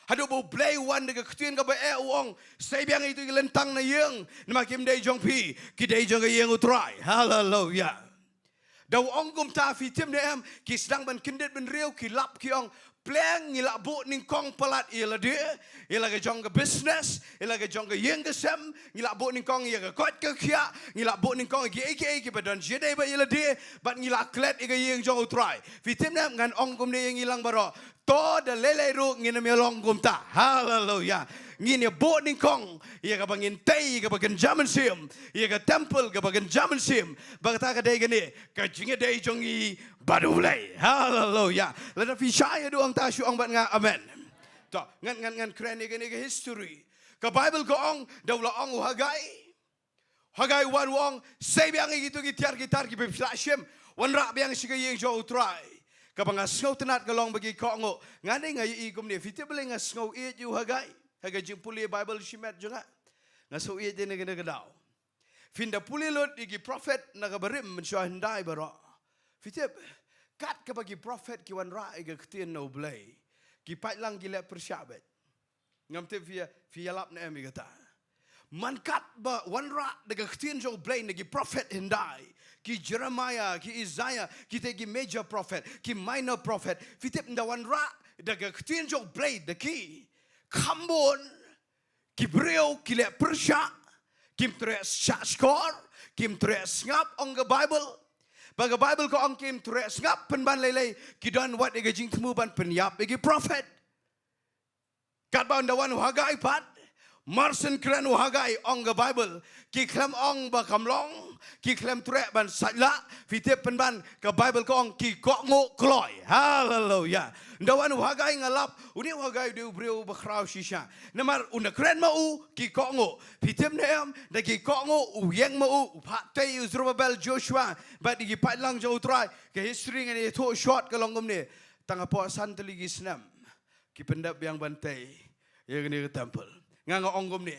hado bo play one de ktien ka ba e wong sai biang itu lentang na yeng na kim dei jong pi ki dei jong yeng utrai hallelujah daw ong kum ta fi tim ne am ki sedang ban kindet ben riu ki lap ki ong pleng ngi la bo ning kong palat ila de ila ga jong ga business ila ga jong ga yeng ga sem ngi la bo ning kong ya ga kot ka khia ngi la bo ning kong gi ki ba don jede ba ila de bat ngi la klet ga yeng jong utrai fi tim ne ngan ong kum ne ngi lang baro to da lele ru ngi na me long kum ta hallelujah ngi ne bo ning kong ya ga bangin tei ga bagan jaman sim ya ga temple ga bagan jaman sim ba ta ga dei ga ne ka jinge dei jong i badulai hallelujah lada fi shaya doang ta shu ong bat nga amen to ngan kren ni ga history ka bible ko ong daw la ong hagai wan wong sei biang gitu gitar ki be flashim wan ra biang shi ga yeng jo try ka banga snow tenat ka long bagi ko ngo ngane ngai i kum ne fitable nga snow e ju hagai jing puli bible shimet juga nga so e de ne ga daw finda puli lot igi prophet na ga barim men sho handai baro fitip kat ke bagi prophet ki wan ra ega ktien no blai ki pat lang ki le pershabet ngam te via lap na emi kata man kat ba wan ra de ktien jo blai ne ki prophet hindai ki Jeremiah ki Isaiah ki te ki major prophet ki minor prophet fitip nda wan ra de ktien jo blai de ki kambon ki breu ki le persha kim tres skor kim tres ngap on the bible baga Bible ko ang kim tres ngap penban lelei kidon wat ega jing temu ban penyap egi prophet kat ba ndawan hagai pat marsen kren hagai ong the Bible ki klem ong ba kamlong ki klem tre ban sajla fitip penban ka Bible ko ong ki ko ngo kloi hallelujah ndawan hagai ngalap uni hagai de breu ba krau shisha namar una kren mau ki ko ngo fitip neam da ki ko ngo u yeng mau pa te Zerubbabel Joshua ba di pat lang jo try ke history ngani to short ka longom ne tanga po san teligi snam ki pendap yang bantai ya ngani ke temple nganga ongom ni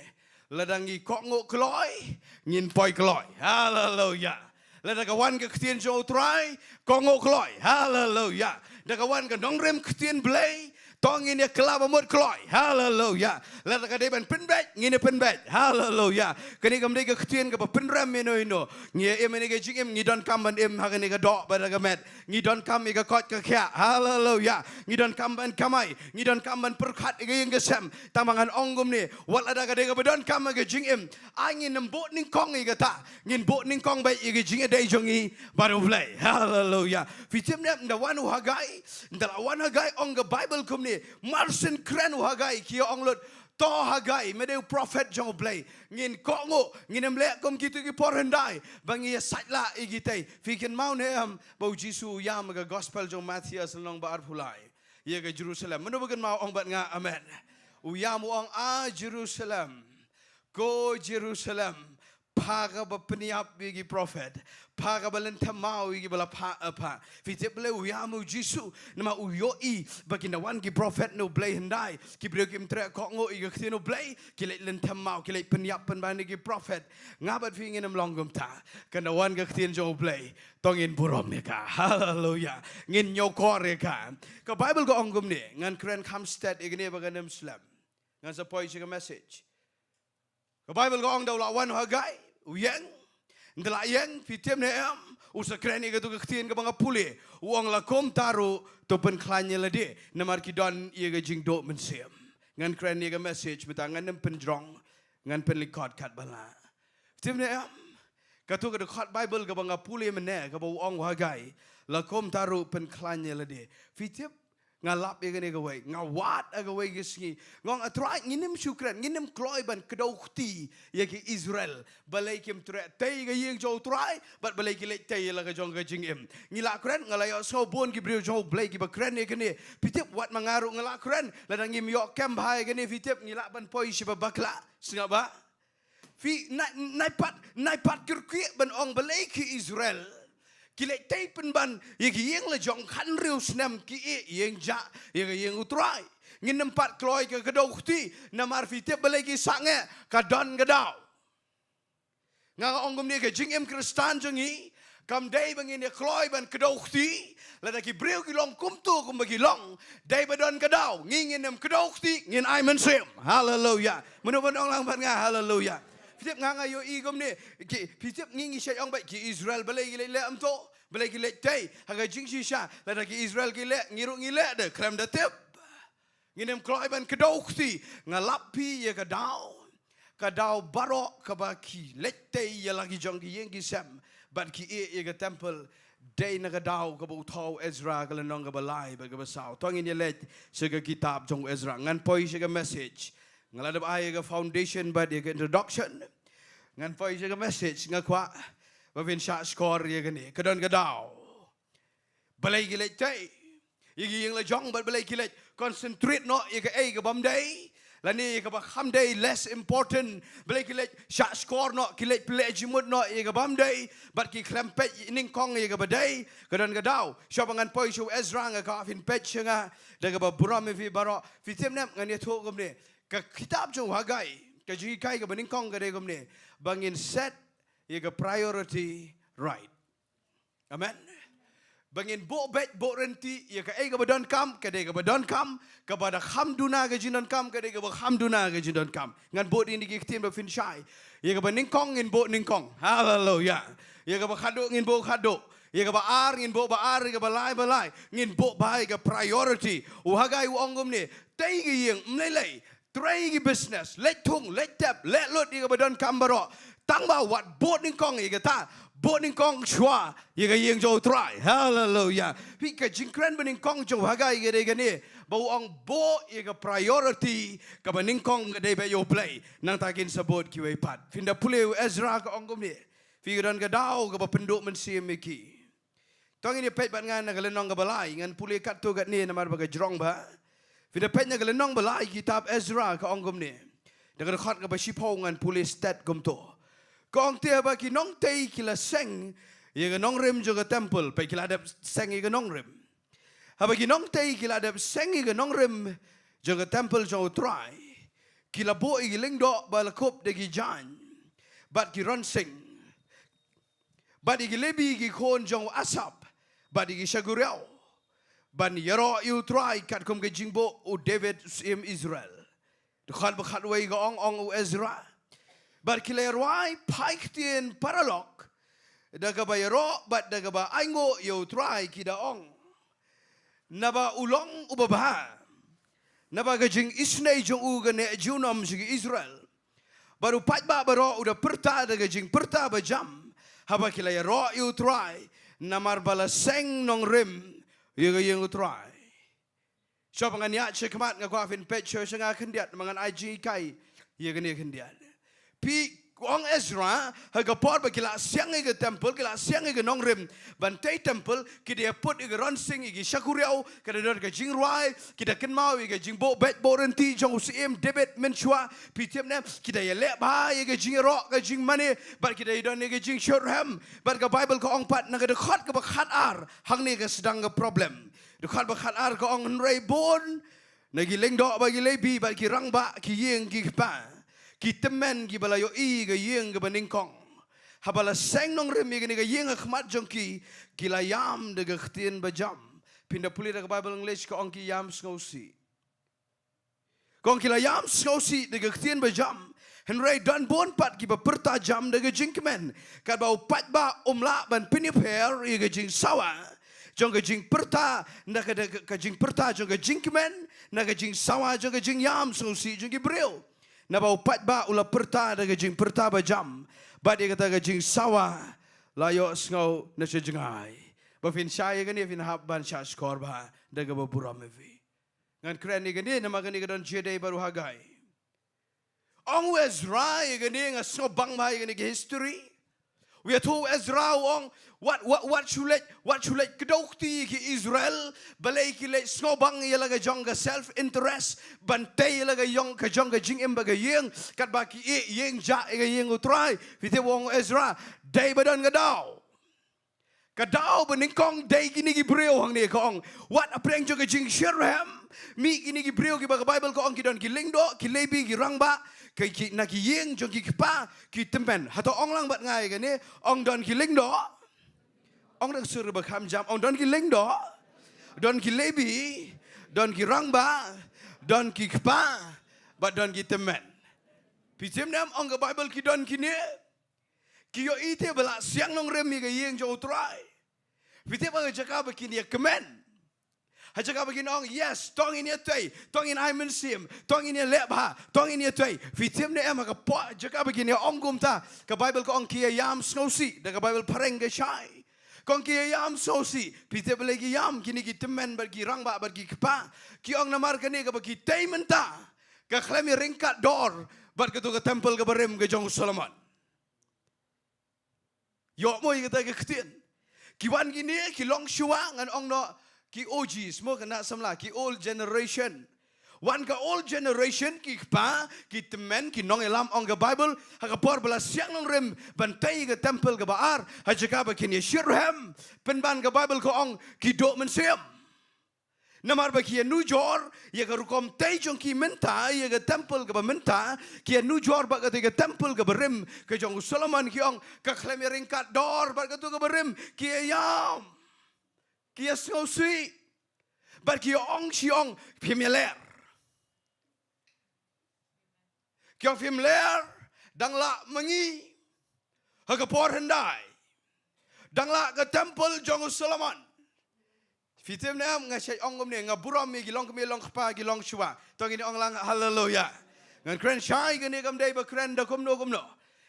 ladangi kok ngok kloi ngin poi kloi hallelujah ladagawan ke ktien jo try kok ngok kloi hallelujah dagawan ke nongrem ktien blai tongin ya kelaba mut kloi hallelujah ladagade ban penbet ngin penbet hallelujah kani gamde ke ktien ke penram meno ino ngi emene ke jing em ngi don kam ban em hagane ke dok badagamet ngi don kam ke kot ke kya hallelujah ngi don kam ban kamai ngi don kam ban perkhat ke yang gesem tamangan ongum ni wal ada ke ke don kam ke jing em angin nembot ning kong ke ta ngin bot ning kong bai ke jing dei jongi baru play hallelujah fitim ne ndawan hagai ndawan hagai ong ke bible kum ni marsen kren hagai ki ong lot to hagai medeu prophet jong play ngin kongo ngin emle kom kitu ki porendai bangi satla igitei fiken mau ne am bau jisu yam ga gospel jong Matthew Shillong ba arphulai ye ga Jerusalem menu bagen mau ong bat nga amen u yam ong a Jerusalem go Jerusalem paga ba peniap bigi prophet paga balen tamau igi bala pa apa fitip ble uyamu jisu nama uyoi bagi nawan ki prophet no blai hendai ki brio kim tre ko ngo igi ktino blai ki le len tamau ki le peniap penban igi prophet ngabat fi ngin longgum ta kanawan ga ktin jo blai tongin burom ka hallelujah ngin nyokor ka ka bible go onggum ni ngan kren kamsted igi ne baganem slam ngan sa poi chiga message ka bible go ong daw la wan hagai uyang ndala yang fitem ne am usa kreni ga tu ktien ga banga pule uang la kom taru to pen klanya la de namar ki don ye ga Jingduwai mensem ngan kreni ga message bitangan nem pen drong ngan pen record kat bala fitem ne am ka tu ga khot bible ga banga pule mene ga uang hagai la kom taru pen klanya la de fitem ngalap ya gani gawai ngawat agawai gisngi ngong atrai nginim syukran nginim kloiban kedauhti ya ki Israel balai kim tre tay ga yeng jo trai bat balai ki lek tay la ga jong ga jingim ngila kren ngalayo so bon ki brio jo balai ki bakren ya gani pitip wat mangaru ngala kren la ngim yo kem bhai gani pitip ngila ban poi shi bakla singaba fi nai pat kirki ban ong balai ki Israel kilek tay penban yeng la jong khan riu snam ki yeng ja yeng utrai ngin nempat kloi ke kedauhti namar fite balai ki sange kadon gadau nga ongom ni ke jingem kristan jongi kam dai bangin ye kloi ban kedauhti la da ki breu ki long kum tu kum bagi long dai badon gadau ngin nem kedauhti ngin ai men sem haleluya menupun ong lang ban nga haleluya Fitip nganga yo igom ni ki fitip ngingi shay ong ba ki Israel balai ki le am to balai ki le tay haga jingsi sha la ki Israel ki le ngiru ngile de krem da tip nginem kloi ban kedauhti ngalapi ye kadau barok ka ba ki le tay ye lagi jong ki yengi sam but ki ye ga temple day na kadau ka bu thau Ezra ka lenong ka balai ba ka basau tongin ye let sega kitab jong Ezra ngan poi sega message ngaladap ay ga foundation ba dia introduction ngan poi ga message ngakwa ba vin sha score ye gani kadon gadau balai gile tai yigi yang la jong ba balai gile concentrate no ye ga ay ga bam day la ni ga ba kham day less important balai gile sha score no gile play jimut no ye ga bam day but ki klempet ning kong ye ga ba day kadon gadau sha ngan poi shu Ezra nga ka fin pet nga da ga ba buram fi baro fi tem nem ngan ye tho gom ni ka kitab jong hagai ka ji kai ka baning kong ka de gom ne bangin set ye ka priority right amen bangin bo bet bo renti ye ka e ka badon kam ka de ka badon kam ka bada hamduna ka jinon kam ka de ka hamduna ka jinon kam ngan bo ni ki tim ba fin shai ye ka baning kong ngin bo ning kong hallelujah ye ka ba khado ngin bo khado ye ka ba ar ngin bo ba ar ye ka ba lai ngin bo ba ka priority u hagai u ongom ne tai gi yeng mlei try business let thung let tap let lot ye badon kambaro tang ba wat bot ning kong ye ta bot ning kong chwa ye ga yeng jo try hallelujah pi ka jingkran bening kong jo hagai ye de ga ni ba ong bo ye ga priority ka bening kong ga de be yo play nang takin sabot ki we pat finda pule Ezra ka ong gom ni fi ga don ga dau ga ba penduk men sim ki tong ini pet bat ngan ga lenong ga balai ngan pule kat tu ga ni namar ba ga jrong ba Fida petnya kalau nong balai kitab Ezra ka ongom ni. Dengan khot ka basipau ngan pulis stat gom to. Ka ong tia ba ki nong tei kila seng ye ka nong rem jo ka temple pa kila adap seng ye ka nong rem. Ha ba ki nong tei kila adap seng ye ka nong rem jo ka temple jo try. Kila bo ye Diengdoh ba la kop de ki jan. Bat ki ron sing. Bat ki lebi ki kon jo asap. Bat ki shagurau. Ban yaro you try kat kom ke jingbo u David sim Israel. Dekhat bekhat wei ga ong u Ezra. Bar kile roi paik tien paralok. Daga ba yaro bat daga ba aingo you try kida ong. Naba ulong u babha. Naba ga jing isnei jong u ga ne junam sigi Israel. Baru pat ba baro udah perta daga jing perta ba jam. Haba kile yaro you try namar bala seng nong rim. Yang utrai. Siapa ngan ya cekmat ngak wafin Petrol sengah kendiat mangan IG kai yang ni kendiat. Pi Wong Ezra hagapor ba kila siang ke temple kila siang ke nongrim bantai temple kita put ig ronsing ig shakuriau kada dor ke Jingduwai kita kenmau ig jingbo bet borenti jong usim debit menchua pitiam ne kita ya le ba ig jingro ke jing mane bar kita idon ig jing shorham bar ke Bible ko ong pat na ke khat ke khat ar hangne ke sedang ke problem khat ba khat ar ko ong rei bon nagi Diengdoh bagi lebi bar ki rang ba ki yeng ki pa kita men ki balayo i ga yeng ga baningkong habala seng nong remi ga ni ga yeng khmat jongki kilayam de ga khtin bajam pinda puli da Bible English ko ong ki yam skosi kong kilayam skosi de ga khtin bajam henry dan bon pat ki ba perta jam de ga jingmen ka ba pat ba umla ban piniper i ga jing sawa jong ga jing perta na ka jing perta jong ga jingmen na ga jing sawa jong ga jing yam skosi jong ki bril na bau pat ba ula perta da gajing perta ba jam ba dia kata gajing sawa layo ngau na sejengai Bafin syai kan ni fin hab ban syah skor bah daga baburam evi. Ngan keren ni kan ni nama kan ni kan jedi baru hagai. Ong Ezra kan ni ngas ngobang bah kan ni history. We are told Ezra ong what chulet kedokti ki Israel balai ki le ngobang ia laga jong ka self interest bantai laga yong ka jong ka jing emba ka yeng kat ba ki yeng ja ka yeng utrai fite wong Ezra dai badan gadau. Kadau beningkong day gini gibreo hang ni kong. What apreng jo ke jing Sherham. Mi gini gibreo ki baga Bible kong ki don ki Lingdo ki lebi ki rangba ki na ki yeng jo ki pa ki tempen. Hato ong lang bat ngai kan ni ong don ki Lingdo. Ong dak sur ba kham jam ong don ki Lingdo. Don ki lebi, don ki rangba, don ki pa, bat don ki tempen. Pijem nam ong ka Bible ki don ki ni. Ki yo ite bala siang nong remi ka yeng jo utrai. Fitip ang Jaka begini ya kemen. Jaka begini ong yes, tong ini tuai, tong ini I mensim, tong ini lebha, tong ini tuai. Fitip ni em ka po Jaka begini ong gumta. Ka Bible ko ong kia yam snosi, da ka Bible pareng ke syai. Kong kia yam sosi, fitip lagi yam kini ki temen bagi rangba bagi kepa. Ki ong namar kini ka bagi Bynta. Ka klemi ringkat dor, bar ketu ke temple ke berem ke jong Solomon. Yo mo kita ke ketien. Kiwan gini, ki long shua ngan ong no ki OG semua kena semla ki old generation. Wan ka old generation ki pa ki temen ki nong elam ong ke Bible hakapor bela siang nong rem bantai ke temple ke baar hajaka ba kini Sherham penban ke Bible ko ong ki dok mensiam. Namar ba ki nujor ye ka rukom tai jong ki menta ye ke temple ke menta ki nujor ba ke temple ke berem ke jong Solomon ki ong ka klem ringkat dor ba ke tu ke berem ki yam ki snosi ba ki ong si ong familiar ki ong familiar dang la mengi ha ka por hendai dang la ke temple jong Solomon. Fitim nam ngasai ong ni ngaburam mi gilong kemi long kpa gilong shua. Tong ini ong lang haleluya. Ngan kren syai kene kam dai ba kren da kumno.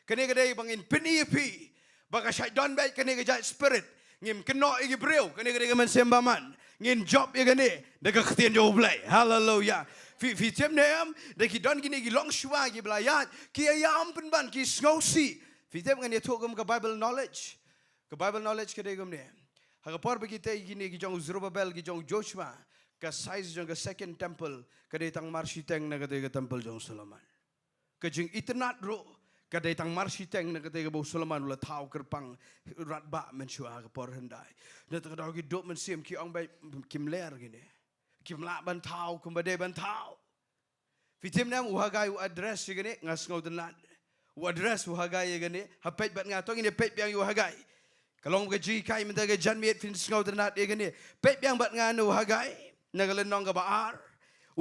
Kene ka dai bangin pini pi. Baka syai don bai kene ka jai spirit. Ngim keno igi breu kene ka dai man sembaman. Ngin job ye kene da ka ktien jo blai. Haleluya. Fitim nam da ki don gini gilong shua gi blayat ki ayam penban ki sngosi. Fitim ngan ye togum ka Bible knowledge. Ka Bible knowledge ka dai gum ni. Hagapor begitu gini kijong Zerubbabel kijong Joshua ka size jong ka second temple ka datang marsiteng na ka temple jong Solomon. Kajing iternat ro ka datang marsiteng na ka bo Solomon ula tau kerpang ratba mensua hagapor hendai. Na ta daw ki dok mensim ki ong bai kimler gini. Kimla ban tau kumbade ban tau. Fitim nam uhagai u address gini ngas ngau tenat. U address uhagai gini hapet bat ngatong ini pet yang uhagai. Kalau mga jikai minta ke janmiet fin sngau tenat ye gani pep yang bat nganu hagai nagalenong ka baar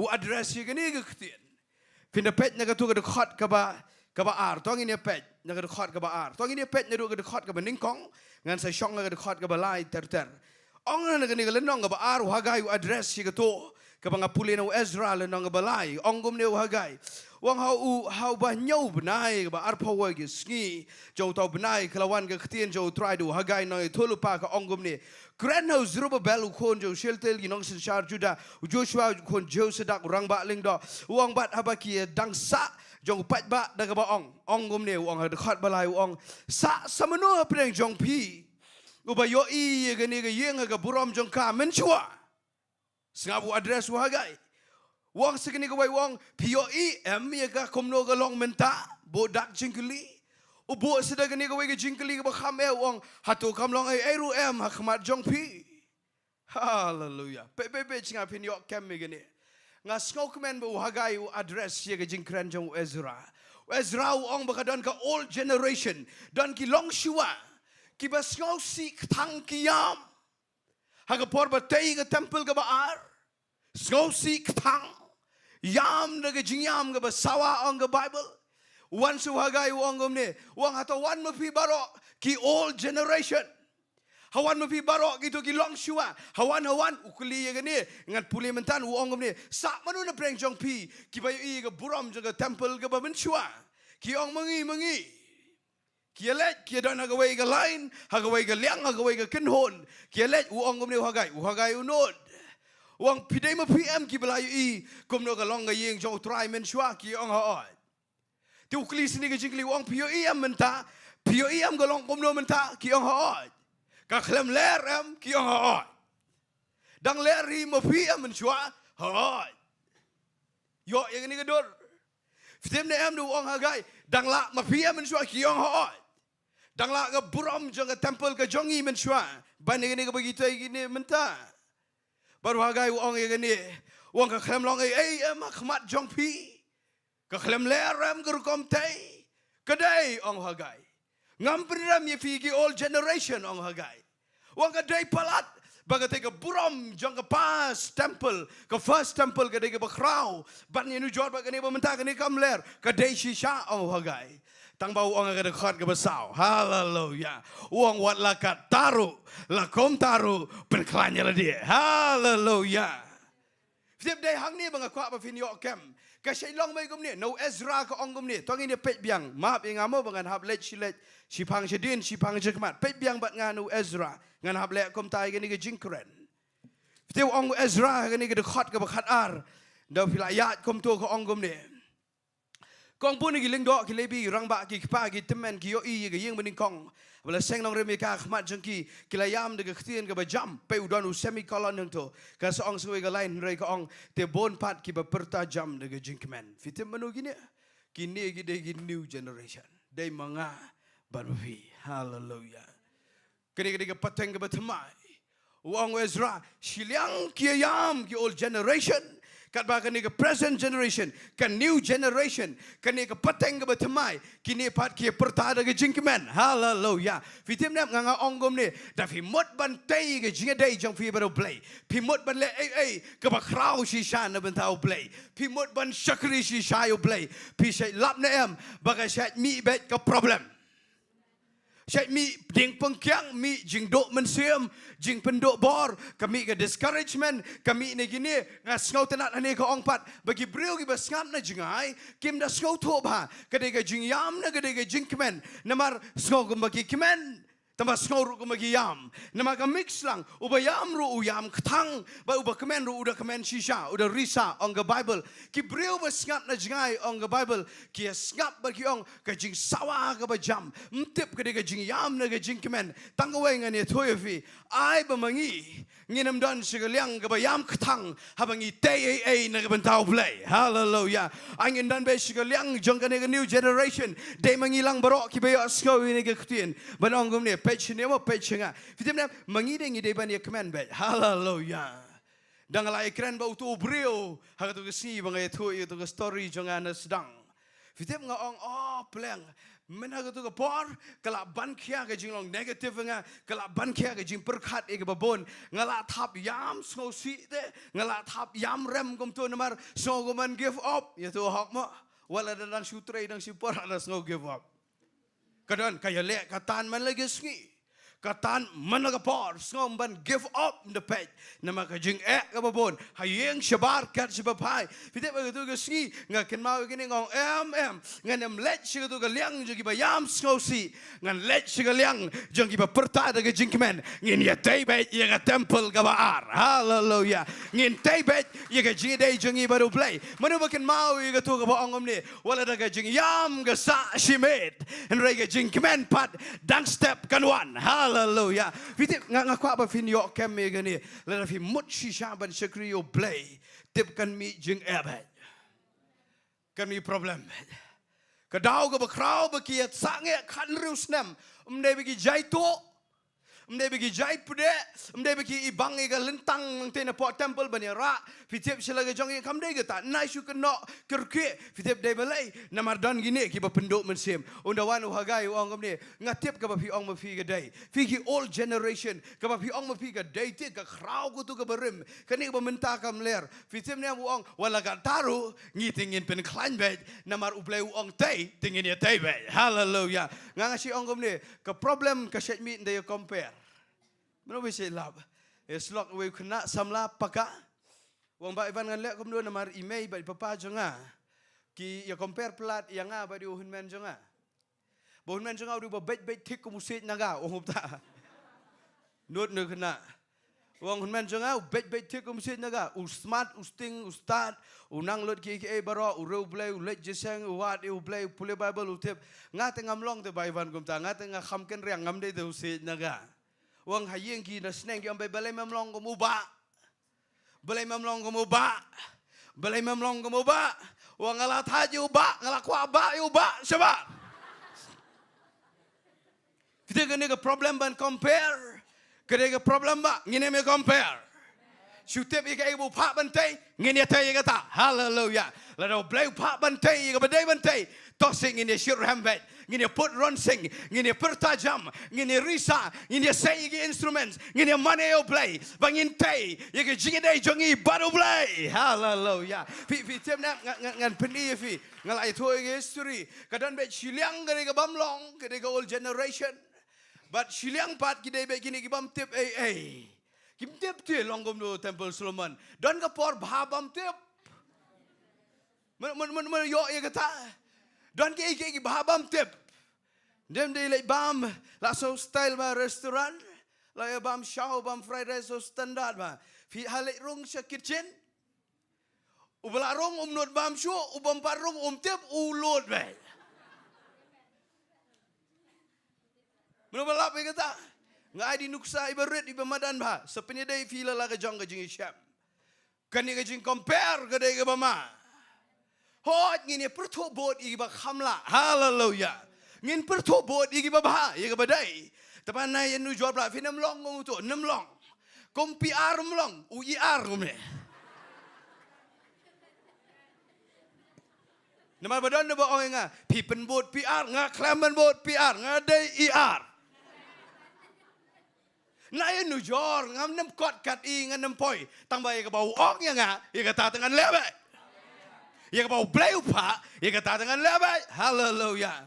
u address ye gani ke ktien fin de pet naga tu ke dekat ka baar tong ini pet naga dekat ka baar tong ini pet naga dekat ka beningkong ngan sa syong naga dekat ka balai ter ong naga nagalenong ka baar u hagai u address ye ke tu ka pangapuli na Ezra lenong ka balai ongum ne u hagai wang hau bah nyau benai ba arpawa ke Sngi jau tau benai kelawan ke ktien jau try do hagai noi tholupa ka ongum ni kren hau Zerubbabel kon jau sheltel ginong sechar Juda Joshua kon jau sedak orang ba lingdo wang bat habaki dangsa jong pat ba daga ba ongum ni wang dekat balai wang sa samano preng jong pi uba yo i gani ga yeng ga buram jong ka menchua sengabu address hagai wang segini kawai wang POE ya ka komno ka long menta bodak jingkeli ubo sedang ni kawai ka jingkeli ka kham wang hatu kam long ai ru hakmat jong pi haleluya pe chinga pin yok kem gini ngas ngau kemen bu hagai u address ye ka jingkran jong Ezra wang bakadon ka old generation don ki long shua ki bas ngau si thang kiyam hagapor ba tei ka temple ka baar ngau si thang yam naga jingyam ga basawa ang ga Bible wan su hagai wang gomne wang hato wan mapi barok ki old generation hawan mapi barok gitu ki long shua hawan ukuli ya gani ngat puli mentan wang gomne sa manu na preng jong pi ki bayu i ga buram jong ga temple ga ba menshua ki ong mangi Kia let kia don hagaway ga line, hagaway ga liang, hagaway ga kinhon. Kia let uang gumne uhagai unod. Uang pidai ma PM ki belayu I kumno ga long ga yeng jong try men shwa ki ong ha. Ti ukli sini ga jingli uang pio I am menta, pio I am ga long kumno menta ki ong ha. Ka klem ler am ki ong ha. Dang ler ri ma PM men shwa ha. Yo yang ni ga dor. Fitem ne am du uang hagai, dang la ma PM men shwa ki ong ha. Dang la ga buram jong ga temple ga jongi men shwa. Ban ni ga begitu gini menta. Baru hagai uang yang ni, uang ka klem long mak khmat jong pi. Ka klem lerem gerukom tei. Kadai ong hagai. Ngam priram ye fi ki old generation ong hagai. Uang ka dai palat bagai ka buram jong ka pas temple, ka first temple ka dai ka bakrau. Ban ye nu jor bagai ni bamenta ka ni kam ler, ka dai shisha ong hagai. Tang bau uang ka dekat ka basau. Hallelujah. Uang wat lakat taru, lakom taru penklanya la dia. Hallelujah. Setiap day hang ni bang aku apa fin yok kem. Ka Shillong mai gum ni, no Ezra ka ong gum ni. Tuang ini pet biang, maaf yang amo bangan hab let shilet, sipang shedin, sipang jekmat. Pet biang bat nganu Ezra, ngan hab let kom tai gani ke jingkren. Setiap ong Ezra gani ke dekat ka bakat ar. Dah filayat kom tu ka ong gum ni. Kong pun ni giling dok kilebi rang ba ki pa ki temen ki yo I ke yeng bening kong. Bala seng long remi ka khmat jengki kilayam de ktien ke bajam pe udon u semicolon yang tu. Ka seong suwe ke lain rei ka ong te bon pat ki beperta jam de jingkmen. Fitem menu gini kini gi new generation. Dai manga barbi. Hallelujah. Kini ke pateng ke batemai. Wong Ezra Shillong ki yam ki old generation. Kat bahkan ni ke present generation, ke new generation, ke ni ke pateng ke bertemai, kini pat kia pertada ke jingkemen. Hallelujah. Fitim nam nganga onggom ni, dah fimut bantai ke jingadai jang fi baru play. Fimut ban le ke bakrau shisha na bentau play. Fimut ban syakri shisha yo play. Fi syai lap na em, bagai syai mi bet ke problem. Syai mi ding pengkiang mi jingduh mensiam jing penduk bor kami ke discouragement kami ni gini ngas ngau tenat ane ke ong pat bagi beliau ki basngam na jingai kim da ngau thop ha kadai ke jingyam na kadai ke jingkemen namar ngau ke bagi kemen tambah ngau ru ke bagi yam namar ka mix lang ubayam ru uyam ketang ba ubah kemen ru udah kemen shisha udah risa ong ke bible ki beliau basngap na jingai ong ke bible ki ngap bagi ong ke jing sawa ke bajam mtip kadai ke jingyam na ke jingkemen tangawai ngani thoyefi ai bamangi nginam don sigaliang ke bayam ketang habangi tei na ke bentau play. Hallelujah. Angin dan be sigaliang jong ke new generation dei mangilang barok ki bayo skau ini ke ktien banong gum ni page ni mo page nga fitim na mangideng ide ban ye command bet. Hallelujah. Dang lai kren ba utu brio ha tu ke si bangai tu itu ke story jong ana sedang fitim nga ong pleng Mena tu ke por, kalau ban kia ke jinglong negatif nga, kalau ban kia ke jing perkat ke babon, ngala thap yam snow si te, ngala thap yam rem kum tu namar snow kuman give up, ya tu hak mo, wala dalam Sohthri dang si por ada snow give up. Kadang kaya lek katan man lagi Sngi. Katan mana ke por snow ban give up the page. Nama ke jing ke babon, hayeng syabar kat sebapai. Fitek begitu ke Sngi, ngah ken mau gini ngong ngan em let sih tu ke liang jadi bayam snow si, ngan let sih ke liang jadi perta ke jingkemen, ngin ya tebet ya ke temple ke baar. Hallelujah. Ngin tebet ya ke jingdai jadi baru play. Mana bukan mau ya ke tu ke baangom ni, wala dah ke jing yam ke sa shimet, henry ke jingkemen pat dan step kan one. Hallelujah. Fitik ngaku apa fin yok kem me gani. Lada fi mut shisha ban sekri yo play. Tip kan mi jing ebet. Kan mi problem. Kadau ke bakrau bekiat sange kan riu snem. Mde bagi jai tu. Mde bagi jai pude. Mde bagi ibang ega lentang nang tena pot temple bani ra. Fitip sila ke jong kam dei ke tak nai su ke nok kerke. Fitip dei balai namar dan gini ki ba penduk mensim. Undawan uhagai ong kam ni ngatip ke ba pi ong ma fi ke dei. Fi ki old generation ke ba pi ong ma fi ke dei ti ke krau ku tu ke berim. Kani ba menta kam ler. Fitip ni ong wala ka taru ngitingin pen klan bet namar ublai ong tei tingin ya tei bet. Hallelujah. Ngasi ong kam ni ke problem ke set mi ndai compare. Mana bisa lab? Selok we kena samla paka. Wang ba iban ngan lek kum do namar email ba papa jonga. Ki ya compare plat yang a ba di uhun men jonga. Bon men jengau du bet tik ko musit naga ong ta. Not no kena. Wong men jengau bet tik ko musit naga. Smart, sting, ustad, nang lot ki baro, reu blai, let jeseng, wat u blai, pule Bible utip. Ngate ngamlong te baivan kum ta, ngate ngam ken riang ngam de usit naga. Wong hayeng ki na Sngi ambai balai mamlong ko muba. Balai mamlong ko muba. Balai mamlong ko muba. Wong ngalat haji uba, ngalat kwa ba uba, siapa? Kita kena ke problem ban compare. Kena ke problem ba, ngine me compare. Syutip ika ibu pak bantai, ngine tay kata. Hallelujah. Lalu blai pak bantai, ika badai bantai. Tosing ngine syur hambet, ngine put ronsing, ngine pertajam, ngine risa, ngine say ika instruments, ngine maneo play, bangin tay, ika jingidai jongi baru play. Hallelujah. Fi tiap nak ngan pendi fi, ngalai tu ika history. Kadang bet Shillong kena ke bamlong, kena ke old generation. But Shillong pat kita bet kini kibam tip Kim tip ti longgom do Temple Solomon. Don ke por bhabam tip. Men yo ya kata. Don ke bhabam tip. Dem de like bam la so style ma restaurant. La ya bam show bam fried rice so standard ma. Fi halik rong sa kitchen. Ubala rong not bam show ubam parong tip ulot ba. Menolak mereka kata, ngai di nuksa ibarat iba madan bah, sepenuhnya day fila lah kejong kejing isyam, kan ni kejing compare kedai ke bama, hot ngini pertobot iba khamla, hallelujah, ngin pertobot iba bah, iba badai, tapi nai yang nu jual berapa, fi 6 long ngom tu, 6 long, kom PR long, UIR ngom ni. Nama badan nama orang ngah, pi penbot PR, ngah klaman bot PR, ngah day IR. Naya nujor ngam nem kot kat ngan nem poi tang bai ka bau ok ya nga ya kata dengan lebe ya ka bau blai upa ya kata dengan lebe hallelujah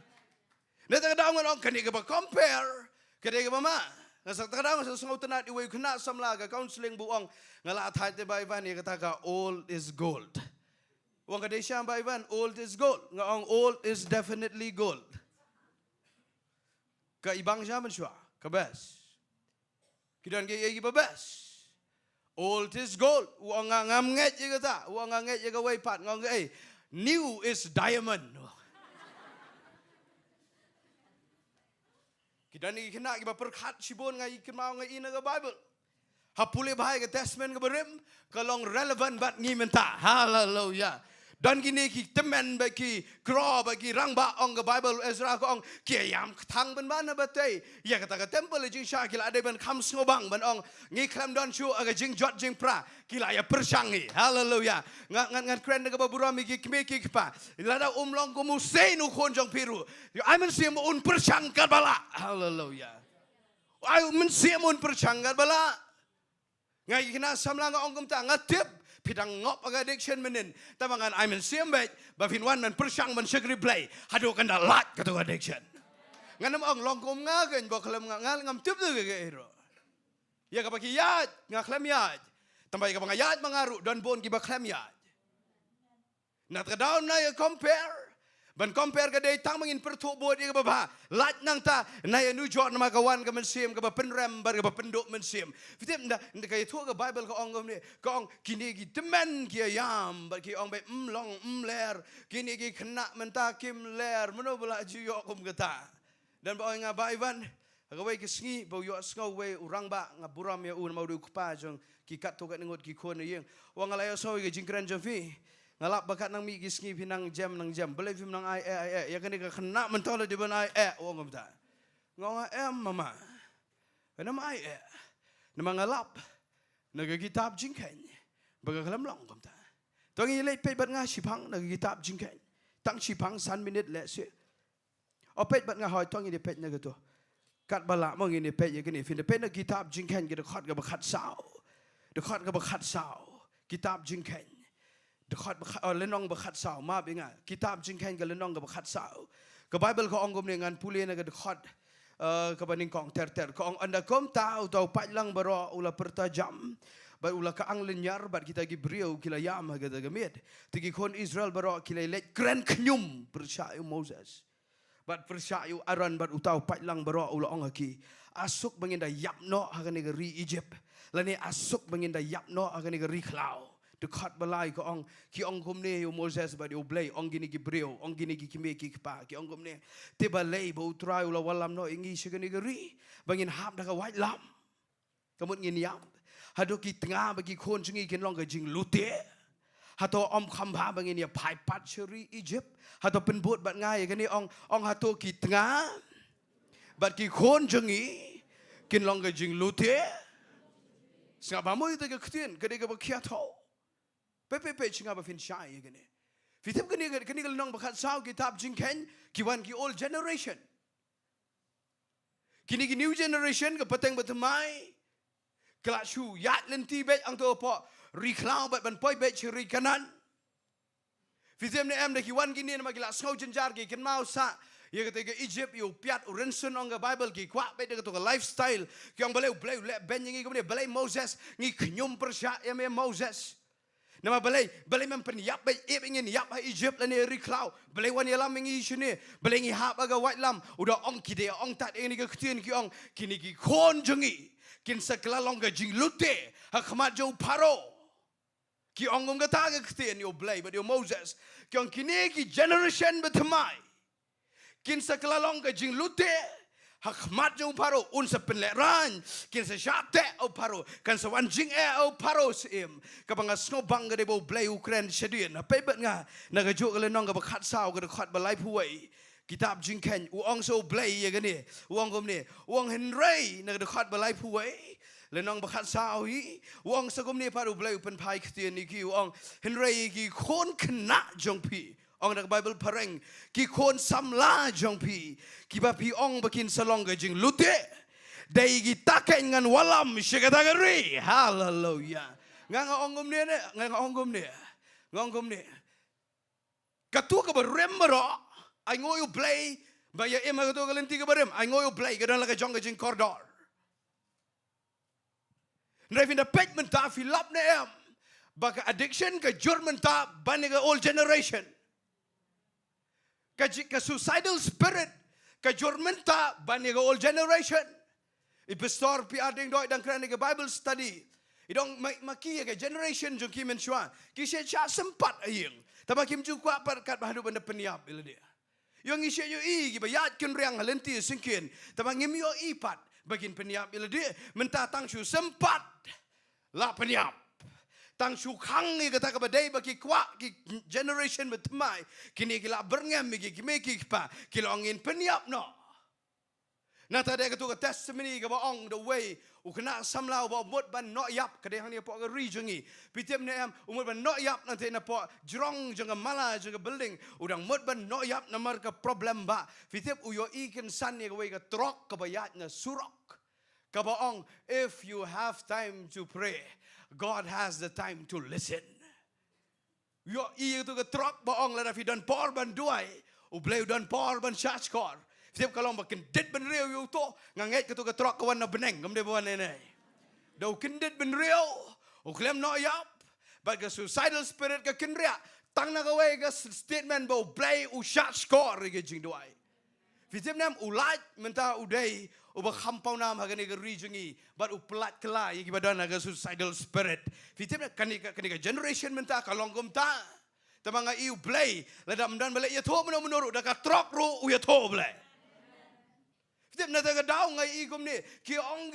ne ta daw ngon kan ka ba compare ka de ka ma ngasak ta daw sa sngau tanat iwe khna samla ka counseling buong ngala thai te bai van ya kata ka old is gold wong ka de syam bai van old is gold ngong old is definitely gold ka ibang syam shwa ka bes Kidan ke iki babas. Old is gold. Uang ngam nget je kata. Uang nget je ka way pat ngong new is diamond. Kidan ni kena ki ba perkhat sibon ngai kemau ngai ina ka Bible. Hapule bahai ke testament ke berim kalong relevant bat ngi menta. Hallelujah. Dan gini ki temen bagi kro bagi rang ba ong ke Bible Ezra ko ong kiam thang ban ban batai ya kata ka temple jing sha kila ada ban kham ngobang ban ong ngi klam don chu aga jing jot jing pra kila ya persangi hallelujah ngan kren ke babura mi ki ki pa lada long ko musai nu khon jong piru ai men sim un persang ka bala hallelujah ai men sim un persang ka bala ngai kena samlang ong kum ta ngatip Pidang ngop aga addiction menin. Tamangan I men siambet. Bafin wan men persang men segri play. Hadu kan dah lat kata addiction. Nganam ong longkom ngagen. Bakalem ngal ngam tip tu ke hero. Ya kapaki yat ngaklem yat. Tambah kapang yat mangaru dan bon kiba klem yat. Nat kadaw na ya compare. Ban compare ka day tang mangin pertuk bot ya baba. Lat nang ta na ya nu jot nama kawan ka mensim ka penrem bar ka penduk mensim. Fitim nda kaya tu ka Bible ka ong ni ka ong kini ki temen ki yam bar ki ong be long ler kini ki kena menta kim ler meno bela ju yok kum kata. Dan ba nga ba Ivan ka wei ki Sngi bo yo skau wei urang ba nga buram ya un mau du kupa jong ki kat to ka ngot ki kon yeng. Wang alaya so ki jingkran jofi. Ngalap bakat nang mi Sngi pinang jam boleh film nang ai ya kena kena mentol di ban ai wong ngam ta ngong mama nama ai nama ngalap naga kitab jingken baga kalam long ngam ta tong i le pe bat nga sipang naga kitab jingken tang sipang san minute le se opet bat nga hoi tong i de pet naga to kat bala mong i de pet ya kini fin de pet na kitab jingken ki de khot ga bakhat sao kitab jingken dekat lenong berkat sao maaf ingat kitab jingken ke lenong berkat sao ke Bible ko ongom dengan pulih na dekat ke banding kong ter ko ong anda kom tahu patlang baro ula pertajam ba ula ka ang lenyar bat kita gi brio kila yam kata gemit tigi kon Israel baro kila let kren knyum percaya Moses Bat persyayu aran bat utau patlang baro ulo ong haki. Asuk menginda yapno hakan ega ri Egypt. Lani asuk menginda yapno hakan ega ri klau. Dekat balai ko ong ki ong komne yo Moses ba di oblay ong gini ki breu ong gini ki kime ki pa ki ong komne te balai ba utrai ulo walam no ingi hakan ega ri bangin hap dah ka white lam. Kamut ngin yap. Hado ki tengah bagi kon Sngi kin long ka jing lute. Hato om khamba bangin ya pai pat sheri Egypt. Hato penbut bat ngai kan ni ong hato ki tengah bat ki kon Sngi kin long ka jing lute. Sengap bamu itu ke ketien ke dega bakia tau. Pepe chinga ba fin shai kan ni. Fitip kan ni long bakat sau kitab jingken kiwan ki old generation. Kini ki new generation ke peteng betemai. Kelak shu yat lenti bet ang tu apa riklau bat ban poi bet ceri kanan. Fizem ne am de kiwan gini nama kelak sau jenjar ki ken mau sa ye kata ke Egypt yo piat urensun ong ke Bible ki kwak bet de ke lifestyle ki ong balai le ben ngi kemudian balai Moses ngi knyum persya ya me Moses. Nama balai mempen yap bet ingin yap ha Egypt lani riklau balai wan yalam ngi sini balai ngi hap aga white lam udah ong kide ong tat ini ke ketien ki ong kini ki kon Sngi kin sekelalong ke jing lute hakmat jau paro ki ong ke ta ke ketien yo balai but yo Moses ki ong kini ki generation betemai kin sekelalong ke jing lute hakmat jau paro un sepenleran kin se syate au paro kan sewan jing au paro sim kapanga snobang ke debo balai Ukraine sedien apa bet nga na ke juk ke lenong ke bakat sau ke dekat balai puai kitab jingken uang so balai ya gani uang komni uang henry na dekat balai puai lenong bakat sau hi uang sagomni paru balai pen pai ketien ni ki uang henry ki kon kena jongpi ong dak Bible pareng ki kon samla jongpi ki ba pi ong bakin salong ke jing lute dai gi taken ngan walam shikatagari hallelujah nganga ongom ne nganga ongom ne katu ka beremro ai ngoyu play ba ya ema katu ka lenti ka berem ai ngoyu play ka dan la ka jong ka jing corridor Nrevin da payment ta filap ne em ba ka addiction ka German ta ban ka old generation ka suicidal spirit ka jormenta bani ka old generation ipestor pi Diengdoh dan kerana ka Bible study idong maki ka generation jong ki menshua ki se cha sempat ayeng taba kim ju kwa par kat bahadu benda peniap bila dia yang isi yo i ki bayat ken riang halenti singkin taba ngim yo i pat bagin peniap bila dia menta tang shu sempat la peniap tang shu khang ni kata kabadai bagi kwak ki generation betemai kini kila berngam ki meki pa kila angin peniap no na ta de katu ka testimony ka ba ong the way u kena samlau ba mot ban no yap ka de hang ni po ka ri jengi pitem ne am umot ban no yap na te na po jrong jeng mala jeng building udang mot ban no yap na mar ka problem ba pitem u yo iken san ni ka we ka trok ka ba yat na surok ka ba ong if you have time to pray God has the time to listen. Yo iya tu ke trok bohong lah fi dan por ban duai, ublay dan por ban syashkor. Setiap kalau makin dead ben real yo tu nganget ke tu ke trok kawan na beneng kamde bawan nene. Dau kindet ben real, uklem no yap, bag ke suicidal spirit ke kinria, tang na kawai ke statement ba ublay u syashkor ke Jingduwai. Fitim nam ulat menta udai uba khampau nam hagani ke regiongi but upelat kela yaki badan aga suicidal spirit. Fitim nam kanika generation menta kalongom ta. Tamanga iu play ladam dan balik ya tho menurut dak trok ru ya tho blai. Fitim na ta daw ngai igom ni ki ong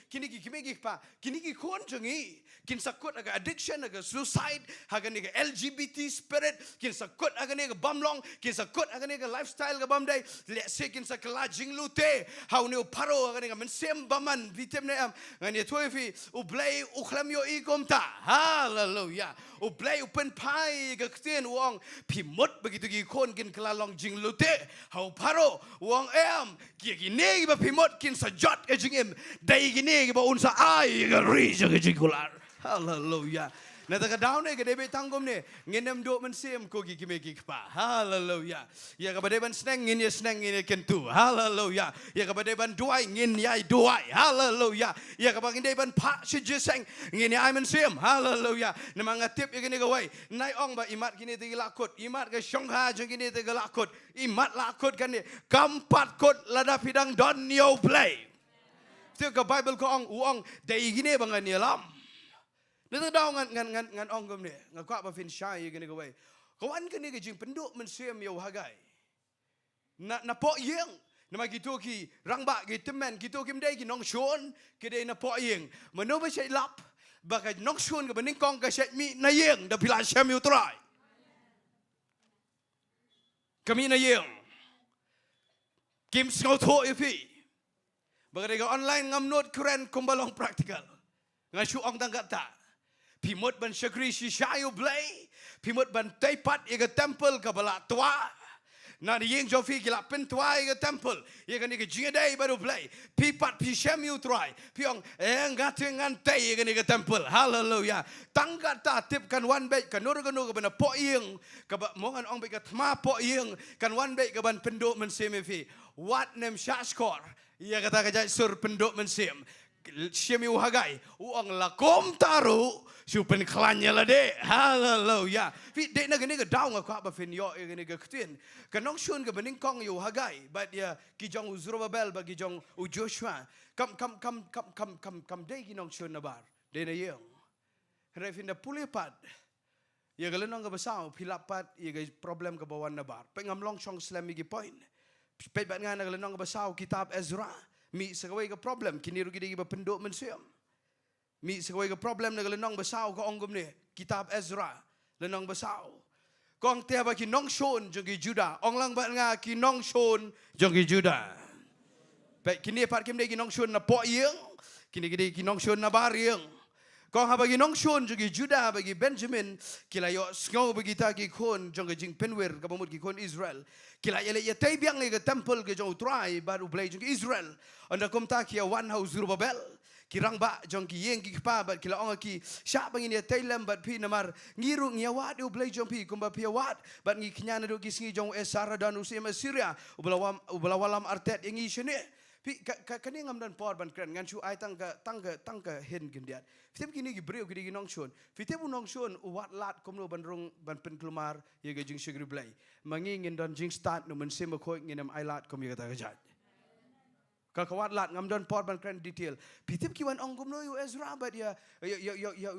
kini kimegi pa kini ki kon jengi kin sakut aga addiction aga suicide hagani ke LGBT spirit kin sakut agani ke bamlong kin sakut agani ke lifestyle ke bamdai let se kin sakla jinglute how ni paro agani ke mensem baman vitem ne am ngani toifi ublay uklam yo igom ta hallelujah ublay upen pai ke ktien wong pimot begitu ki kon kin kelalong jinglute how paro wong am ki ne ba pimot kin sajot ke jingim dai gini ba unsa ai ke ri ke jingkular hallelujah Nata ka down ne gede be tangkom ne nginem do men sim ko gi kime gi pa. Hallelujah. Ya ka bade ban sneng ngin ya sneng ngin kentu. Hallelujah. Ya ka bade ban duai ngin yai duai. Hallelujah. Ya ka bang de ban pa shi jiseng ngin ya men sim. Hallelujah. Namang atip ya gini gawai. Nai ong ba imat gini te lakut. Imat ke Shanghai jeng gini te lakut. Imat lakut kan ni. Kampat kot lada pidang don yo play. Tu ka Bible ko ong dei gini bang ni lam. Nito daw ngan ong gum ni. Nga kwa ba fin shy gini gawai. Kawan kan ni ke jing penduk men sim yo hagai. Na po yeng. Nama gitu ki rangba ki temen gitu ki mdai ki nong shon ki dei na po yeng. Mano ba sai lap. Baka nong shon ka baning kong ka sai mi na yeng da pila syam yo try. Kami na yeng. Kim sngau tho ipi. Baka dei ka online ngam not keren kumbalong practical. Ngashu ong tangkat ta. Pimut ban syakri si syayu blay. Pimut ban taipat iga temple ka bala tua. Na di yeng jofi gila pentua iga temple. Iga ni ka Jingiasyllok baru blay. Pipat pi syam yu try. Piong ngate ngantai iga ni ka temple. Hallelujah. Tangkat ta tip kan one bay kan nur ka bana po yeng. Ka mongan ong bay ka thma po yeng. Kan one bay ka ban penduk mensim ifi. Wat nem syaskor. Ia kata kajai sur penduk mensim. Syemi uhagai. Uang lakom taru. Supen klanya lah dek. Hallelujah. Fi dek na gani ka daw nga kwa ba fin yo gani ka ktin. Kanong shun ka baning kong yu hagai. But ya kijong Uzrubabel ba kijong Joshua. Kam dek kinong shun na bar. Dek na yung. Henry fin da pulipat. Ya galenong ka basaw pilapat ya problem ka bawan na bar. Pengamlong syong slam igi point. Pet bat nga na galenong ka basaw kitab Ezra. Mi sagaway ka problem kiniru gidi ba penduk mensiam. Mi sagaway ka problem na galenong basaw ka onggom ni kitab Ezra lenong basaw. Kong tiaba kinong shon jogi Juda. Ong lang bat nga kinong shon jogi Juda. Pet kini pat kim de kinong shon na po yeng. Kini gidi kinong shon na bar yeng. Kong ha bagi nong shon jogi Juda bagi Benjamin kilayo sngau bagi ta ki kon jong jing penwer ka pamut ki kon Israel. Kila yele ye tay biang ke temple ke jong utrai baru blay jong Israel. Anda kom ta ki one house Zerubabel. Kirang ba jong ki yeng ki pa bat kila ong ki sya bangin ye tay lem bat pi namar ngiru ngiyawat u blay jong pi kumba pi wat bat ngi knyana do ki sngi jong esara dan usim Syria ubalawalam artet yengi shene. Pi kani ngam dan por ban kren ngan chu ai tangka hen gendiat. Fitep kini gi breu gi nong shon. Fitep nong shon wat lat komno ban rong ban pen kelumar ye ge jing shigri blai. Mangi ngin don jing start no men sema khoi nginem ai lat kom ye kata gajat. Kakawat lat ngam don por ban kren detail. Fitep ki wan ong komno yu Ezra but ya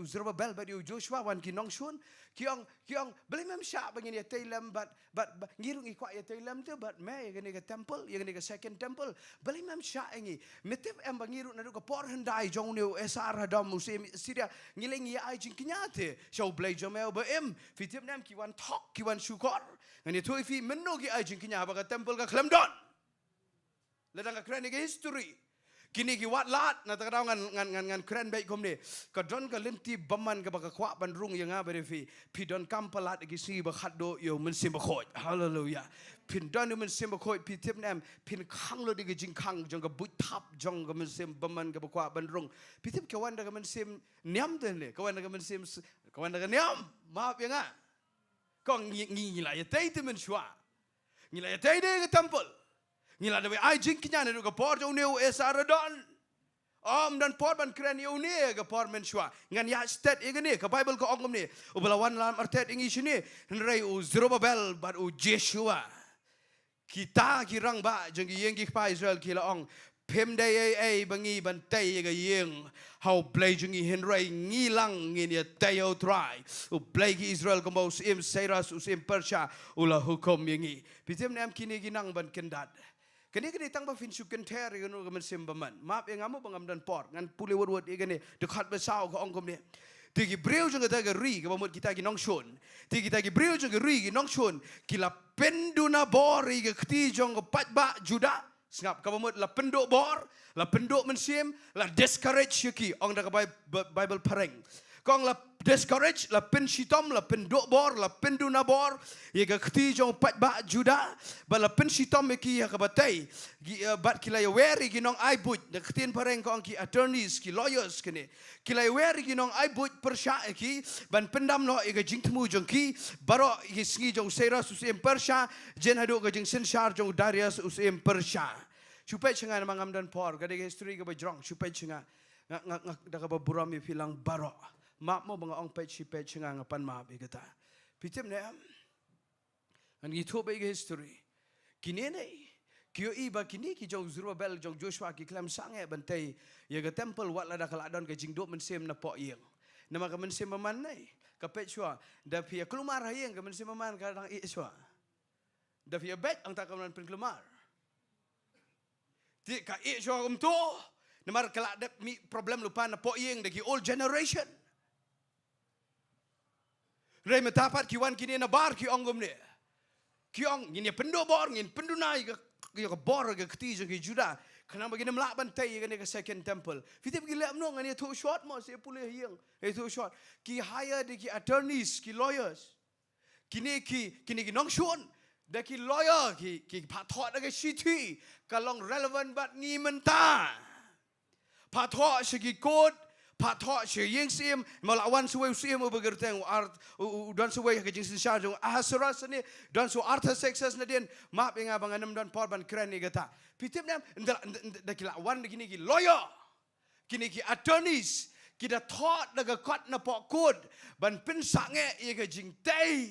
Zerubabel but yu Joshua wan ki nong shon. Kiong beli mem sya bangin ye tailam but ngirung ikwa ye tailam tu but me ye gani ka temple ye gani ka second temple beli mem sya engi metep em bangiru na ka por hendai jong ne esar hadam musim Syria ngiling ye ai jing knyate show blay jomel ba em fitip nam ki wan thok ki wan shukor ngani tu fi menno ki ai jing knya ba ka temple ka klemdon ledang ka kren ke history kini ki wat lat na takadaw ngan kren baik kom ni kadon ka lenti baman ka baka kwa bandrung yang nga berefi pidon kampalat ki si ba khaddo yo mensim ba khoj hallelujah pin don yo mensim ba khoj pi tip nam pin khang lo di jing khang jong ka but thap jong ka mensim baman ka kwa bandrung pi tip ka wanda ka mensim nyam den le ka wanda ka mensim ka wanda ka nyam maaf yang nga kong ngila ye tay te men shwa ngila ye tay de ka temple ngila dawe ai jing kinya ne ka por jo neu esara don dan por ban kren yo ne ka por men shwa ngan ya state e ne ka bible ko ongom ne ubalawan lam artet ingi shine nrei u Zerubabel but u Joshua kita kirang ba jeng yeng ki pa Israel kila ong pem dai ai bangi ban tai ga yeng how play jeng henrei ngilang ngin ya tayo try u play ki Israel ko mos im Cyrus usim Persia ula hukum yengi pitem nam kini ginang ban kendat kini tang ba fin suken ter ganu gamen simbaman map yang amu bangam dan por ngan pule word igane dekat besau ko ongkom ni tigi breu jung ta ga ri ga bamut kita gi nong shon tigi ta gi breu jung ga ri gi nong shon kila penduna bor ga khti jong pat ba juda ngap ka bamut la penduk bor la penduk mensim la discourage ki ong da ka Bible pareng kong la discourage la pen shitom la pen do bor la pen du na bor ye ga khti jong pat ba juda ba la pen shitom ki ya ka batai bat ki la ya weri ki nong ai but de khtin pareng kong ki attorneys ki lawyers kene ki la weri ki nong ai but persha ki ban pendam no ye ga jing tmu jong ki baro ki sngi jong sera su sem persha jen hadu ga jing sin shar jong darius us em persha chupai chenga mangam dan por ga de history ga ba jrong chupai chenga ngak da ka ba buram mi filang baro ma mo bang ong page page nga ngapan ma be kata pitim ne an gi to be history kinene kyo I ba kini ki jong Zerubabel jong Joshua ki klam sange bantai ye ga temple wat la da kala don ga Jingduwai men sem na po yeng nama ka men sem man nei ka page chwa da pia kelumar hayeng ka men sem man ka dang I chwa da pia bet ang ta ka man pen kelumar ti ka I chwa to namar kala da mi problem lupa na po yeng da ki old generation Rai metapat kiwan kini na bar ki ongom ne. Ki ong ngin pendo bor ngin pendunai ka bor ka kti jong ki juda. Kana bagina mlak bantai ka ne ka second temple. Fitip ki lem no ngani to short mo se pule hiang. E to short. Ki hire de ki attorneys ki lawyers. Kini ki nong shon. Da ki lawyer ki pathot da ka shiti kalong relevant bat ni menta. Pathot se ki code Pathok she yeng sim malawan suwe sim ubegerteng art dan suwe ke jing sha jong ahasuras ni dan su art success na den map inga banganam dan porban kren ni gata pitip nam da kilawan gini ki lawyer kini ki attorneys kita thought daga kot na pokod ban pin sange ye ke jing tai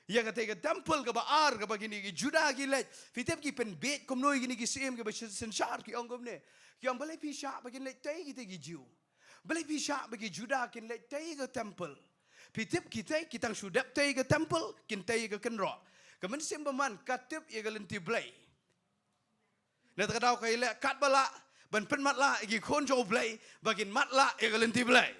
ya ka te ke temple ka ba ar ka ba gini ki juda ki le pitip ki pen bet kom noi gini ki sim ke ba senshar ki ongom ne ki ang balai pisha ba gini le tai ki te ki jiu Beli pisah bagi Juda kin lek tay ke temple. Pitip kita sudah tay ke temple kin tay ke kenro. Kemen simbaman katip ye galenti blay. Net kadau kai lek kat bala ban pen matla igi konjo blay bagin matla ye galenti blay.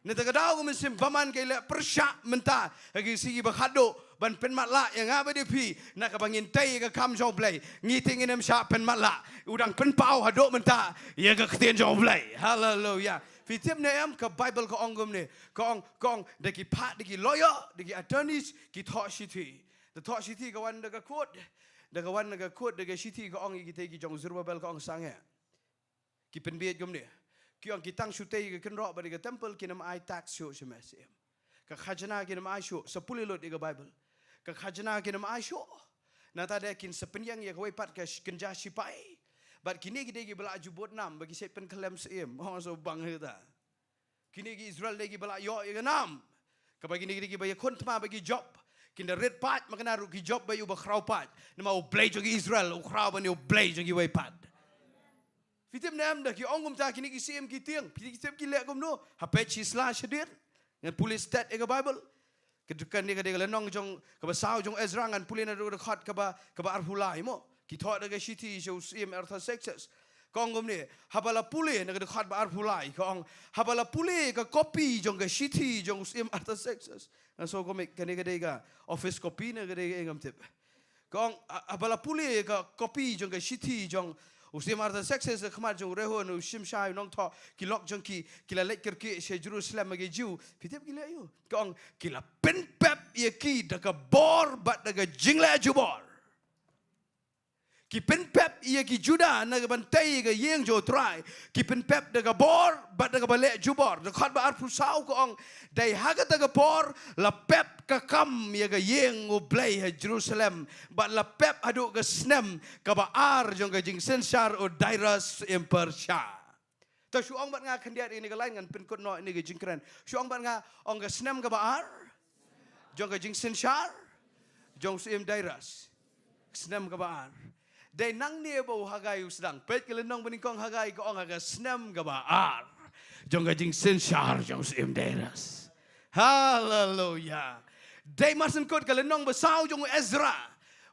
Net kadau kemen simbaman kai lek persya menta igi sigi bakhado ban pen matla yang ngabe depi nak kabangin tay ke kam jo blay. Ngiting inem sya pen matla udang pen pau hadok menta ye ke ketien jo blay. Hallelujah. Fitip ne am ke Bible ke ongom ne kong deki pat deki lawyer deki attorneys ki thok shiti the thok shiti ka wan daga court daga shiti ka ong ki ki jong Zerubabel ka ong sange ki penbiet gom ne ki ong ki tang shutei ke kenro ba dega temple ki nam ai tax show shemesem ka khajana ki nam ai show 10 lot dega Bible ka khajana ki nam ai show na ta de kin sepenyang ye koi pat ka kenja sipai But kini kita lagi belak jubut nam bagi saya pen kelem seim. Oh so bang kita. Kini lagi Israel lagi belak yo yang enam. Kabagi kini lagi bagi kontma bagi job. Kini red part makna rugi job bagi ubah krau part. Nama ublay jogi Israel ukrau bani ublay jogi way part. Fitim nam dah ki ongum ta kini lagi seim kitiang. Fitim kini lek no. Hapet chisla sedir. Ngan police stat ega Bible. Kedukan ni kadang lenong jong kabasau jong Ezra ngan pulin ada dekat kaba arhulai mo. Kita ada shiti jauh sim arthur sexes. Kong gomne habala pule nak dekat ba arhulai. Kong habala pule ke kopi jong ke shiti jong sim arthur sexes. So gome kadang office kopi nak kadang engam tip. Kong habala pule ke kopi jong ke shiti jong usim arthur sexes kemar jong rehon usim syai nong tho kilok jong kila lek kerki se Jerusalem bagi Jew. Pitip gila yo. Kong kila pen pep ye ki daga bor bat daga jingle jubor. Ki pen pep ia ki Juda naga bantai ke yeng jo try ki pen pep daga bor bat daga balik jubor dekat ba arpu sau ko ong dai haga daga bor la pep ka kam ia ke yeng ublay ha Jerusalem bat la pep adu ke snem ka ba ar jong ke jing sensar o dairas impersha ta shu ong bat nga khandiat ini ke lain ngan pen kot no ini ke jing kran shu ong bat nga ong ke snem ka ba ar jong ke jing sensar jong sim dairas snem ka ba ar Dai nang ni bau hagai usdang. Pet kelenong benikong hagai ko ong haga snem gabaar. Jong gajing sensyar jong sim deras. Hallelujah. Dai masen kot kelenong besau jong Ezra.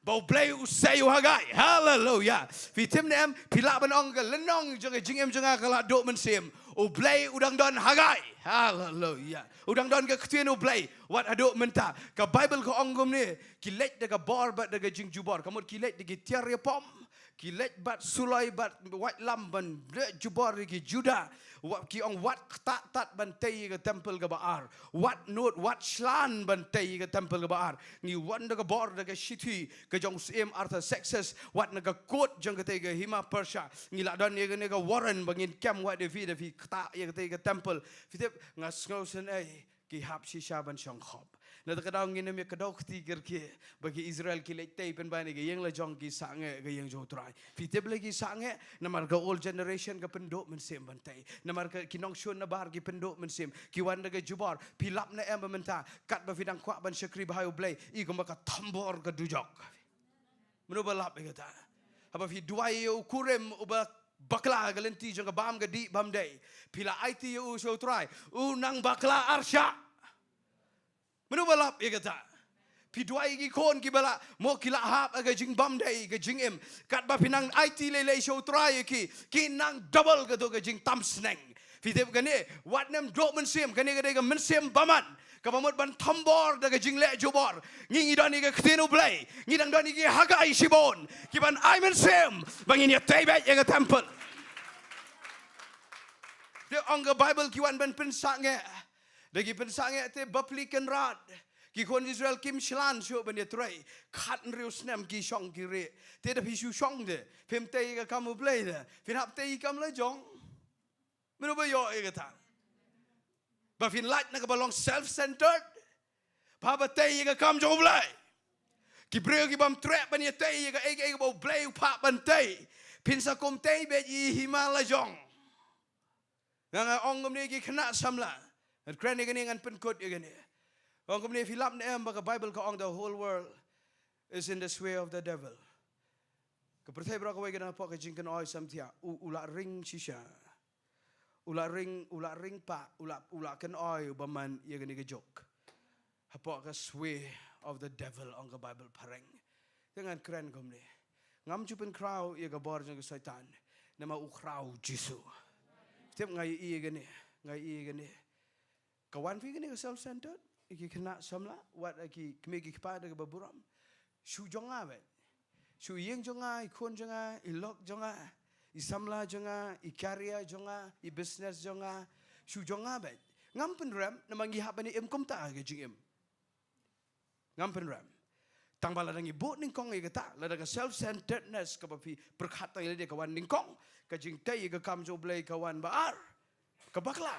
Bau play usayu hagai. Hallelujah. Fitim nem pilak benong kelenong jong jing jong akala dok mensim. Ublay udang don hagai. Hallelujah. Udang don ke ketien ublay. Wat aduk menta. Ka Bible ko onggom ni. Kilet daga bor bat daga jing jubor. Kamut kilet digi tiar ya pom. ki let bat sulai bat white lam ban le jubor ki juda ki ong wat tat ban tei ke temple ke baar wat not wat shlan ban tei ke temple ke baar ni wan ke bor ke city ke jong sim artha success wat na ke kot jong ke tei ke hima persha ni la don ye ke warren bangin kem wat de fi ta ye ke tei ke temple fi ngas ngosen ki hap shisha ban shong khop na ta kadang ngin me kadok ti gerke bagi Israel ki le tei pen ban ke yeng la jong ki sange ke yeng jo trai fi te ble ki sange na mar ka old generation ka pendok men sem ban tei na mar ka kinong shon na bar ki pendok men sem ki wan ke jubar pilap na em menta kat ba fidang kwa ban shakri ba hayo ble I ko maka tambor ka dujok meno balap ke ta apa fi duai kurem uba bakla galenti jong ka bam ga di bam dei pila IT u show try u nang bakla arsha menu balap ye kata piduai gi kon ki bala mo kila hap aga jing bam dei ga jing em kat ba pinang IT lele show try ki nang double ga to ga jing tam sneng fitep gane wat nem drop men sim gane ga men sim baman ka bamot ban thambor da ga jing le jobor ngi dani ga kteno blai ngi dang dani gi hagai shibon ki ban I men sim bangin ya tebe ye ga temple de on ga bible ki wan ban pensange Dagi pensange te baplikan rad ki kon Israel kim shlan sho ban trai khat riu snem ki shong ki re te da pishu shong de pem te ga kam blai de fin hap te kam la jong meno ba yo e ga ta ba fin light na ka balong self-centered pa ba te ga kam jong blai ki breu ki bam trap ban te ga e ba blai pa ban te pin sa kom te be I himala jong nga ong ngom ne ki khna samla at krani gani ngan penkot gani ong kumni filap ne em ba bible ka ong the whole world is in the sway of the devil ka perthai bra ka wai gana pa ka jingkan oi samthia ula ring shisha ula ring pa ula kan oi baman ye gani ka jok hapa ka sway of the devil ong ka bible pareng dengan kren kumni ngam chupen crowd ye ka bor jang satan nama u crowd jisu tep ngai I gani kawan fi gani self-centered iki kena samla wat aki kemegi kepada ke baburam shu jonga bet shu yeng jonga ikon jonga ilok jonga isamla jonga ikaria jonga I business jonga shu jonga bet ngam penram namangi hapani em komta ke jing em ngam penram tang bala dangi bot ning kong ke ta la daga self-centeredness ka papi perkhata ile de kawan ning kong ka jing tai ke kam jo blai kawan baar ka bakla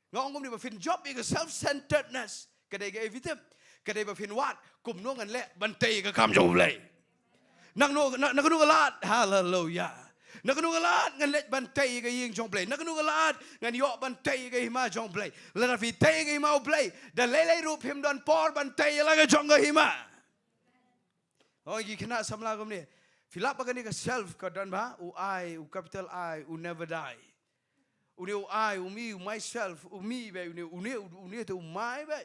ngong ngom ni ba fin job I self-centeredness kadai ga evitem kadai ba fin wat kum no ngan le bantei ka kam jo blai nang no galat hallelujah nang no galat ngan le bantei ga ying jong blai nang no galat ngan yo bantei ga hima jong blai la fi tei ga hima blai da lele rup him don por bantei la ga jong ga hima oh gi kena samla gom ni filap ba ni ka self ka dan ba u capital I u never die Uni I, me, myself, me, uni tu my be.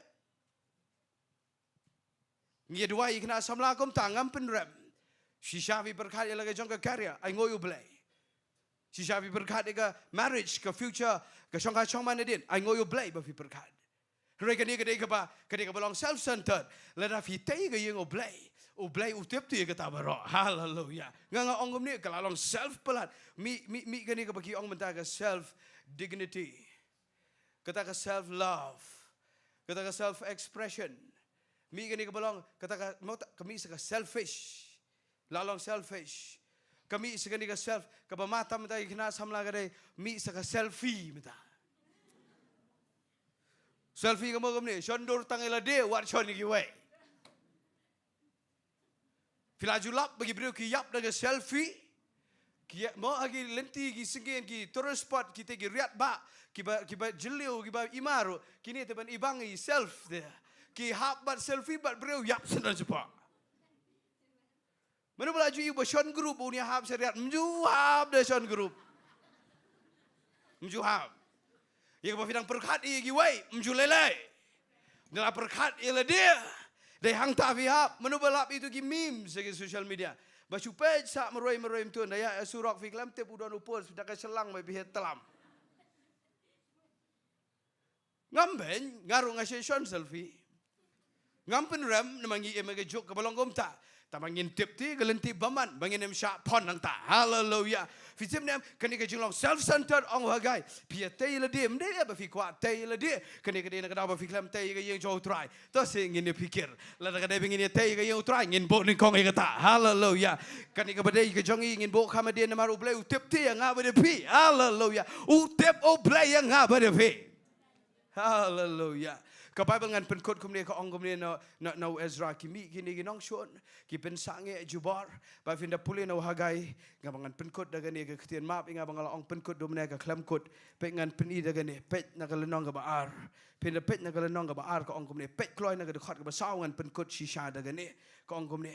Ngiaduai kena samla kom tangam penrem. Shishavi berkat ia lagi jangka karya, I ngoyu blai. Shishavi berkat ia marriage, ke future, ke jangka chong mana din, I ngoyu blai bafi berkat. Mereka ni kadang belong self-centered. Lada fitai ke yang oblai utip tu kata barok. Hallelujah. Nganga ongom ni kalau long self pelat. Mi kani ke bagi ong mentaka self dignity. Kata ke self love. Kata ke self expression. Mi kani ke belong kata kami seka selfish. Lalong selfish. Kami sekani ke self kapamata menta kena samla kadai mi seka selfie menta. Selfie kamu ni, shondur tangela dia, wat shon ni kiwai. Filajulap bagi beliau kiyap dengan selfie, kiyap mau lagi lenti ki senggen ki terus spot kita ki riat ba, kiba jeliu kiba imaru, kini teban ibangi self dia, ki hap bat selfie bat beliau yap senang cepat. Mana belaju ibu shon group punya hap seriat, menjuhap dah shon group, menjuhap. Ia bafidang perkat ia giwai menjulelai. Dalam perkat ia dia. Dari hang tafihap menubelap itu ki meme segi social media. Bacu page sak meroi tu daya surok fiklam tep udon upos sudah ke Shillong mai bihet telam. Ngamben ngaru ngasih selfie. Ngampen ram nemangi emage jok ke balong gomta. Tamangin tip ti galenti baman bangin em sha pon nang ta. Hallelujah. Fitim nem kani ka jinglong self-centered ong hagai. Pia te la dia mde ba fi kwa te la dia. Kani ka dia na ba fi klam te ka yeng jo try. To sing ngin pikir. La ka dia bingin te ka yeng try ngin bo ning kong ka ta. Hallelujah. Kani ka ba dia ka jongi ngin bo kama dia na maru blai utip ti nga ba de pi. Hallelujah. Utip o blai nga ba de pi. Hallelujah. Ka Bible ngan penkot kumne ka ong kumne na Ezra kimi kini ginong shon ki pensange jubar ba finda puli na hagai ngabangan penkot daga ne ka ktian map inga bangala ong penkot domne ka klamkot pe ngan peni daga ne pet na ka lenong ka baar pinda pet na ka lenong ka baar ka ong kumne pet kloi na ka khot ka basaw ngan penkot shisha daga ne ka ong kumne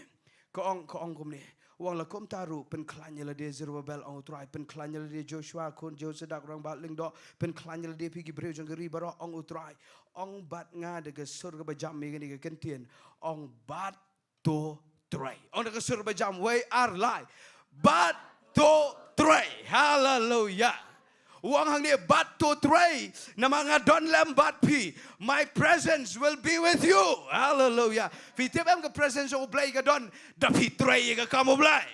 ka ong kumne wang la kom taru pen klanya la de Zerubbabel ong utrai pen klanya la de Joshua kon Josedak rang ba lingdo pen klanya la de pi gibreu jang ri baro ong utrai ong bat nga de surga ba jam me ni ka kentien ong bat to trai ong de surga ba jam we are lie bat to trai hallelujah wang hang ni bat to trai na mga don lam bat pi my presence will be with you hallelujah fitip am ka presence o blay ka don da pi trai ka kamo blay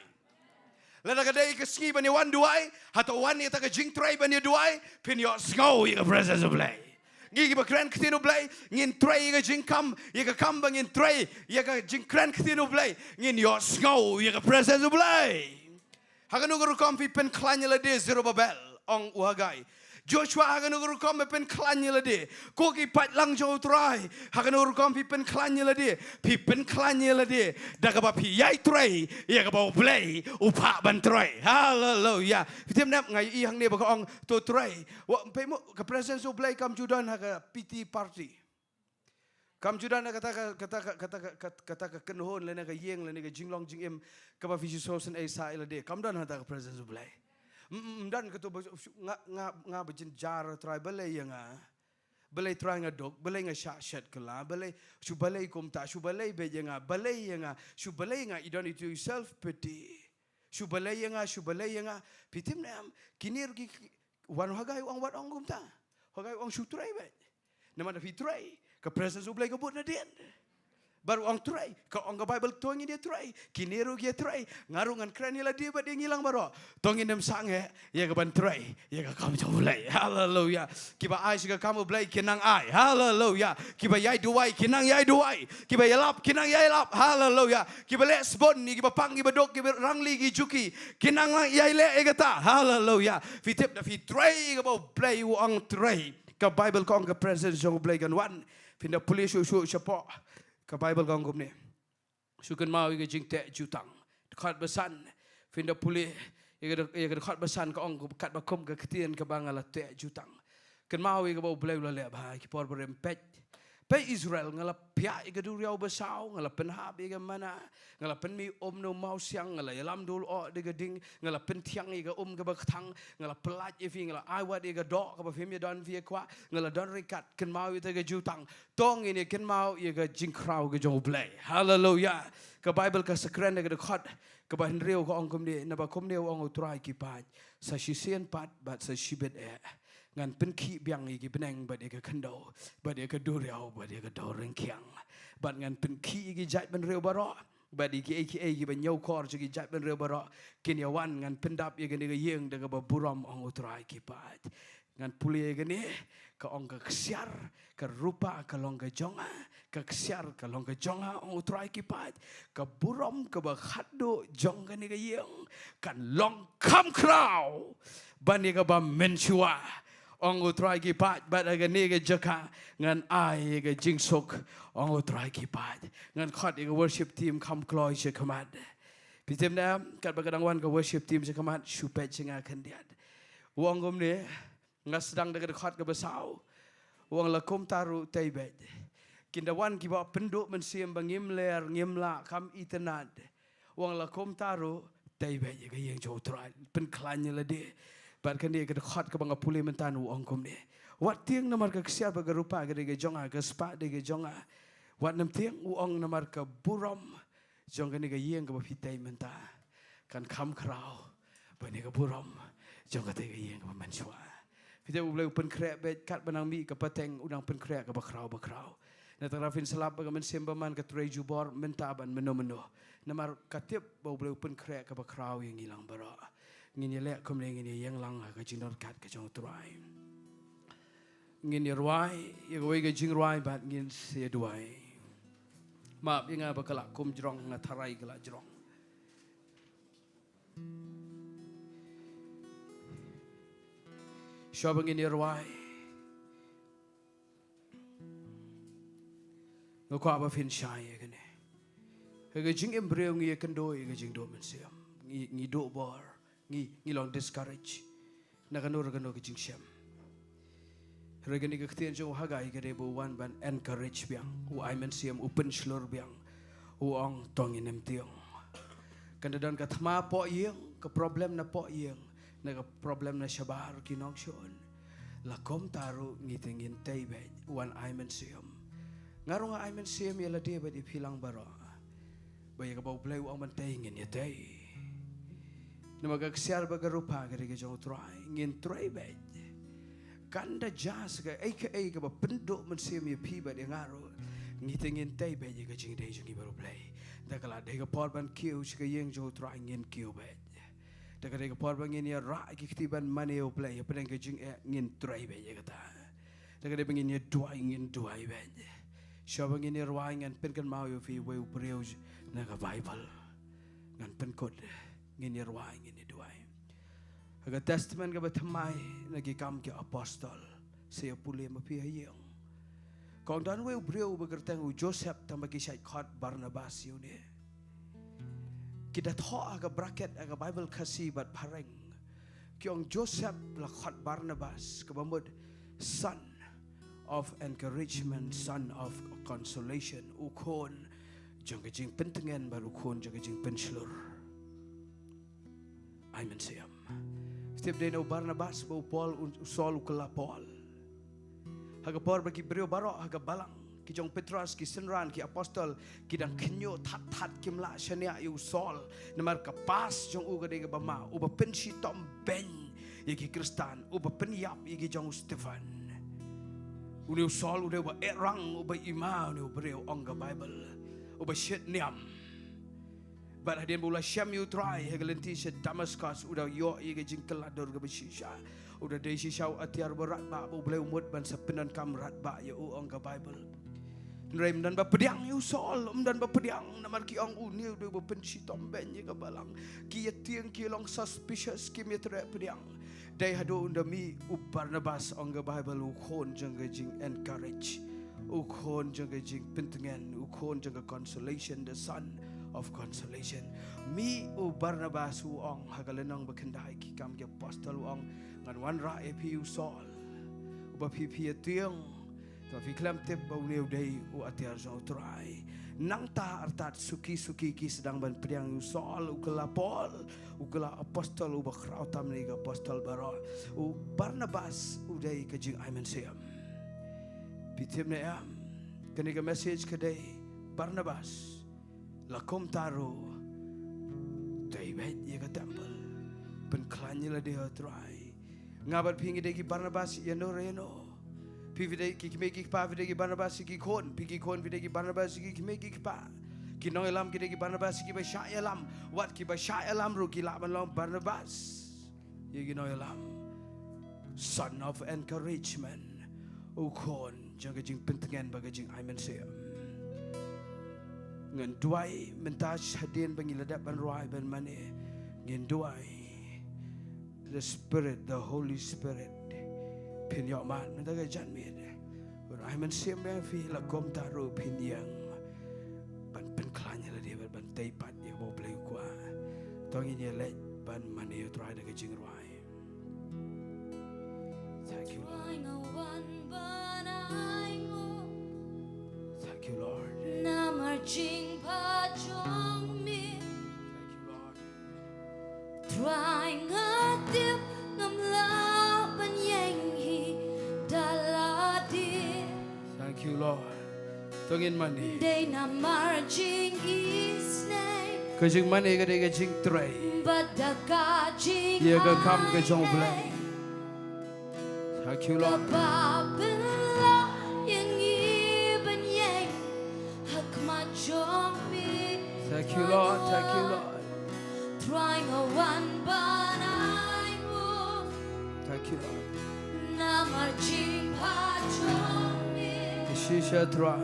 lada ka day ka Sngi bani wan duai hato wan ni ta ka jing trai bani duai pin yo snow ka presence o blay ngigi ba kran ktino blay ngin trai ka jing kam ka kam bang ngin trai ka jing kran ktino blay ngin yo snow ka presence o blay hakanu guru kam pi pen klanya la de Zerubbabel ong uhagai Joshua haganur kom pen klanya la de koki pat lang jo trai haganur kom pen klanya la de pen klanya la de daga ba pi yai trai ya ga ba play upa ban trai hallelujah fitem nap ngai i hang ne ba ong to trai wa pe mo ka presence of play kam judan ha ka PT party kam judan kata kenhon le na ka yeng le ne ka jinglong jingem ka ba fi sosen ai sa la de kam dan ha ka presence of play dan ketu nga bejin jar try belai nga belai try nga dog belai nga shat kala belai shu belai kum ta shu belai be nga belai nga shu belai nga you don't need to self pity shu belai nga pitim nam kinir ki wan hagai wang wat ong kum ta hagai wang shu try be nama da fi try ka presence belai ka but na den baru ong try ka ong ka Bible tongi dia try kiniru dia try ngarungan krani la dia ba dia ngilang baro tongin dem sange ya ka ban try ya ka kam jomulai hallelujah kiba ai siga kamu blai kinang ai hallelujah kiba yai duai kinang yai duai kiba yalap kinang yai lap hallelujah kiba le spon ni kiba pang kiba dok kiba rangli gi juki kinang yai le egata hallelujah fitip da fit try ka bo blai ong try ka Bible ka ong ka presence jong blai kan wan pinda police shu chapo ka Bible kong kumne sukan mau iga jingte jutang dekat besan finda puli iga dekat besan ka ong kat bakom ka ketien ka bangala te jutang kan mau iga bau blai le ba ki por berem pe Israel ngala pia iga duriau besau ngala penhab iga mana ngala penmi no mau siang ngala yalam dul o diga ding ngala pentiang iga ka baktang ngala pelat ifi ngala aiwat iga do ka ba fimya don via kwa ngala don rikat kan mau iga jutang tong ini kan mau iga jingkrau ga jong blai hallelujah ka Bible ka sakran iga dekat ka ba henreu ka ong kumne na ba kumne ong utrai ki pat sa shisien pat bat sa shibet ngan penki biang igi beneng ba dia ka kynduh ba dia ka duriau ba dia ka doreng kiang ba ngan penki igi jat ben reu baro ba di ki igi ba nyau kor gi jat ben reu baro kin ya wan ngan pendap igi ni ga yeng da ba buram ong utrai ki pat ngan puli igi ni ka ong ka ksiar ka rupa ka long ka jonga ka ksiar ka long ka jonga ong utrai ki pat ka buram ka ba khaddo jong ka ni ga yeng kan long kam krau ba ni ga ba menchua ong utrai ki pat bat aga nega Jaka ngan ai ga jingsok ong utrai ki pat ngan khot ga worship team kam kloi che kamat pitem na kat bagadang wan ga worship team che kamat shupet chinga kandiat wong gom ne nga sedang daga khot ga besau wong la kom taru taibet kindawan ki ba penduk mensiem bangim ler ngimla kam itenad wong la kom taru taibet ga yeng jo utrai pen klanya la de bat kan dia ke dekat ke bangga pulih mentan uang kum ni. Wat tiang namar ke kesiar baga rupa ke dia jonga ke spa dia jonga. Wat nam tiang uang namar ke buram jonga ni ke yeng ke bafitai menta. Kan kam krau bani ke buram jonga te ke yeng ke mansua. Fitai boleh open krek bet kat benang mi ke peteng udang pen krek ke bakrau. Na tarafin selap bagaman sembaman katray jubor mentaban meno-meno. Namar katip bau boleh open krek ke bakrau yang hilang bara. Ngin yelek kumling ini yang lang ka jingdor kat ka jong try. Ngin yerwai yagawai ka jingruai bat ngin seduai. Maap yang bakala kum jrong ngatarai kala jrong. Syabang ngin yerwai. Ngako apa fin syai kan ni. Ke jing embryo ngi kynduh ke jingduh mensiam. Ngi do bor, ngi long discourage. Nakanur ke jing syam. Regani ke ketian jong hagai ke debu wan ban encourage biang. U ai mensiam open slur biang. U ong tong inem tiang. Kandadan ka thma po yeng, ke problem na po yeng. Na ke problem na syabar kinong syon. Lakom taru ngitengin taybe wan ai mensiam. Ngarong ai mensiam yala dia ba dipilang bara. Baya ka bau play uang mantengin ya tay. Namaga kesiar baga rupa ka ke jong try ngin try ba. Kanda jas ka aka ba penduk mensiam ya pi ba dia ngaro. Ngitengin tay ba ka jing day jong baru play. Da kala de ka porban kiu ka yeng jong try ngin kiu ba. Da ka de ka porban ngin ya ra ki ktiban mane o play pa ka jing ngin try ba ya kata. Da ka de ngin ya duai ngin duai ba. Siapa ngini ruang ngan pen kan mau yo fi we upriu na ka Bible ngan pen kod ngini ruang ngini duai. Aga testament ka batamai nagi kam ke apostol saya pulih mapi hayang. Kong dan we upriu begerteng u Joseph tambah kisah khot Barnabas yo ne. Kita tho aga bracket aga Bible kasi bat pareng. Kyong Joseph la khot Barnabas ka bamud son of encouragement, son of consolation. Ukon jangka jing pentengan baru ukon jangka jing penslur. Amen siam. Setiap day no Barnabas bau Paul usol ukela Paul. Haga Paul bagi beliau baro haga Balang. Ki jong Petrol ki senran ki apostol ki dang kenyo tat kimla shania yu sol. Namar kapas jong uga de bama uba pensi tom ben yaki Kristan uba penyap yaki jong Stefan. Udah sol udah ba erang udah iman udah beriau angga Bible udah shit niam. But hadian bola syam you try hegelenti se Damascus udah yo ye jing kelador ke besisha udah dei sisau atiar berat ba boleh umut ban sepenan kamrat ba ya u angga Bible. Nrem dan ba pediang you sol dan ba pediang namar ki ang uni udah ba pensi tomben ye ke Balang ki tiang ki long suspicious ki metre pediang. Dai hado undami u Barnabas angga Bible ukon jangga jing encourage ukon jangga jing pentengan ukon jangga consolation the son of consolation mi u Barnabas u ong hagalenang bekendai ki kam ke apostol ong ngan wan ra epi u sol u ba pi tiang to fi klam tep ba u dei u atiar zo try nang ta artat suki ki sedang ban priang u sol u kelapol u kela apostol u bakrau tam ni ga apostol baro u Barnabas u dei ka jing amen siam pitim ne am kani ga message ka dei Barnabas lakom taro dei bet ye ka temple pen klanye la de try ngabat pingi dei ki Barnabas ya no reno pi videi ki meki pa videi ki Barnabas ki kon pi ki kon videi ki Barnabas ki meki pa ki no elam ki dei ki Barnabas ki ba sha elam wat ki ba sha elam ru ki la ban long Barnabas ye ki no elam son of encouragement u kon jang jing pentengan baga jing amen siam ngan duai mentas hadin bangiladap ban ruai ban mane ngan duai the spirit the Holy Spirit pin yok man menta ga jan mit rai man sim ba fi la kom taru pin yang ban pen klanya la dia ban tai pat ye bo play kwa tong ye le ban man ye try da ga jing rai thank you thank you Lord Namar jing pa jong mi thank you Lord try ngatip ngam la ban yang hi daladi thank you Lord tongin mani day namar jing isnay ka jing mani ga de ga jing tray badaka jing ye ga kam ga jong blay thank you Lord babila yang iban yang Thank you, Lord. Thank you, Lord. Trying a one but I will Thank you, Lord. Namarjing pachomi Shisha try.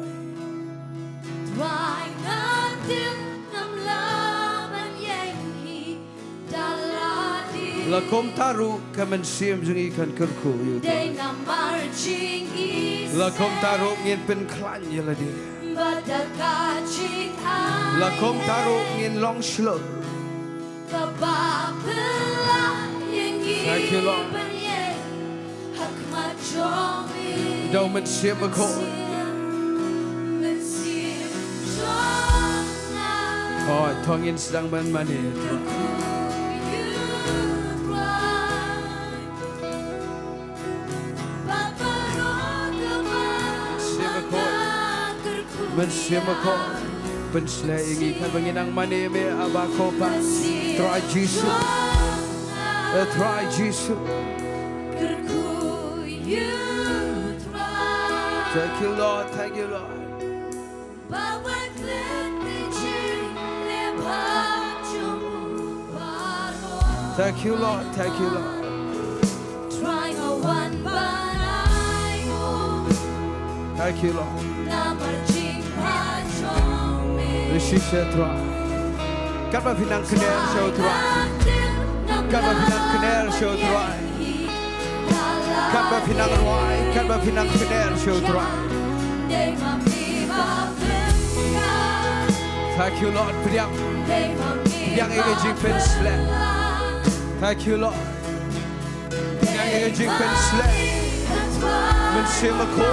Trying until nam laban yenghi daladi Lakom taru kaman siam jungi kan kerku yu. They namarjing is Lakom taru ngin pen klan yala dia. Badakaching ay Lakom taru ngin long slow. Kabapela yenghi Thank you, Lord. Hakmachomi Daw man siam ako. Oh, tongin sedang mani. Mensiamako, pensleingi kan benginang mani me abakopa. Try Jesus, try Jesus. Thank you, Lord. Thank you, Lord. Thank you, Lord. Thank you, Lord. Trying a one but I Thank you, Lord. Namarjing pachomi Rishisha try. Kan ba pinang kner show try. Kan ba pinang kner show try. Kan ba pinang ruai. Kan ba pinang kner show try. Thank you, Lord. Priang engaging pen slap. Thank you, Lord. Priang engaging pen slap. Mensiamako.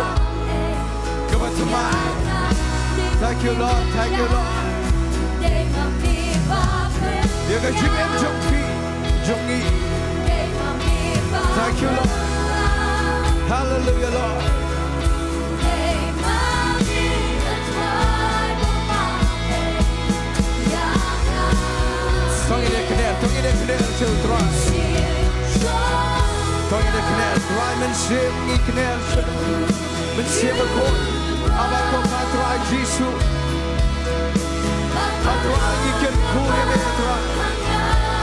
Kabatamai. Thank you, Lord. Thank you, Lord. Yaga jingem jongpi jongi. Thank you, Lord. Hallelujah, Lord. Tongi de kner, show try. Tongi de kner, try mensim i kner, mensiamako. Abako try Jesus. Try ikan kuri me try.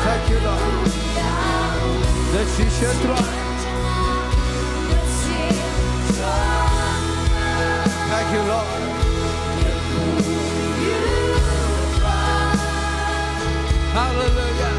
Thank you, Lord. Let's see try. Thank you, Lord. Hallelujah.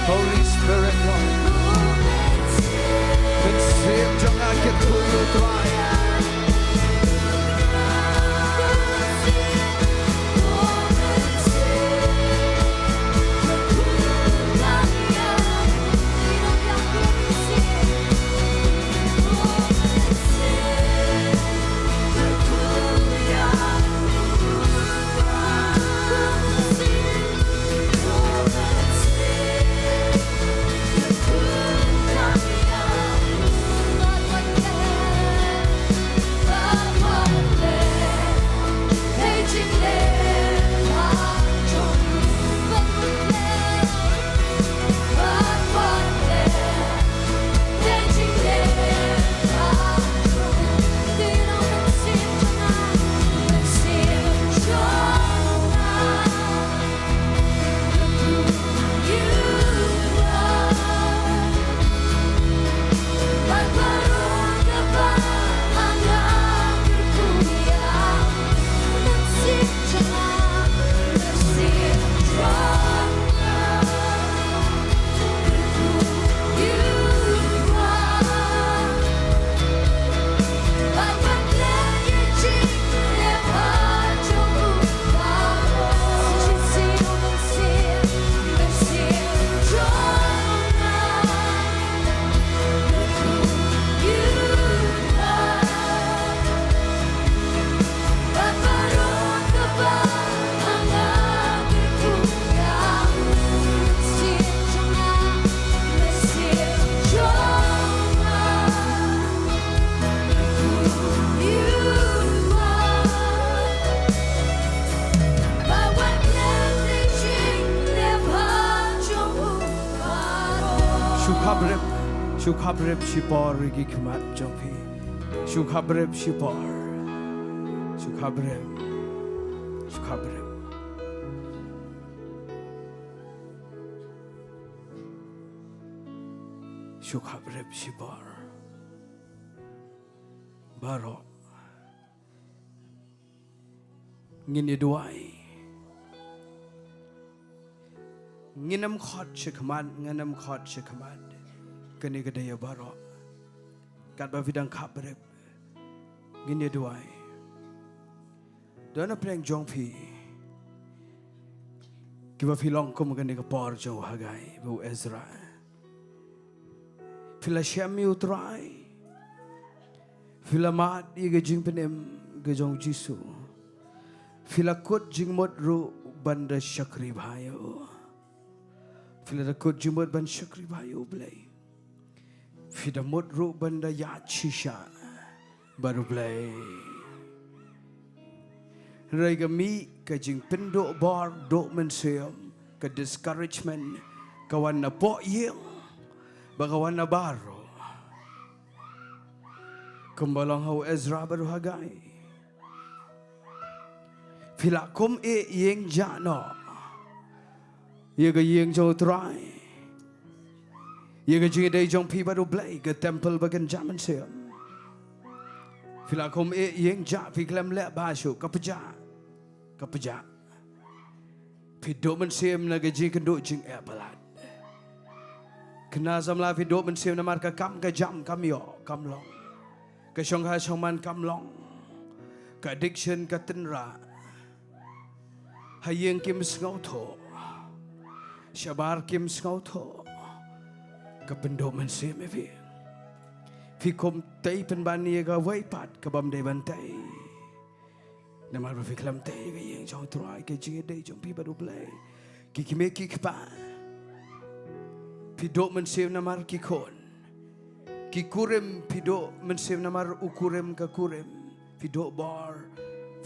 Holy Spirit, Lord. Pensip jangan ketulu try. Shukhabrep shipor gi khmat jongpi. Shukhabrep shipor. Shukhabrep. Shukhabrep shipor. Baro. Jingiasyllok. Nginam khot shikhamad. Kani kadaya baro. Kat ba vidang khabrep. Jingiasyllok. Dona preng jongpi. Kiba filong kum kani kapor jong hagai bu Ezra. Fila syami utrai. Fila mat iga jing penem gejong Jisu. Fila kot jing mod ru banda syakri bhayo. Fila kot jing mod ban syakri bhayo blay. Fila mod ru banda yat shisha baru blay. Rai kami ka jing pendok bar dok menseam ka discouragement kawan na po yeng bakawan na baro. Kumbalang hau Ezra baru hagai. Filakum yeng jano. Ye ga yeng jo try. Ye ga jing day jong pi baru blay ke temple bagan jaman seam. Filakum yeng ja fiklam le basho kapaja. Fidok menseam na ga jing kenduk jing balat. Kena zamla fidok menseam na marka kam ka jam kam yo kam long. Ka Shanghai Shangman kam long. Ka addiction ka tenra. Hayeng kim sngau tho. Shabar kim sngau tho. Ka pendok menseam evi. Fi kom tay penbani ga waipat ka bam day bantai. Namar berfiklam tay ga yeng jong try ka jing day jong pi baru play. Ki kime ki kpa. Fidok menseam namar ki kon. Ki kurem pidok menseam namar ukurem ka kurem. Pidok bar.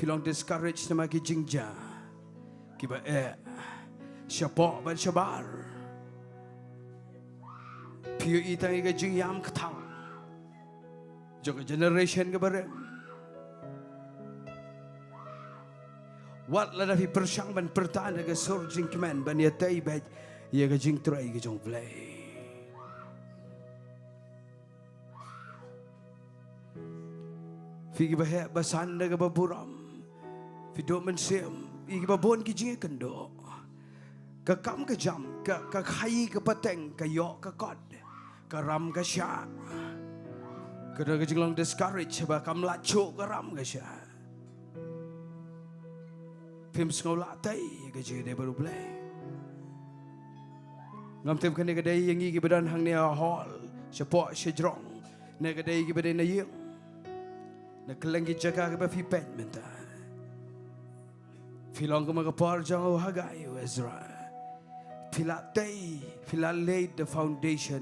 Filong discourage nama ki jingja. Ki ba syapok ban syabar. Piyo itang iga jingyam ketang. Joko generation ka barem. Wat lada fi persyang ban pertahan aga surging kemen ban ya tay baj. Ya ka jing try ka jong play. Figi bahaya basanda ke baburam. Fidok menseam. Igi babon ki jingi kendo. Ka kam ka jam. Ka khayi ka pateng. Ka yok ka kod. Ka ram ka sya. Ka da ka jinglong discourage. Ba kam lacho ka ram ka sya. Fim sengau latai. Ka jingi day baru play. Ngam tem ka nega day yang igi badan hangne hall. Syapok syajrong. Nega day igi badan na yung. Nakelang Jaka ke bafi pen Bynta. Filong ke magapar jangan hagai Ezra. Filat tay, filat laid the foundation.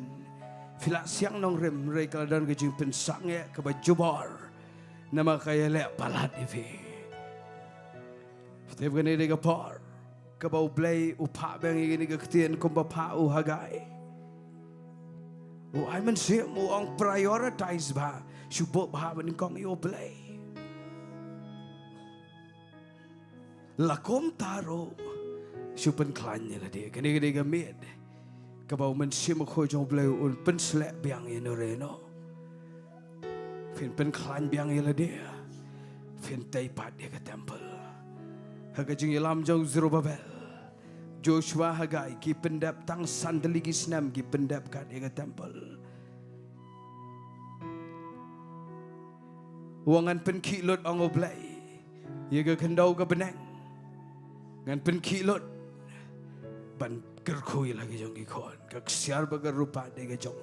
Filat siang nong rem rai kaladan ke jing pensangnya ke bajubar. Nama kaya lek palat ifi. Setiap kali dia kapar ke bau play upak bang ini ke ketien kumba pau hagai. I mensiam uang prioritize bah. Syubuk bahawa ni kong iyo play. Lakom taro. Syupen klanya lah dia. Kini dia gamit. Kabau mensim ko jong play un pen slap biang ino reno. Fin pen klan biang ila dia. Fin taipat dia ke temple. Haga jing ilam jong Zerubabel. Joshua hagai ki pendap tang sandaligi senam ki pendap kat dia ke temple. Wangan pen kilot ang oblay. Yaga kendau ka benang. Ngan pen kilot. Ban gerkui lagi jong ikon. Kak siar baga rupa dega jong.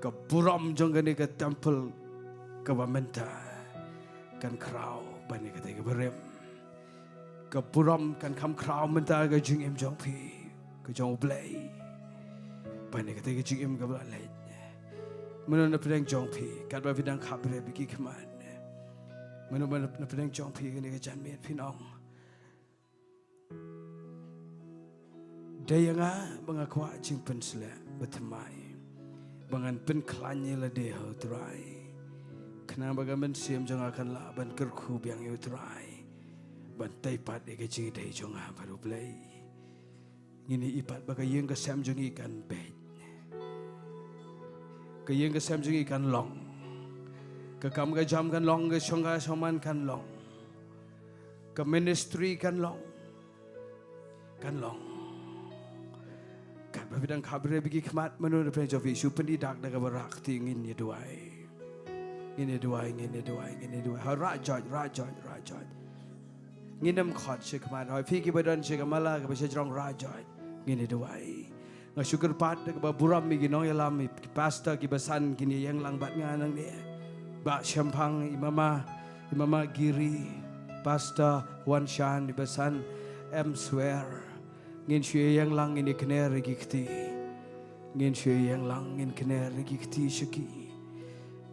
Ka buram jong gani ka temple. Ka bamenta. Kan kraw. Bani ka tega berem. Ka buram kan kam kraw menta ka jing im jong pi. Ka jong oblay. Bani ka tega jing im ka belalay. Menurut na pedang jong pi. Kat ba bidang kabre bigi keman. Menurut na pedang jong pi gani ka jan miat pinong. Daya nga mga kwa jing pensela batamay. bangan pen klanye la de ho try kena bagaman siam jang akan la ban kerku biang yo try ban tai pat e ke chi dei jong ha baru play ngini ipat baga yeng ka sam jong ikan be ka yeng ka sam jong ikan long ka kam ka jam kan long ka chonga soman kan long ka ministry kan long kan long kat bidang kabre bigi khmat manu the prince of isu pendi dak da barak ti ngin ye duai ha rajaj nginam khot che khmat hoi phi ki badan che kamala ka che jong rajaj ngin ye duai nga sugar pat da ba buram mi gi nong yalam mi pastor ki basan kini yang lang bat nganang ni ba champang imama giri pastor wan shan di basan em swear ngin shue yang lang ini kner gikti ngin shue yang lang ngin kner gikti shiki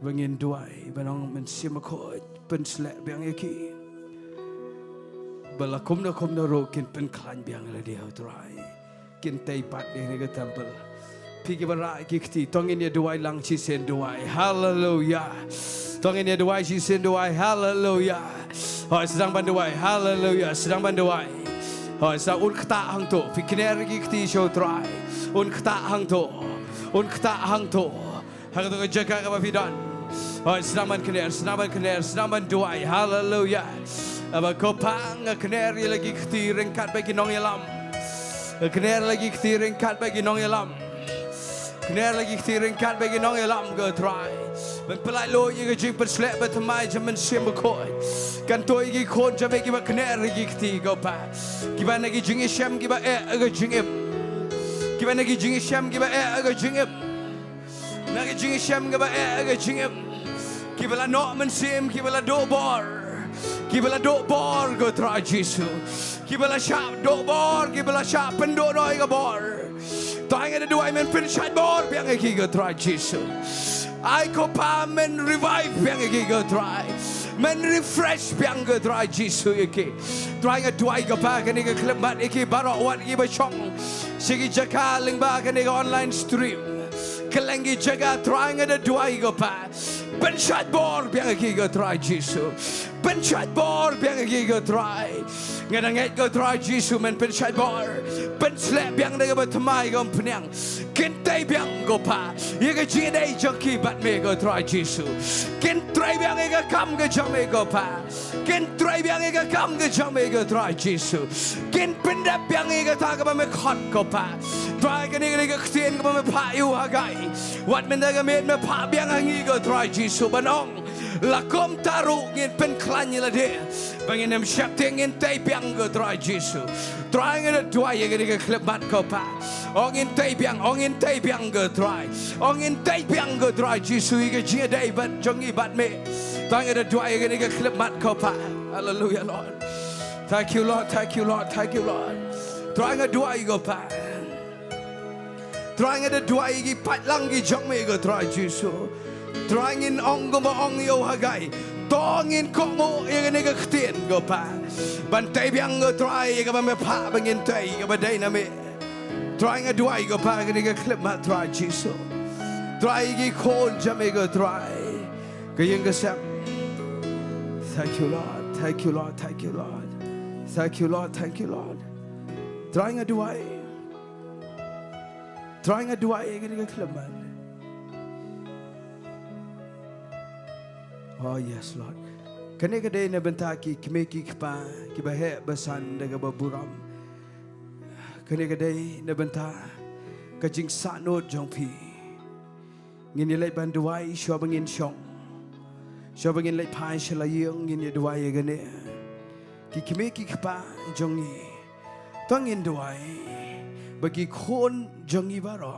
bangin duai banong men simakot pen slek biang yaki balakum na ro kin pen klan biang la dia trai kin tai pat ni ke temple pigi bara gikti tongin ya duai lang chi sen duai hallelujah tongin ya duai chi sen duai hallelujah hoi sedang banduai hallelujah sedang banduai hoi sa un khta hang to fikner gikti show try un khta hang to hang to Jaka ka bafidan hoi sedang ban duai hallelujah aba kopang kner lagi gikti rengkat bagi nong yalam kner lagi gikti rengkat bagi nong yalam kner lagi gikti rengkat bagi nong yalam go try ben pelai lo ye jing per slek bet mai jaman sim koi kan to ye kon jame ki ba kner lagi gikti go pa ki ba nagi jing sham ki ba ga jing ki ba nagi jing sham ki ba ga jing nagi jing sham ki ba ga jing ki ba la no man sim ki ba la do bor go try Jesu ki ba la sharp do bor ki ba la sharp pen do noi ga bor tang ada dua men pen sharp bor biang ki go try Jesu I ko Paham men revive biang ki go try men refresh biang go try Jesu ki try ga dua ga pa ka ni ga klemat ki barok wat ki ba chong sigi Jaka ling ba ka ni ga online stream kelengi Jaka try ga dua ga pa pen sharp bor biang ki go try Jesu pen sharp bor biang ki go try ngadang ngai go try Jesu men pen sharp bor pen slap biang da ga tmai ga pnyang ken tai biang go pa ye ga ji dai joki bat me go try Jesu ken try biang ga kam ga jam me go pa ken try biang ga kam ga jam me go try Jesu ken pen da biang ga ta ga ba me khot go pa try ga ni ga ktien ga ba me pa yu ha gai wat men da ga me pa biang ngi go try Jesu banong lakom taru ngin pen klanye la de bangin em shap ngin tai biang go try Jesu try ngin dua ye ga klep mat ko pa ongin tai biang go try ongin tai biang go try Jesu ga ji dai bat jongi bat me try ngin dua ye ga klep mat ko pa hallelujah Lord thank you Lord try ngin dua ye go pa try ngin dua ye pat lang gi jong me go try Jesu Trangin ong go ong yo hagai tongin kongo ye ne ga ktien go pa bantai biang go try ye ga me pa bangin tai ga badai na me trying a duai go pa ga ne ga clip ma try Jesu try gi kon jame go try ga yeng ga sam thank you Lord trying a duai ye ga ne ga clip ma oh yes Lord kane kade na benta ki kimeki kpa ki bahe basan daga baburam kane kade na benta ka jing sa no jongpi ngin le ban duai sho bangin shong sho bangin le pai shla yeng ngin duai gane ki kimeki kpa jongi tongin duai bagi khon jongi baro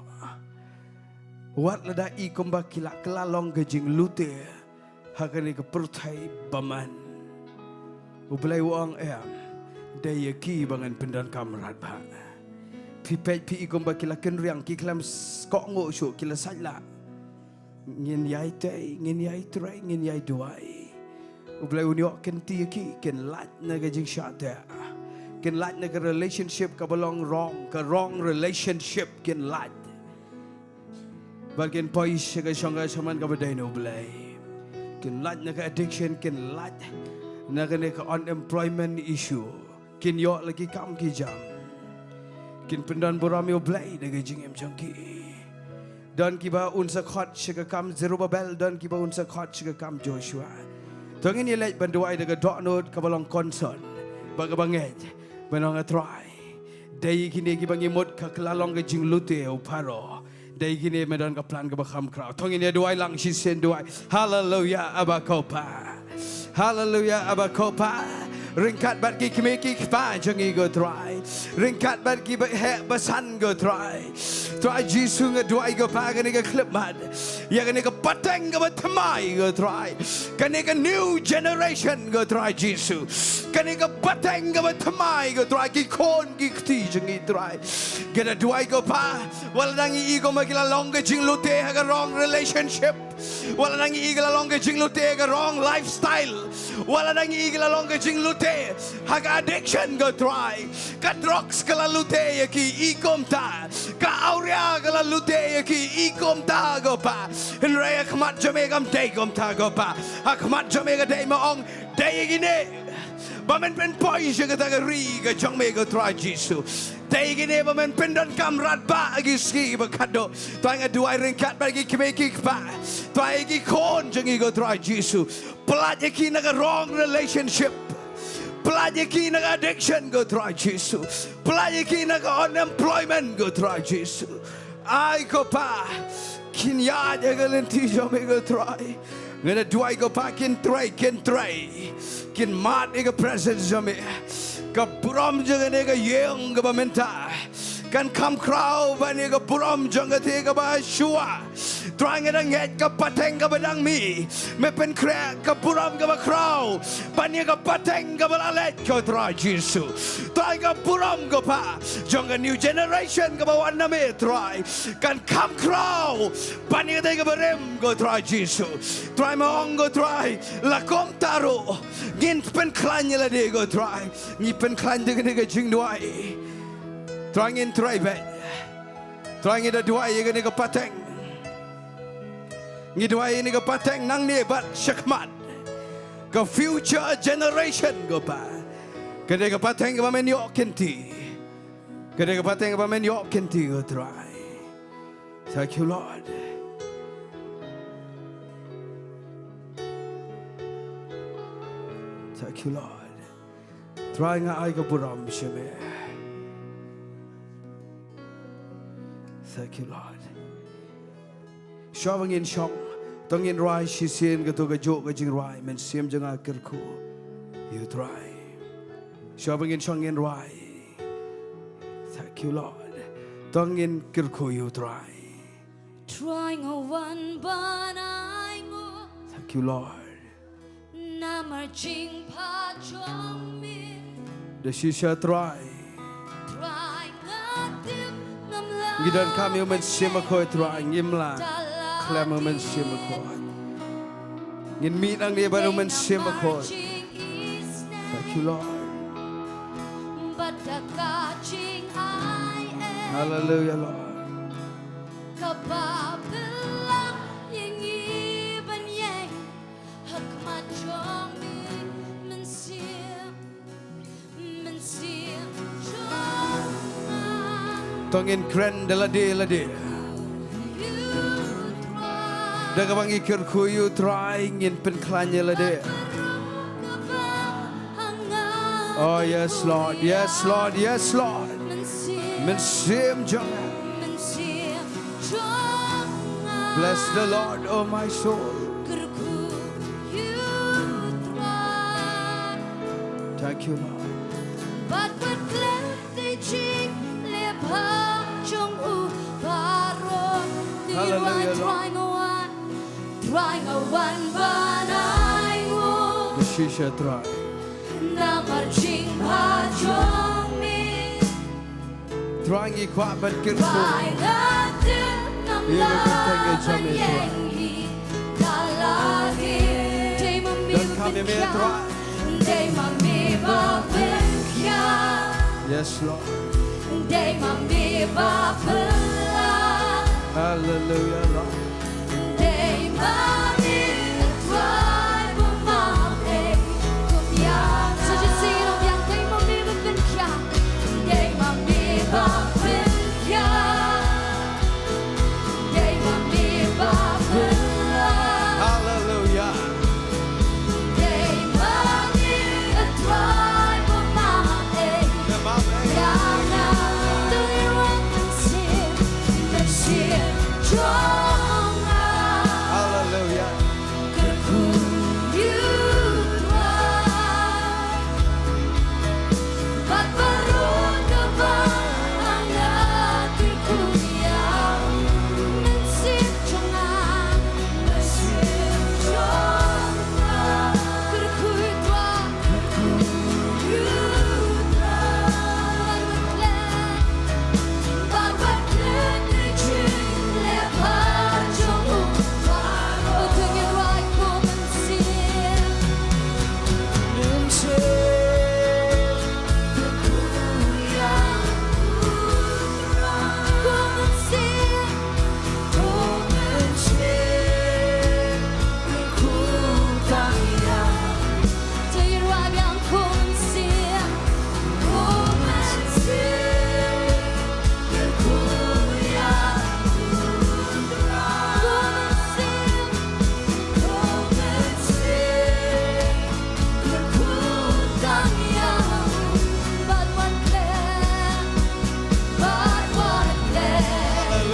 wat lada I komba kila kala long ka jing lute hakani ka pertai baman ublai wang daya ki bangan pendan kamrat ba pi ikom ba kila ken riang ki klam kok ngo shu kila sala ngin yai tai ngin yai trai ngin yai duai ublai unyo ken ti ki ken lat na ga jing sha ta ken lat na ka relationship ka belong wrong relationship ken lat Bagian poi syaga syangga shaman ka badai no blay. Kin lat na ka addiction, kin lat na ka unemployment issue. Kin yok lagi kam ki jam. Kin pendan burami blay na ka jingem jangki. Dan kiba unsa khot syaga kam Zerubbabel, dan kiba unsa khot syaga kam Joshua. Tangin ni lek banduai na ka download ka balong concern. Bagabanget, banong try. Dai kini ki bangi mot ka klalong ka jing lute o paro. Dai kini medan ka plan ka bakam kraw. Tong ini duai lang si sen duai. Hallelujah abakopa. Hallelujah abakopa. Ringkat bat ki kimeki pa jangi go try. Ringkat bat ki he basan go try. Try jisu nga duai go pa kani ka clip mat. Ya kani ka pateng ka batamai go try. Kani ka new generation go try jisu. Kani ka pateng ka batamai go try ki kon ki kti jangi try. Gana duai go pa. Wala nangi igo magila long jing lute ha ka wrong relationship. Wala nangi igla long jing lute ha ka wrong lifestyle. Wala nangi igla long jing lute haga addiction go try. Ka drugs kala lute ki ikom ta. Ka aurea kala lute ki ikom ta go pa. Henry akmat jamegam day gom ta go pa. Akmat jamega day maong day gine. Bamen pen poi siya kata ri ka jang me go try jisu. Day gine bamen pen don kamrat ba agi ski bakado. Tuang aduai ringkat bagi kimeki pa. Tuang agi kon jangi go try jisu. Pelat ki naga wrong relationship. Pelajari ki naga addiction go try Jesu. Pelajari ki naga unemployment go try Jesu. Ai ko pa kinya jaga lenti jome go try. Ngena duai go pa kin try kin mat ega presence jome. Ka buram jaga nega yeng ga bamenta. Kan kam kraw ba nega buram jaga te ga ba shua. Trying it nget ka pateng ka badang mi. Me pen krek ka buram ka ba kraw. Banya ka pateng ka balalet ko try Jesu. Try ka buram ka pa. Jong a new generation ka ba wana me try. Kan kam kraw. Banya ka barem go try Jesu. Try maong go try. Lakom taro. Gin pen klan yala de go try. Ni pen klan de ka Jingduwai. Trying in try bet. Trying it a duai ka ni ka pateng. Ngidwai ni ka pateng nang ni bat syakmat. Ka future generation go pa. Kada ka pateng ka men yok kenti. Kada ka pateng ka men yok kenti go try. Thank you Lord. Thank you Lord. Try nga ay ka buram sheme. Thank you Lord. Shawang in shong, tong in rai shi sien ka to ka jo ka jing rai men siem janga kerku. You try. Shawang in shong in rai. Thank you Lord. Tong in kerku you try. Trying a one but I go. Thank you Lord. Na marching pa chong mi. The shisha try. Trying a dim nam la. Gidan kami men siem ko try ngimla. Klem men siem ko. Ngin meet ang dia baru men siem ko. Thank you Lord. Hallelujah Lord. Tongin kren lade. Daga bangi kerku you try ngin penklanya lade. Oh yes Lord, yes Lord, yes Lord. Mensim jangan. Bless the Lord, oh my soul. Thank you Lord. Hallelujah Lord. Trying a one but I won't. The shisha try. Na marching pa chong mi. Trying ikwa but kerku. Trying a dim nam la yen hi kalagi. Day ma mi bikya. Day ma mi bikya. Yes Lord. Day ma mi bikya. Hallelujah, Lord. Day mommy, try for mommy. Yeah, so just see it on young day mommy with the cat. Day mommy, Bobbin, yeah. Day mommy, Bobbin, Hallelujah. day mommy, try for mommy. Yeah, now do you want to see? Let's see it.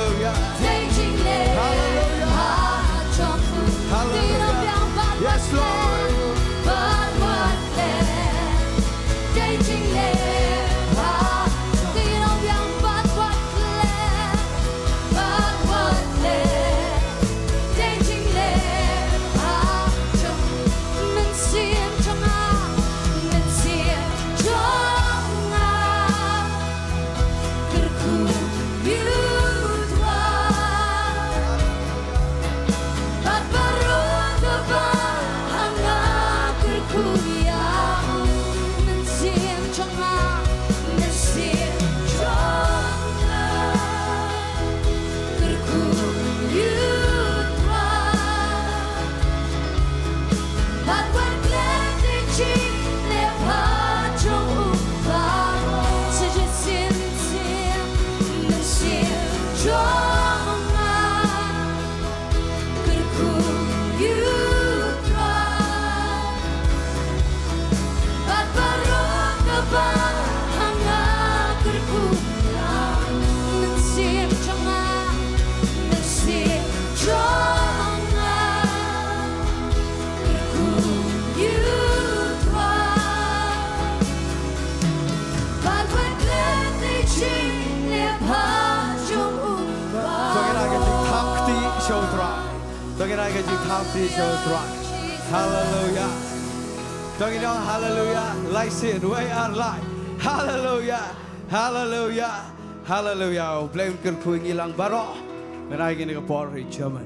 Hallelujah. Hallelujah. Don't you know, hallelujah, like sin, way our life. Hallelujah, hallelujah, hallelujah. Blame Kurkuing ilang baro. When I get a pottery German.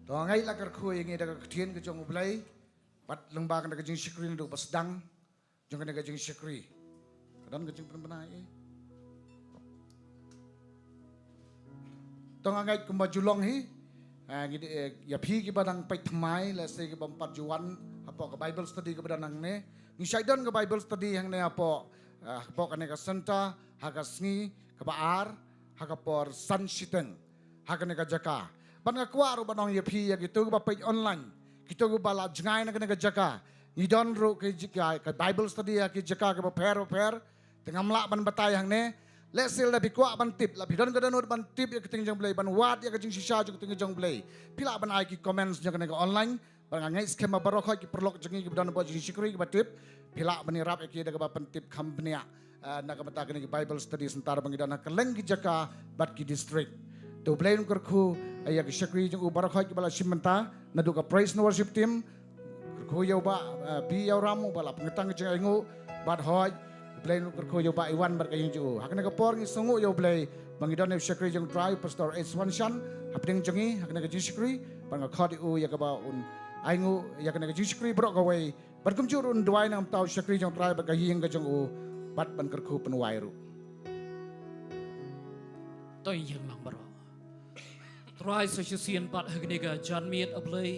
Tong ngay la kerku yang ada ketien ke jong ublay, pat lembang ada kejing syukri ndu pasdang, jong ada kejing syukri. Kadang kejing penbenai. Tong ngay kumba julong hi, ya pi ke badang pai thamai, la se ke bampat juan, apa ke Bible study ke badang ne, ni syaidan ke Bible study yang ne apa kan ke senta, haga Sngi, ke baar, haga por san shiteng, haga ne ke Jaka. Ban kuar banong ya pi ya gitu ke pai online, kita ke bala jengai ne ke Jaka. Ni don ro ke Bible study ya ke Jaka ke per, tengah melak ban batai yang ne. Let's say lebih kuat ban tip, lebih don kedanut ban tip ya keting jong belai, ban wat ya keting sisa jong keting jong belai. Pila ban ai ki comments jong kena online, ban ngai skema barokah ki perlok jengi ki dan bo jing sikri ki tip, pila ban rap ya ki da ban tip company nak mata kena ki Bible study sentara bangidana keleng ki Jaka bat ki district. Tu belai nuk kerku ya ki sikri jong barokah ki bala simenta nadu ka praise and worship team. Kerku ya ba bi ya ramu bala pengetang jeng aingu bat hoi. Blay nuk kerko yo ba iwan bar kayong ju. Hakna ka por ngi sungu yo blay bangidon ne shakri jong drive pastor S1 shan hapding jongi hakna ka shakri bang ka khodi u ya ka ba un aingu ya kana ka shakri bro ka way Bat kum curun duai nam tau syakri jong try bag hiang ka jong u bat ban kerku penuai ru. Tôiยังlang baro. Try sa siyan pat hagnega jan miet ablay.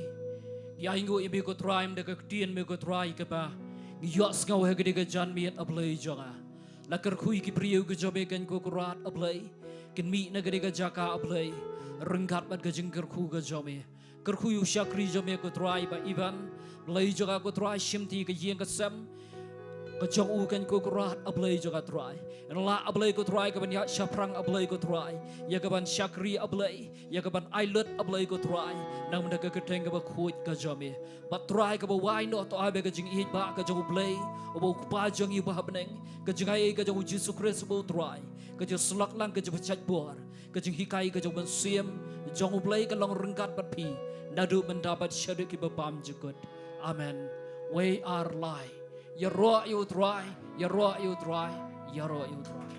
Yaingo ibi ko try mdega tien me ko try ka ba. Ngiyos ngaw hagnega jan miet ablay jonga. Lakar kui ki priyo ko jobe kan ko kurat ablay. Kin mi na hagnega Jaka ablay. Rengkat bat ka jingker ku ka jome. Kerku yu syakri jome ko try ba iban. Blay jonga ko try shimti ka yeng ka sem. Kejong ukan ko kurat ablay juga try. La ablay ko try kaban ya syaprang ablay ko try. Ya kaban syakri ablay. Ya kaban ailut ablay ko try. Nang mendaga keteng ka kuit ka jame. But try ka ba why no to abe ka jing ihit ba ka jong ablay. Obo kupa jong iba beneng. Ka jing ay ka jong Jesus Christ bo try. Ka jong selak lang ka jong chat bor. Ka jing hikai ka jong bensiam. Jong ablay ka long rengkat bat pi. Nadu mendapat syadik ki bapam jukut. Amen. We are light. Ya roh you try, ya roh you try, ya roh you try.